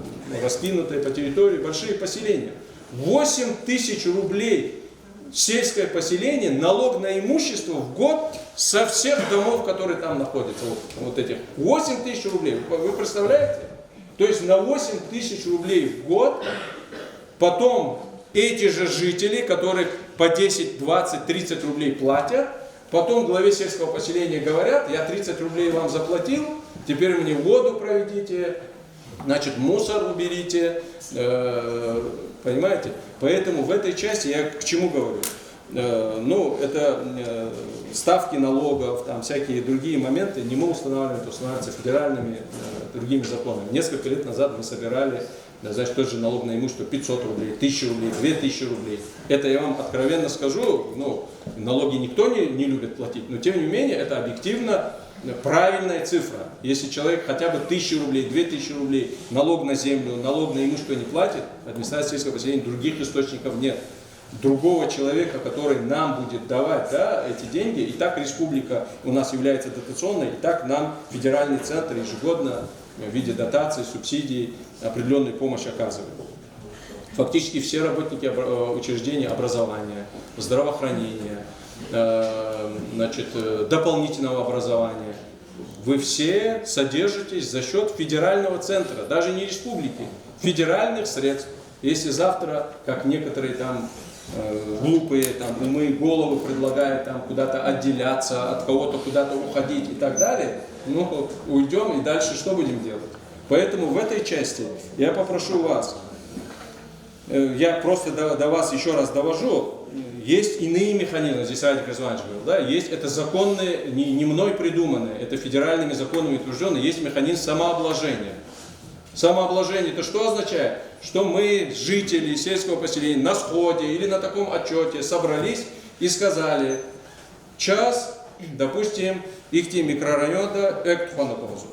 раскинутое по территории, большие поселения. 8 тысяч рублей сельское поселение, налог на имущество в год со всех домов, которые там находятся. Вот этих 8 тысяч рублей. Вы представляете? То есть на 8 тысяч рублей в год потом эти же жители, которые по 10, 20, 30 рублей платят, потом главе сельского поселения говорят: я 30 рублей вам заплатил, теперь мне воду проведите, значит, мусор уберите, понимаете? Поэтому в этой части я к чему говорю? Это ставки налогов, там всякие другие моменты не мы устанавливаем, это устанавливаются федеральными другими законами. Несколько лет назад мы собирали, значит, тот же налог на имущество 500 рублей, 1000 рублей, 2000 рублей. Это я вам откровенно скажу, налоги никто не любит платить, но тем не менее это объективно правильная цифра. Если человек хотя бы 1000 рублей, 2000 рублей налог на землю, налог на имущество не платит, администрация сельского поселения, других источников нет. Другого человека, который нам будет давать эти деньги, и так республика у нас является дотационной, и так нам федеральный центр ежегодно в виде дотаций, субсидий определенную помощь оказывает. Фактически все работники учреждений образования, здравоохранения, дополнительного образования, вы все содержитесь за счет федерального центра, даже не республики, федеральных средств. Если завтра, как некоторые там глупые умы, головы предлагают куда-то отделяться, от кого-то куда-то уходить и так далее, уйдем и дальше что будем делать? Поэтому в этой части я попрошу вас, я просто до вас еще раз довожу, есть иные механизмы, здесь Радик Разванович говорил, есть это законные, не мной придуманные, это федеральными законами утвержденные, есть механизм самообложения. Самообложение это что означает? Что мы, жители сельского поселения, на сходе или на таком отчете собрались и сказали: час, допустим, их микрорайона Эктхонаконсу,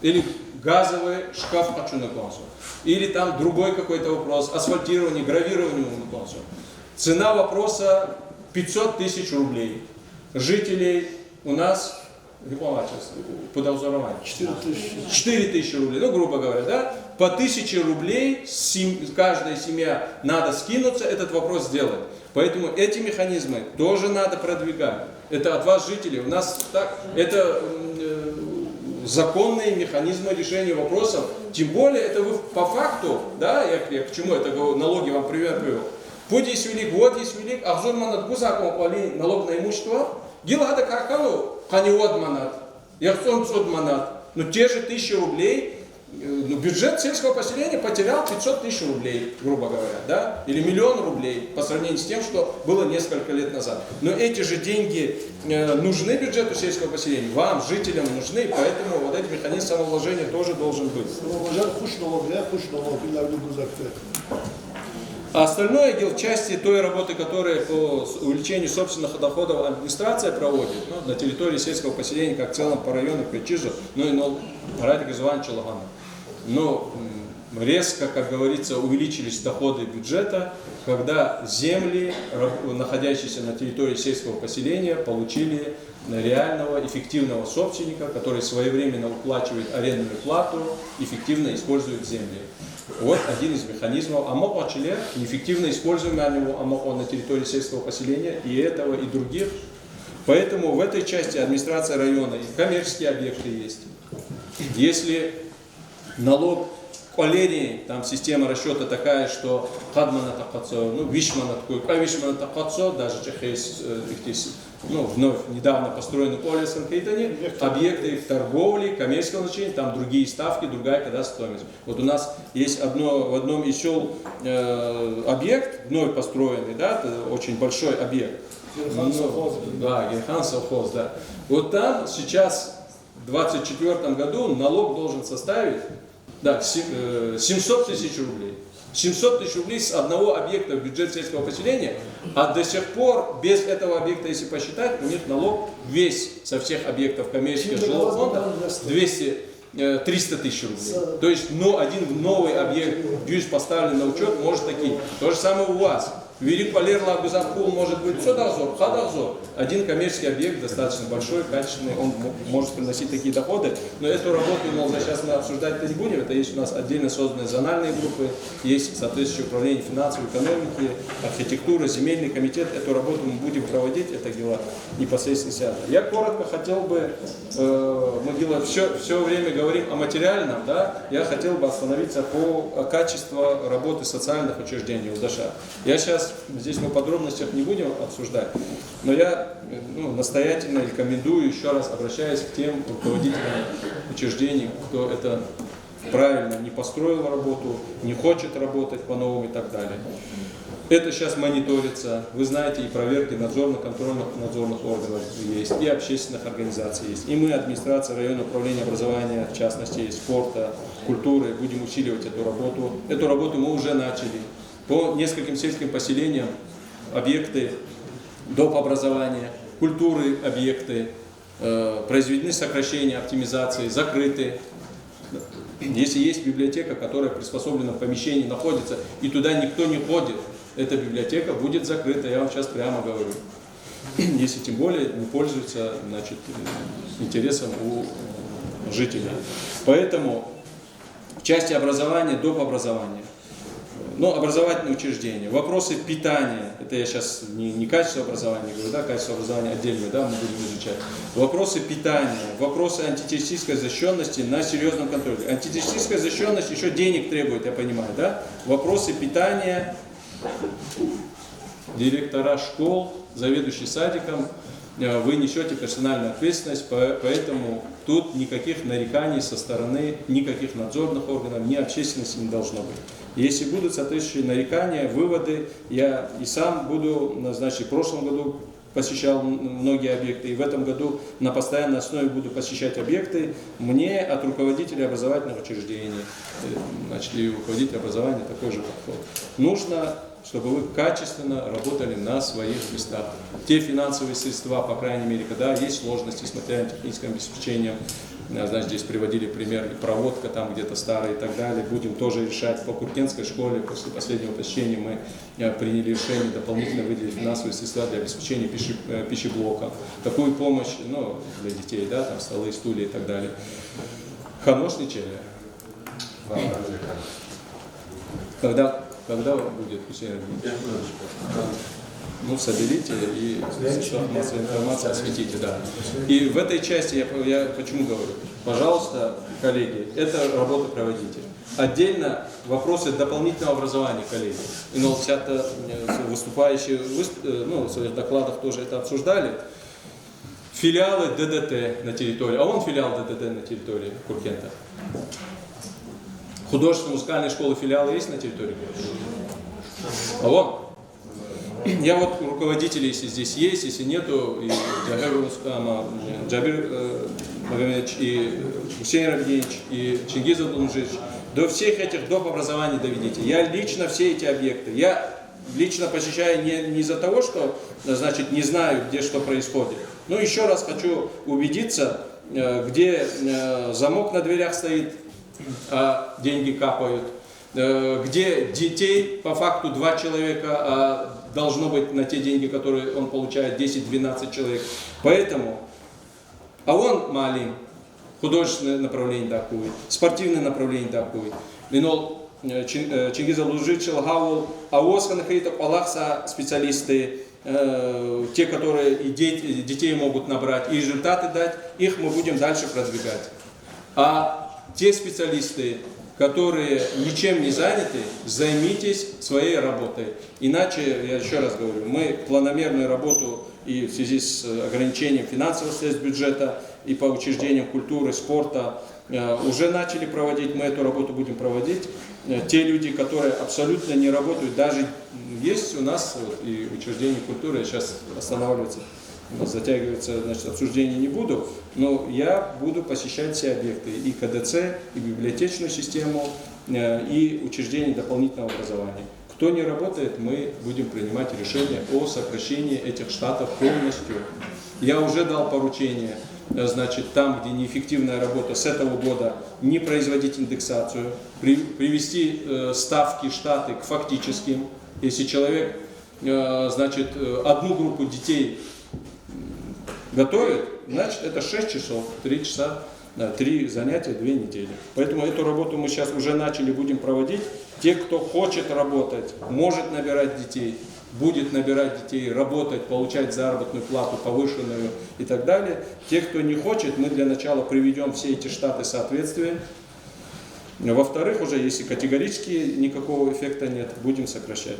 или газовый шкаф Хачунаконсу, или там другой какой-то вопрос, асфальтирование, гравирование Унаконсу. Цена вопроса 500 тысяч рублей. Жителей у нас 4 тысячи рублей, грубо говоря, по 1000 рублей каждая семья надо скинуться, этот вопрос сделать. Поэтому эти механизмы тоже надо продвигать. Это от вас, жителей, у нас это законные механизмы решения вопросов. Тем более, это вы по факту, я к чему это налоги вам пример привел. Путь есть велик, вот есть велик, а взорманат гузаком плали налог на имущество, гилада каркану, ханиот манат, яхсон манат. Те же 1000 рублей, бюджет сельского поселения потерял 500 тысяч рублей, грубо говоря, или 1 000 000 рублей по сравнению с тем, что было несколько лет назад. Но эти же деньги нужны бюджету сельского поселения, вам, жителям нужны, поэтому вот этот механизм самовложения тоже должен быть. А остальное в части той работы, которая по увеличению собственных доходов администрация проводит на территории сельского поселения, как в целом по району Печижа, и Радик Иванович Лагана. Резко, как говорится, увеличились доходы бюджета, когда земли, находящиеся на территории сельского поселения, получили реального, эффективного собственника, который своевременно уплачивает арендную плату, эффективно использует земли. Вот один из механизмов АМО-ОЧЛЕ, неэффективно используемый АМО на территории сельского поселения, и этого, и других. Поэтому в этой части администрация района и коммерческие объекты есть. Если налог колерии, там система расчета такая, что кадмана такацо, вишмана такой, а вишмана такацо, даже вновь недавно построенный колес Конкрейтани, объекты торговли, коммерческого значения, там другие ставки, другая кадастровая стоимость. Вот у нас есть в одном из сел объект, вновь построенный, это очень большой объект. Герхан совхоз, Вот там сейчас 2024 году налог должен составить 700 тысяч рублей. 700 тысяч рублей с одного объекта в бюджет сельского поселения, а до сих пор без этого объекта, если посчитать, у них налог весь со всех объектов коммерческого жилого фонда 300 тысяч рублей. То есть один новый объект, дюйс поставленный на учет, может такие. То же самое у вас. Велик Валер Лагузанкул может быть все дозор, хадозор. Один коммерческий объект достаточно большой, качественный, он может приносить такие доходы. Но эту работу, сейчас мы обсуждать это не будем. Это есть у нас отдельно созданные зональные группы, есть соответствующее управление финансовой экономики, архитектуры, земельный комитет. Эту работу мы будем проводить, это дело непосредственно связано. Я коротко хотел бы, мы все время говорим о материальном, да, я хотел бы остановиться по качеству работы социальных учреждений ЛДШ. Здесь мы подробностях не будем обсуждать, но я настоятельно рекомендую, еще раз обращаясь к тем руководителям учреждений, кто это правильно не построил работу, не хочет работать по-новому и так далее. Это сейчас мониторится, вы знаете, и проверки надзорно-контрольных надзорных органов есть, и общественных организаций есть. И мы, администрация районного управления образования, в частности, спорта, культуры, будем усиливать эту работу. Эту работу мы уже начали. По нескольким сельским поселениям объекты доп. Образования, культуры объекты, произведены сокращения, оптимизации, закрыты. Если есть библиотека, которая в приспособленном помещении находится, и туда никто не ходит, эта библиотека будет закрыта, я вам сейчас прямо говорю. Если тем более не пользуется интересом у жителей. Поэтому в части образования, доп. Образования, образовательные учреждения, вопросы питания, это я сейчас не качество образования говорю, да, качество образования отдельно, да, мы будем изучать. Вопросы питания, вопросы антитеррористической защищенности на серьезном контроле. Антитеррористическая защищенность еще денег требует, я понимаю, да. Вопросы питания, директора школ, заведующий садиком, вы несете персональную ответственность, поэтому тут никаких нареканий со стороны никаких надзорных органов, ни общественности не должно быть. Если будут соответствующие нарекания, выводы, я и сам буду, в прошлом году посещал многие объекты, и в этом году на постоянной основе буду посещать объекты. Мне от руководителей образовательных учреждений, и руководителей образования такой же подход. Нужно, чтобы вы качественно работали на своих местах. Те финансовые средства, по крайней мере, когда есть сложности с материально-техническим обеспечением, здесь приводили пример, проводка там где-то старая и так далее, будем тоже решать. По Куркенской школе после последнего посещения мы приняли решение дополнительно выделить финансовые средства для обеспечения пищеблока. Такую помощь для детей, да, там столы, стулья и так далее. Ханош ничего. Когда будет соберите и массовой информации осветите, да. И в этой части я почему говорю, пожалуйста, коллеги, это работу проводите. Отдельно вопросы дополнительного образования, коллеги. И выступающие в своих докладах тоже это обсуждали. Филиалы ДДТ на территории. А вон филиал ДДТ на территории Куркента. Художественные музыкальные школы, филиалы есть на территории? А вон. Я руководители, если здесь есть, если нету, и Джабир Магомедович, и Хусейн Рабдиевич, и Чингиз Абдулмжидович, до всех этих доп. Образований доведите. Я лично все эти объекты, я лично посещаю не из-за того, что, не знаю, где что происходит, но еще раз хочу убедиться, где замок на дверях стоит, а деньги капают, где детей по факту 2 человека, а должно быть на те деньги, которые он получает, 10-12 человек. Поэтому, а он малим, художественное направление такое, спортивное направление такое. Чингиз Абдулмжидович Лагаул, а Оскан Хейтов Аллахса специалисты, те, которые и детей могут набрать, и результаты дать, их мы будем дальше продвигать. А те специалисты, которые ничем не заняты, займитесь своей работой. Иначе, я еще раз говорю, мы планомерную работу и в связи с ограничением финансовых средств бюджета, и по учреждениям культуры, спорта уже начали проводить, мы эту работу будем проводить. Те люди, которые абсолютно не работают, даже есть у нас и учреждения культуры, сейчас останавливаться затягиваться, значит, обсуждение не буду, но я буду посещать все объекты, и КДЦ, и библиотечную систему, и учреждения дополнительного образования. Кто не работает, мы будем принимать решение о сокращении этих штатов полностью. Я уже дал поручение, значит, там, где неэффективная работа, с этого года не производить индексацию, привести ставки, штаты к фактическим. Если человек, значит, одну группу детей готовит, значит, это 6 часов, 3 часа, 3 занятия, 2 недели. Поэтому эту работу мы сейчас уже начали, будем проводить. Те, кто хочет работать, может набирать детей, будет набирать детей, работать, получать заработную плату повышенную и так далее. Те, кто не хочет, мы для начала приведем все эти штаты в соответствие. Во-вторых, уже если категорически никакого эффекта нет, будем сокращать.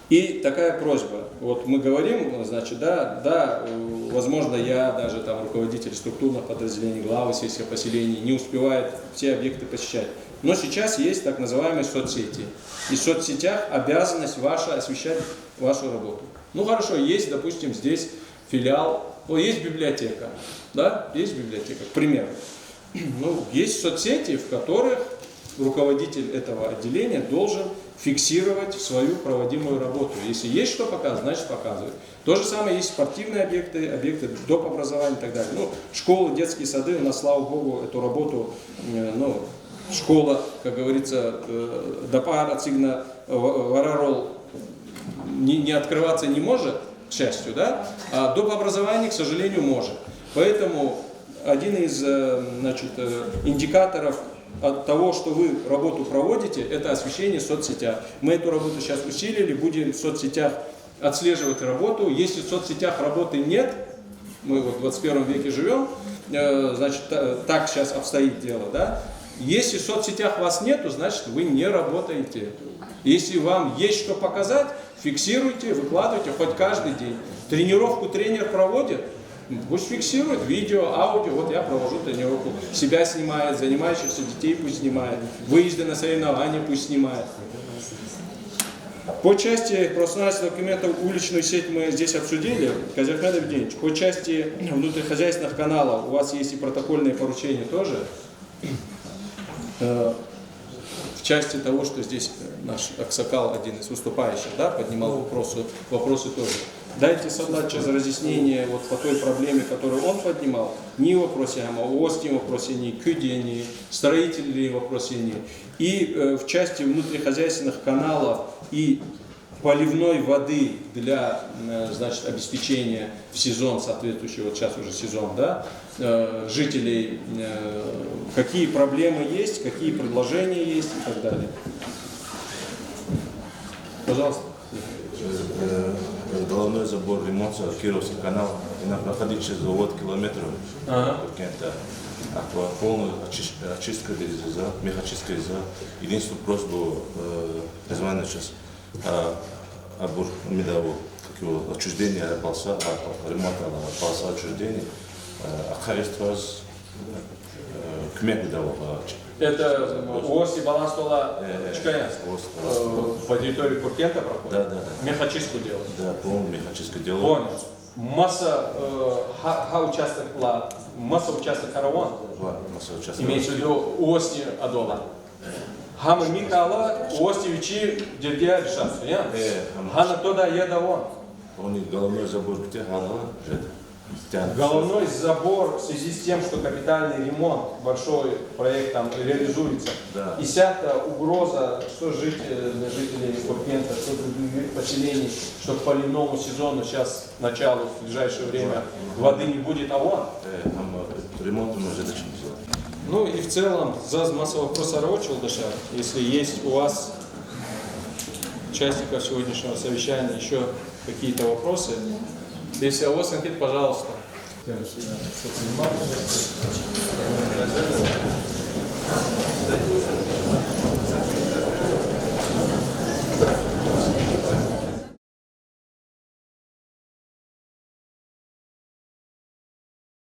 И такая просьба. Вот мы говорим, значит, да, возможно, я даже там руководитель структурных подразделений, главы сельских поселений не успевает все объекты посещать. Но сейчас есть так называемые соцсети. И в соцсетях обязанность ваша освещать вашу работу. Ну хорошо, есть, допустим, здесь филиал, есть библиотека, да, есть библиотека, к примеру. Ну, есть соцсети, в которых руководитель этого отделения должен фиксировать свою проводимую работу. Если есть что показывать, значит показывает. То же самое есть спортивные объекты, объекты доп. Образования и так далее. Ну, школы, детские сады, у нас, слава богу, эту работу, ну, школа, как говорится, допар отсигна варарол не открываться не может, к счастью, да, а доп. Образование, к сожалению, может. Поэтому один из, значит, индикаторов от того, что вы работу проводите, это освещение в соцсетях. Мы эту работу сейчас усилили, будем в соцсетях отслеживать работу. Если в соцсетях работы нет, мы вот в 21 веке живем, значит, так сейчас обстоит дело, да? Если в соцсетях вас нету, значит, вы не работаете. Если вам есть что показать, фиксируйте, выкладывайте хоть каждый день. Тренировку тренер проводит, пусть фиксирует видео, аудио. Вот я провожу тренировку, себя снимает, занимающихся детей пусть снимает, выезды на соревнования пусть снимает. По части профессиональных документов уличную сеть мы здесь обсудили. Казахмед Авдеевич, по части внутрихозяйственных каналов у вас есть и протокольные поручения тоже. В части того, что здесь наш Аксакал, один из выступающих, да, поднимал вопросы тоже. Дайте задачу за разъяснение вот по той проблеме, которую он поднимал. Ни в вопросе ООС, ни в вопросе ни КЮДи, ни строителей в вопросе ни. И в части внутрихозяйственных каналов и поливной воды для, значит, обеспечения в сезон, соответствующий, вот сейчас уже сезон, да, жителей, какие проблемы есть, какие предложения есть и так далее. Пожалуйста. Головной забор ремонта Кировский канал, находится за километров Туркента. Полную очистку механическая за. Единственную просьбу название сейчас обор медового отчуждения полоса, ремонта полоса отчуждения, хозяйство кмек дал. Это ООС и баланс стола по территории Туркента проходит? Да, да. Мехачистку делают? Да, полную механическую делают. Понял. Масса участок Караван? Масса участок. Имеется в виду ООС Адола? Хама Микала, ООС Вичи, Дердия решаться, я? Хана тода еда он. Он головной забор где Ханала? Головной забор в связи с тем, что капитальный ремонт, большой проект там реализуется, да. И вся угроза, что жителей Туркента, что других поселений, что к поливному сезону сейчас, началу, в ближайшее время, воды не будет, а он. Ремонт мы задачи не сделали. Ну и в целом, за массового вопроса рабочего Дашар, если есть у вас участников сегодняшнего совещания еще какие-то вопросы, если у вас, пожалуйста.